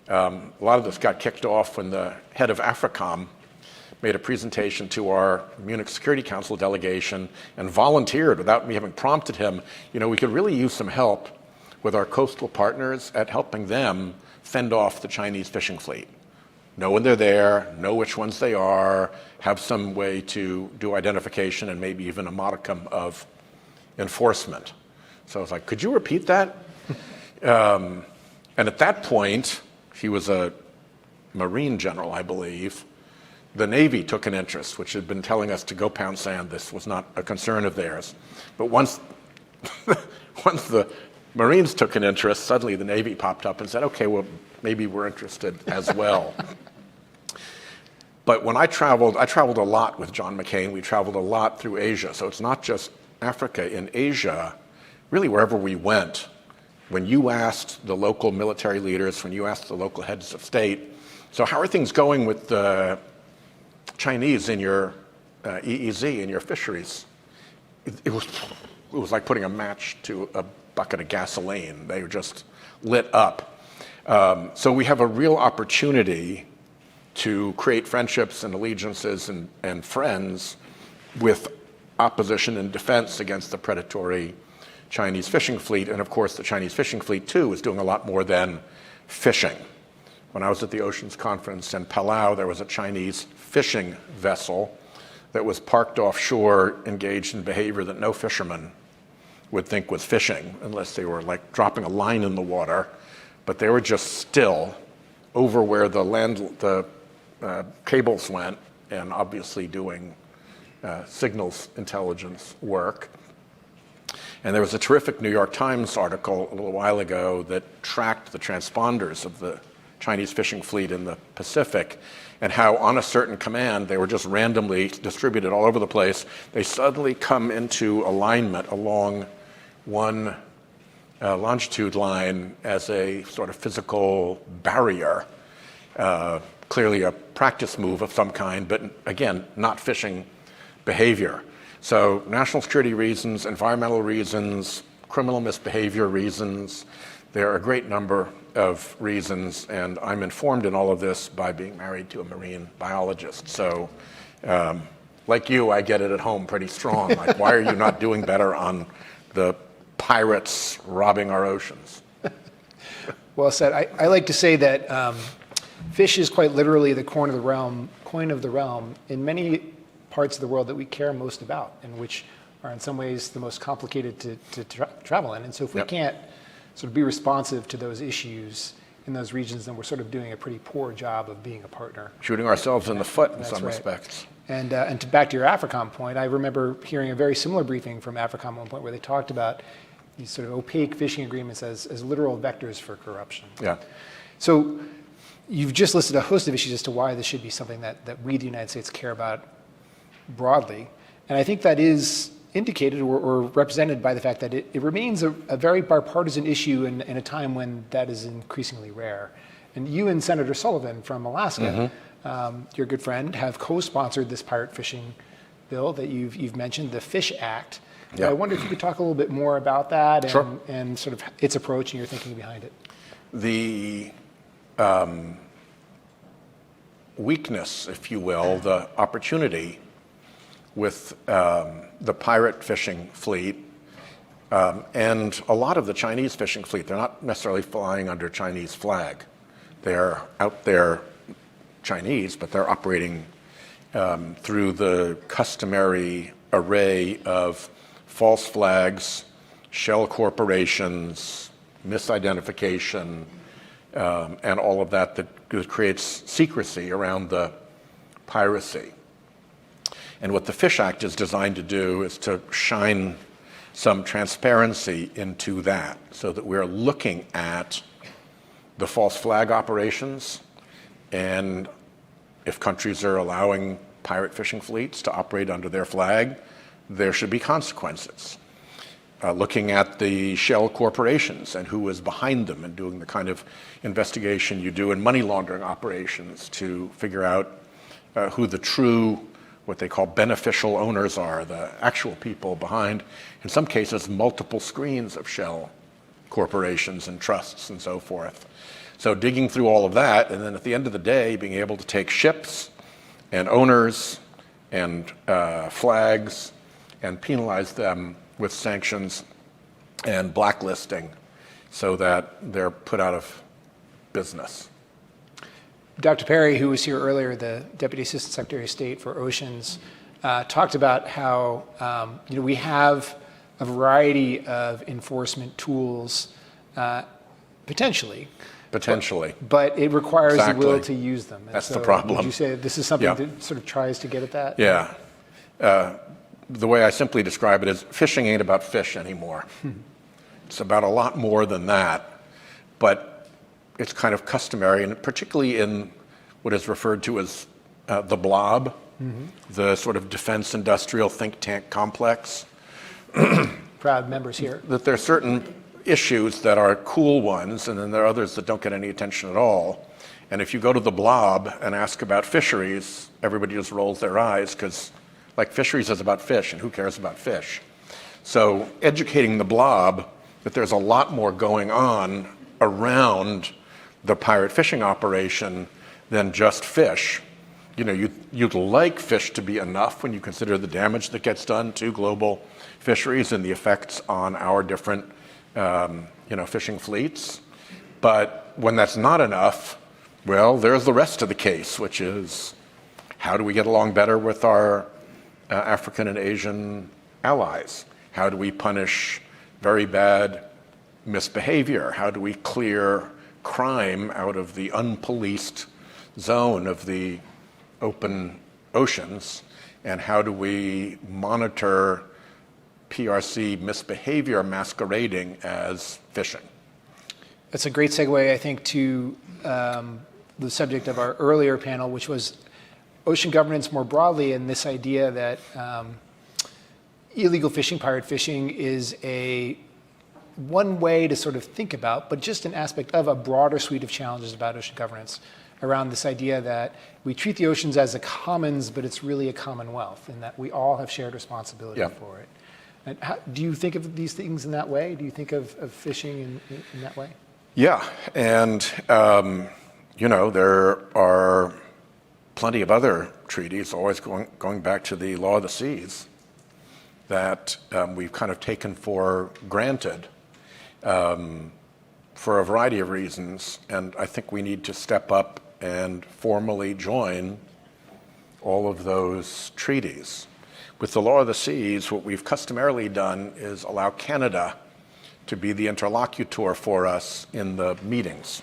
A lot of this got kicked off when the head of AFRICOM made a presentation to our Munich Security Council delegation and volunteered, without me having prompted him, we could really use some help with our coastal partners at helping them fend off the Chinese fishing fleet. Know when they're there, know which ones they are, have some way to do identification and maybe even a modicum of enforcement. So I was like, could you repeat that? And at that point, he was a Marine general, I believe. The Navy took an interest, which had been telling us to go pound sand. This was not a concern of theirs. But once the Marines took an interest, suddenly the Navy popped up and said, okay, well, maybe we're interested as well. But when I traveled a lot with John McCain. We traveled a lot through Asia. So it's not just Africa. In Asia, really wherever we went, when you asked the local military leaders, when you asked the local heads of state, so how are things going with the Chinese in your EEZ, in your fisheries? It was like putting a match to a bucket of gasoline. They were just lit up. So we have a real opportunity to create friendships and allegiances and friends with opposition and defense against the predatory Chinese fishing fleet. And of course, the Chinese fishing fleet, too, is doing a lot more than fishing. When I was at the Oceans Conference in Palau, there was a Chinese fishing vessel that was parked offshore, engaged in behavior that no fisherman would think was fishing, unless they were like dropping a line in the water. But they were just still over where the cables went, and obviously doing signals intelligence work. And there was a terrific New York Times article a little while ago that tracked the transponders of the Chinese fishing fleet in the Pacific, and how on a certain command, they were just randomly distributed all over the place. They suddenly come into alignment along one longitude line as a sort of physical barrier. Clearly a practice move of some kind, but again, not fishing behavior. So national security reasons, environmental reasons, criminal misbehavior reasons, there are a great number of reasons, and I'm informed in all of this by being married to a marine biologist. So like you, I get it at home pretty strong. Like, why are you not doing better on the pirates robbing our oceans? Well said. I like to say that fish is quite literally the coin of the realm in many parts of the world that we care most about, and which are in some ways the most complicated to travel in. And so if we can't sort of be responsive to those issues in those regions, then we're sort of doing a pretty poor job of being a partner. Shooting ourselves in the foot in some respects. And back to your AFRICOM point, I remember hearing a very similar briefing from AFRICOM at one point where they talked about these sort of opaque fishing agreements as literal vectors for corruption. Yeah. So you've just listed a host of issues as to why this should be something that we, the United States, care about broadly. And I think that is indicated or represented by the fact that it remains a very bipartisan issue in a time when that is increasingly rare. and you and Senator Sullivan from Alaska, your good friend, have co-sponsored this pirate fishing bill that you've mentioned, the Fish Act. Yeah. I wonder if you could talk a little bit more about that and, Sure. and sort of its approach and your thinking behind it. The weakness, if you will, the opportunity with the pirate fishing fleet and a lot of the Chinese fishing fleet, they're not necessarily flying under Chinese flag. They're out there Chinese, but they're operating through the customary array of false flags, shell corporations, misidentification, and all of that creates secrecy around the piracy. And what the Fish Act is designed to do is to shine some transparency into that so that we're looking at the false flag operations, and if countries are allowing pirate fishing fleets to operate under their flag, there should be consequences. Looking at the shell corporations and who is behind them and doing the kind of investigation you do in money laundering operations to figure out who the true, what they call beneficial owners are, the actual people behind, in some cases, multiple screens of shell corporations and trusts and so forth. So digging through all of that, and then at the end of the day, being able to take ships and owners and flags and penalize them with sanctions and blacklisting so that they're put out of business. Dr. Perry, who was here earlier, the Deputy Assistant Secretary of State for Oceans, talked about how we have a variety of enforcement tools, potentially. Potentially. But it requires Exactly. the will to use them. And That's so the problem. Would you say this is something Yeah. that sort of tries to get at that? Yeah. The way I simply describe it is fishing ain't about fish anymore. It's about a lot more than that. But it's kind of customary, and particularly in what is referred to as the blob, the sort of defense industrial think tank complex. Proud members here. That there are certain issues that are cool ones, and then there are others that don't get any attention at all. And if you go to the blob and ask about fisheries, everybody just rolls their eyes because, like, fisheries is about fish, and who cares about fish? So educating the blob that there's a lot more going on around the pirate fishing operation than just fish. You know, you'd like fish to be enough when you consider the damage that gets done to global fisheries and the effects on our different fishing fleets. But when that's not enough, well, there's the rest of the case, which is how do we get along better with our African and Asian allies? How do we punish very bad misbehavior? How do we clear crime out of the unpoliced zone of the open oceans? And how do we monitor PRC misbehavior masquerading as fishing? That's a great segue, I think, to the subject of our earlier panel, which was ocean governance more broadly, and this idea that illegal fishing, pirate fishing, is one way to sort of think about, but just an aspect of a broader suite of challenges about ocean governance, around this idea that we treat the oceans as a commons, but it's really a commonwealth, and that we all have shared responsibility for it. And do you think of these things in that way? Do you think of fishing in that way? Yeah, and there are plenty of other treaties, always going back to the law of the seas, that we've kind of taken for granted for a variety of reasons, and I think we need to step up and formally join all of those treaties. With the law of the seas, what we've customarily done is allow Canada to be the interlocutor for us in the meetings.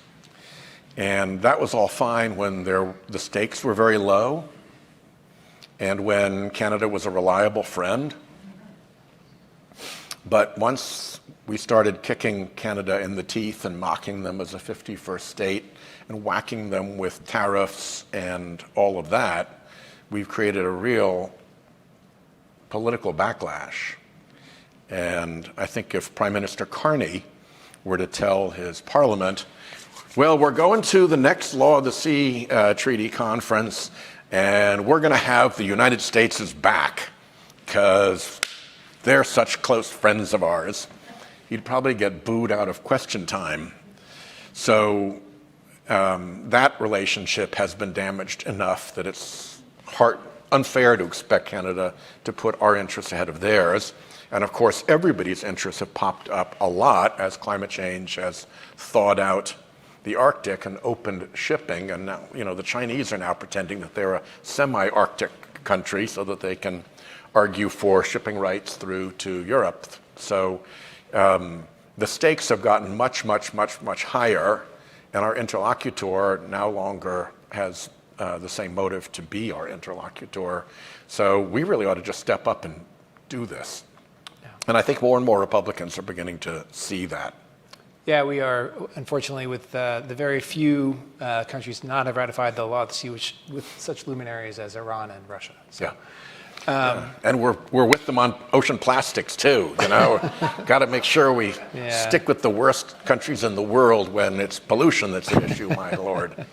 And that was all fine when the stakes were very low and when Canada was a reliable friend. But once we started kicking Canada in the teeth and mocking them as a 51st state and whacking them with tariffs and all of that, we've created a real political backlash. And I think if Prime Minister Carney were to tell his parliament, Well, we're going to the next Law of the Sea Treaty Conference, and we're going to have the United States' back, because they're such close friends of ours. You'd probably get booed out of question time. So that relationship has been damaged enough that it's unfair to expect Canada to put our interests ahead of theirs. And of course, everybody's interests have popped up a lot as climate change has thawed out the Arctic and opened shipping. And now, the Chinese are now pretending that they're a semi-Arctic country so that they can argue for shipping rights through to Europe. So the stakes have gotten much, much, much, much higher, and our interlocutor no longer has the same motive to be our interlocutor. So we really ought to just step up and do this. Yeah. And I think more and more Republicans are beginning to see that. Yeah, we are, unfortunately, with the very few countries not have ratified the Law of the Sea, with such luminaries as Iran and Russia. So. Yeah. And we're with them on ocean plastics too. Got to make sure we stick with the worst countries in the world when it's pollution that's the issue, my lord.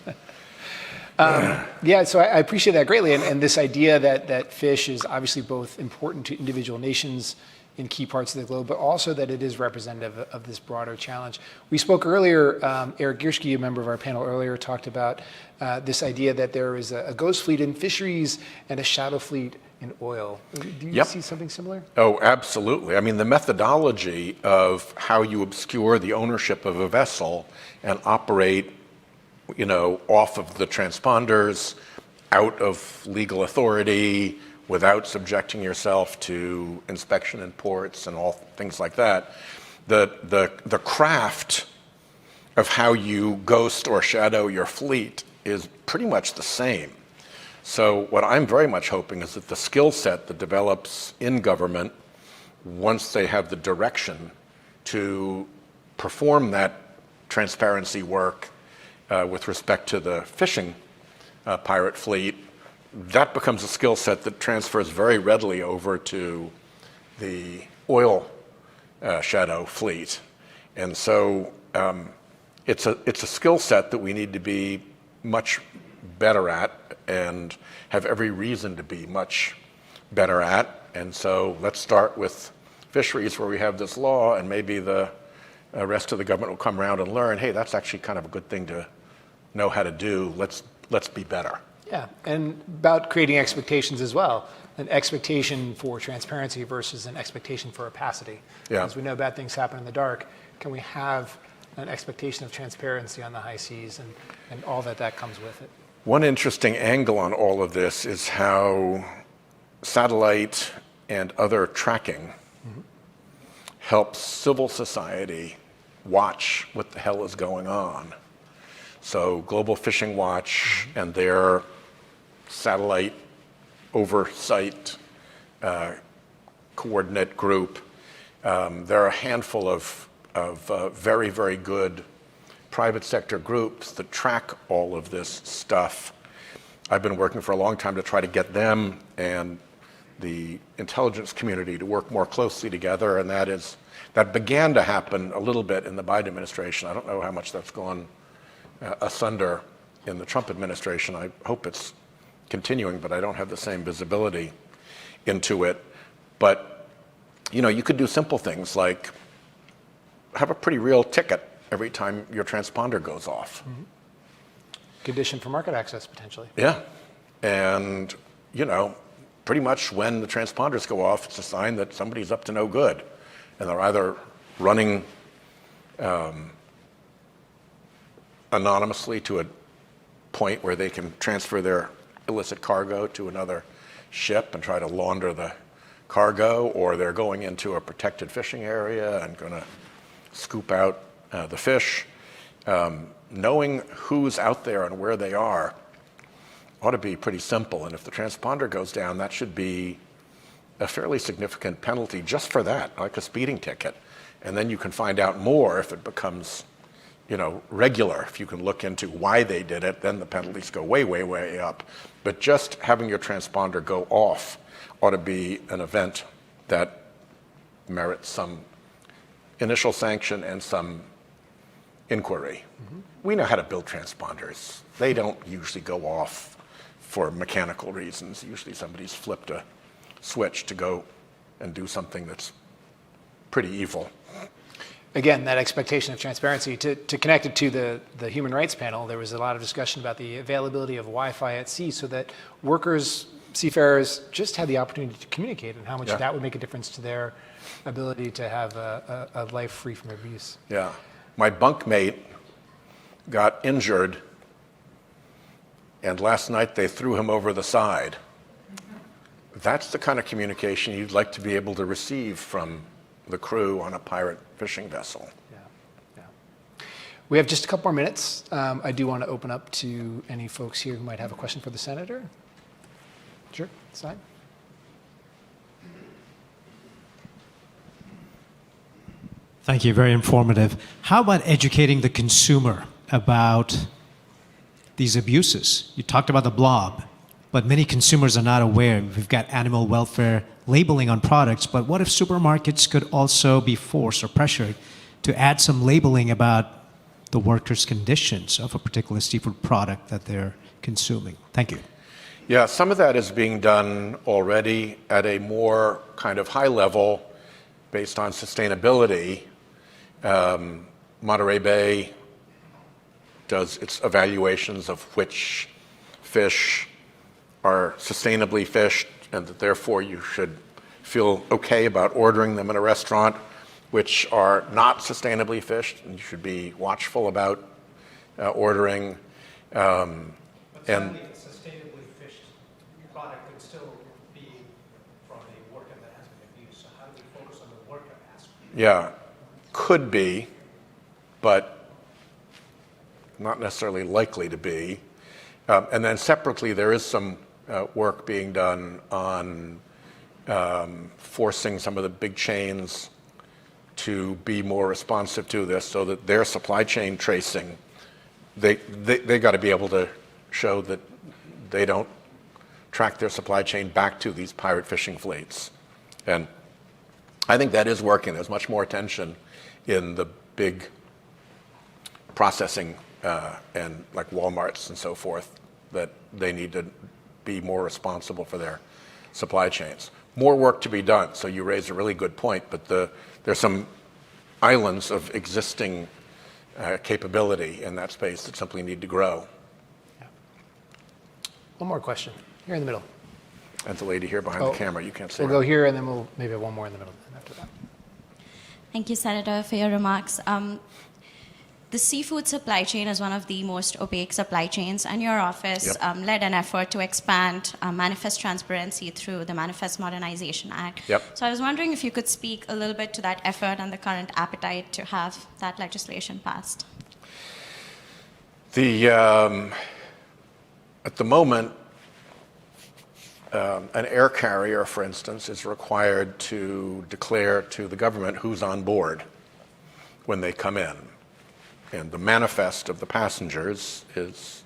So I appreciate that greatly, and this idea that fish is obviously both important to individual nations in key parts of the globe, but also that it is representative of this broader challenge. We spoke earlier, Eric Gierschke, a member of our panel earlier, talked about this idea that there is a ghost fleet in fisheries and a shadow fleet in oil. Do you see something similar? Oh, absolutely. I mean, the methodology of how you obscure the ownership of a vessel and operate, off of the transponders, out of legal authority, without subjecting yourself to inspection in ports and all things like that. The craft of how you ghost or shadow your fleet is pretty much the same. So what I'm very much hoping is that the skill set that develops in government, once they have the direction to perform that transparency work with respect to the fishing pirate fleet, that becomes a skill set that transfers very readily over to the oil shadow fleet. And so it's a skill set that we need to be much better at and have every reason to be much better at. And so let's start with fisheries where we have this law, and maybe the rest of the government will come around and learn, hey, that's actually kind of a good thing to know how to do. Let's be better. Yeah, and about creating expectations as well. An expectation for transparency versus an expectation for opacity. Yeah. As we know bad things happen in the dark, can we have an expectation of transparency on the high seas and all that comes with it? One interesting angle on all of this is how satellite and other tracking helps civil society watch what the hell is going on. So Global Fishing Watch and their satellite oversight coordinate group, there are a handful of very, very good private sector groups that track all of this stuff. I've been working for a long time to try to get them and the intelligence community to work more closely together, and that began to happen a little bit in the Biden administration. I don't know how much that's gone asunder in the Trump administration. I hope it's continuing, but I don't have the same visibility into it. But you could do simple things like have a pretty real ticket every time your transponder goes off. Condition for market access, potentially. Yeah. And, pretty much when the transponders go off, it's a sign that somebody's up to no good. And they're either running anonymously to a point where they can transfer their illicit cargo to another ship and try to launder the cargo, or they're going into a protected fishing area and going to scoop out the fish. Knowing who's out there and where they are ought to be pretty simple. And if the transponder goes down, that should be a fairly significant penalty just for that, like a speeding ticket. And then you can find out more if it becomes, regular. If you can look into why they did it, then the penalties go way, way, way up. But just having your transponder go off ought to be an event that merits some initial sanction and some inquiry. We know how to build transponders. They don't usually go off for mechanical reasons. Usually somebody's flipped a switch to go and do something that's pretty evil. Again, that expectation of transparency. To connect it to the human rights panel, there was a lot of discussion about the availability of Wi-Fi at sea so that workers, seafarers, just had the opportunity to communicate and how much that would make a difference to their ability to have a life free from abuse. Yeah. My bunkmate got injured, and last night they threw him over the side. That's the kind of communication you'd like to be able to receive from the crew on a pirate fishing vessel. We have just a couple more minutes. I do want to open up to any folks here who might have a question for the senator. Sure, side. Thank you, very informative. How about educating the consumer about these abuses? You talked about the blob, but many consumers are not aware. We've got animal welfare labeling on products, but what if supermarkets could also be forced or pressured to add some labeling about the workers' conditions of a particular seafood product that they're consuming? Thank you. Yeah, some of that is being done already at a more kind of high level based on sustainability. Monterey Bay does its evaluations of which fish are sustainably fished and that therefore you should feel okay about ordering them in a restaurant, which are not sustainably fished and you should be watchful about ordering. And sustainably fished product could still be from a worker that has been abused. So how do we focus on the worker aspect? Yeah, could be, but not necessarily likely to be. And then separately, there is some work being done on forcing some of the big chains to be more responsive to this so that their supply chain tracing, they got to be able to show that they don't track their supply chain back to these pirate fishing fleets. And I think that is working. There's much more attention in the big processing and like Walmarts and so forth that they need to be more responsible for their supply chains. More work to be done. So you raise a really good point, but there's some islands of existing capability in that space that simply need to grow. Yeah. One more question, here in the middle. And the lady here behind the camera, you can't see We'll her. go here and then we'll maybe have one more in the middle after that. Thank you, Senator, for your remarks. The seafood supply chain is one of the most opaque supply chains, and your office led an effort to expand manifest transparency through the Manifest Modernization Act. So I was wondering if you could speak a little bit to that effort and the current appetite to have that legislation passed. At the moment, an air carrier, for instance, is required to declare to the government who's on board when they come in. And the manifest of the passengers is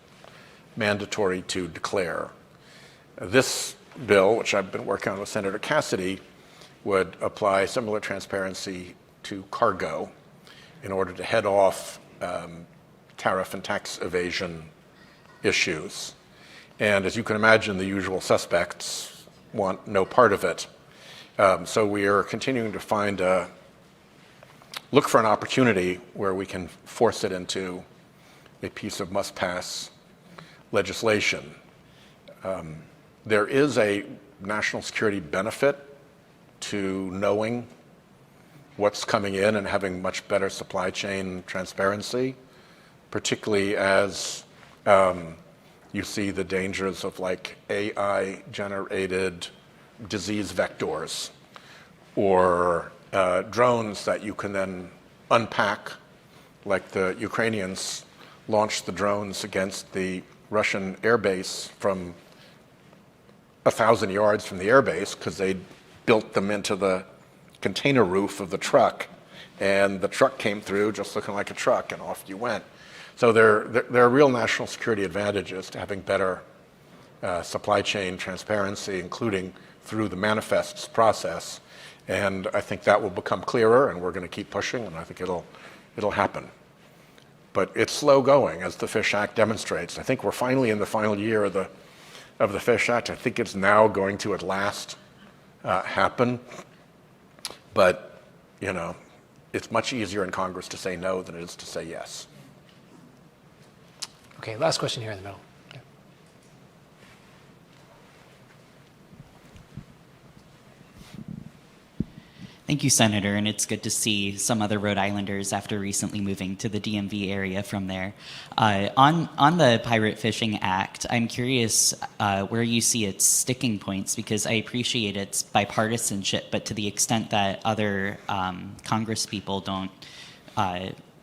mandatory to declare. This bill, which I've been working on with Senator Cassidy, would apply similar transparency to cargo in order to head off tariff and tax evasion issues. And as you can imagine, the usual suspects want no part of it. So we are continuing to look for an opportunity where we can force it into a piece of must-pass legislation. There is a national security benefit to knowing what's coming in and having much better supply chain transparency, particularly as you see the dangers of like AI-generated disease vectors or drones that you can then unpack, like the Ukrainians launched the drones against the Russian airbase from 1,000 yards from the airbase because they built them into the container roof of the truck, and the truck came through just looking like a truck, and off you went. So there are real national security advantages to having better supply chain transparency, including through the manifests process. And I think that will become clearer, and we're going to keep pushing, and I think it'll happen. but it's slow going, as the Fish Act demonstrates. I think we're finally in the final year of the Fish Act. I think it's now going to at last happen. But, you know, it's much easier in Congress to say no than it is to say yes. Okay, last question here in the middle. Yeah. Thank you, Senator, and it's good to see some other Rhode Islanders after recently moving to the DMV area from there. On the Pirate Fishing Act, I'm curious where you see its sticking points, because I appreciate its bipartisanship, but to the extent that other congresspeople don't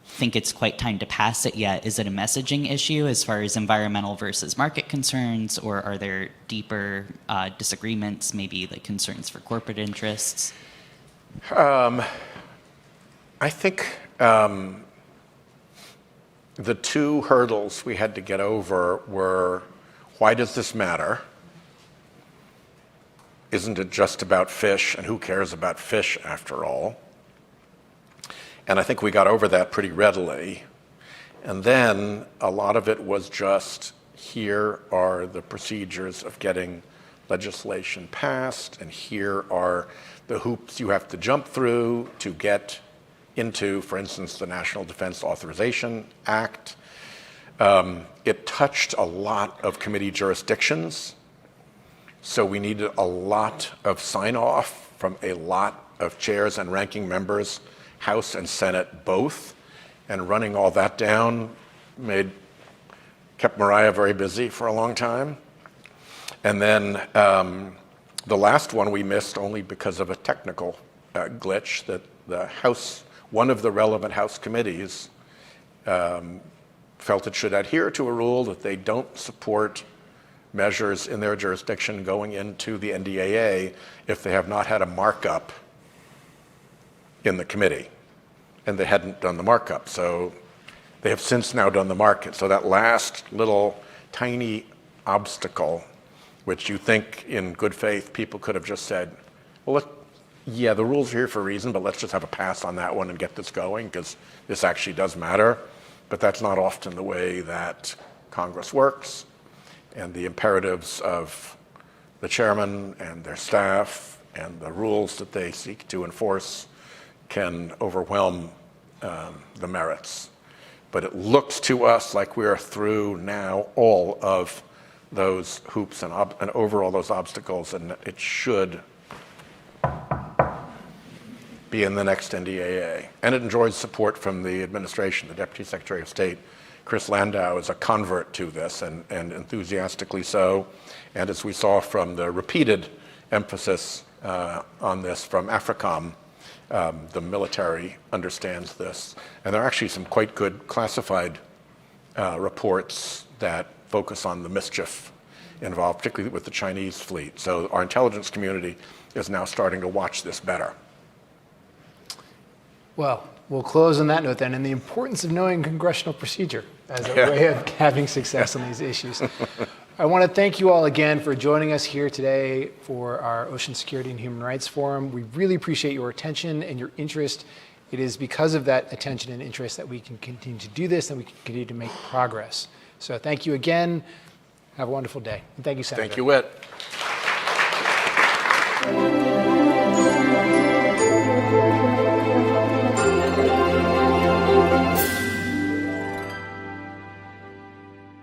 think it's quite time to pass it yet, is it a messaging issue as far as environmental versus market concerns, or are there deeper disagreements, maybe like concerns for corporate interests? I think the two hurdles we had to get over were, why does this matter? Isn't it just about fish, and who cares about fish after all? And I think we got over that pretty readily. And then a lot of it was just, here are the procedures of getting legislation passed, and here are the hoops you have to jump through to get into, for instance, the National Defense Authorization Act. It touched a lot of committee jurisdictions, so we needed a lot of sign-off from a lot of chairs and ranking members, House and Senate both, and running all that down kept Mariah very busy for a long time. And then the last one we missed only because of a technical glitch, that the House, one of the relevant House committees felt it should adhere to a rule that they don't support measures in their jurisdiction going into the NDAA if they have not had a markup in the committee. And they hadn't done the markup. So they have since now done the markup. So that last little tiny obstacle, which you think in good faith people could have just said, well, yeah, the rules are here for a reason, but let's just have a pass on that one and get this going, because this actually does matter. But that's not often the way that Congress works, and the imperatives of the chairman and their staff and the rules that they seek to enforce can overwhelm the merits. But it looks to us like we're through now all of those hoops and over all those obstacles, and it should be in the next NDAA. And it enjoys support from the administration. The Deputy Secretary of State, Chris Landau, is a convert to this, and enthusiastically so. And as we saw from the repeated emphasis on this from AFRICOM, the military understands this. And there are actually some quite good classified reports that focus on the mischief involved, particularly with the Chinese fleet. So our intelligence community is now starting to watch this better. Well, we'll close on that note then, and the importance of knowing congressional procedure as a way of having success on these issues. I want to thank you all again for joining us here today for our Ocean Security and Human Rights Forum. We really appreciate your attention and your interest. It is because of that attention and interest that we can continue to do this and we can continue to make progress. So thank you again. Have a wonderful day. And thank you, Senator. Thank you, Whit.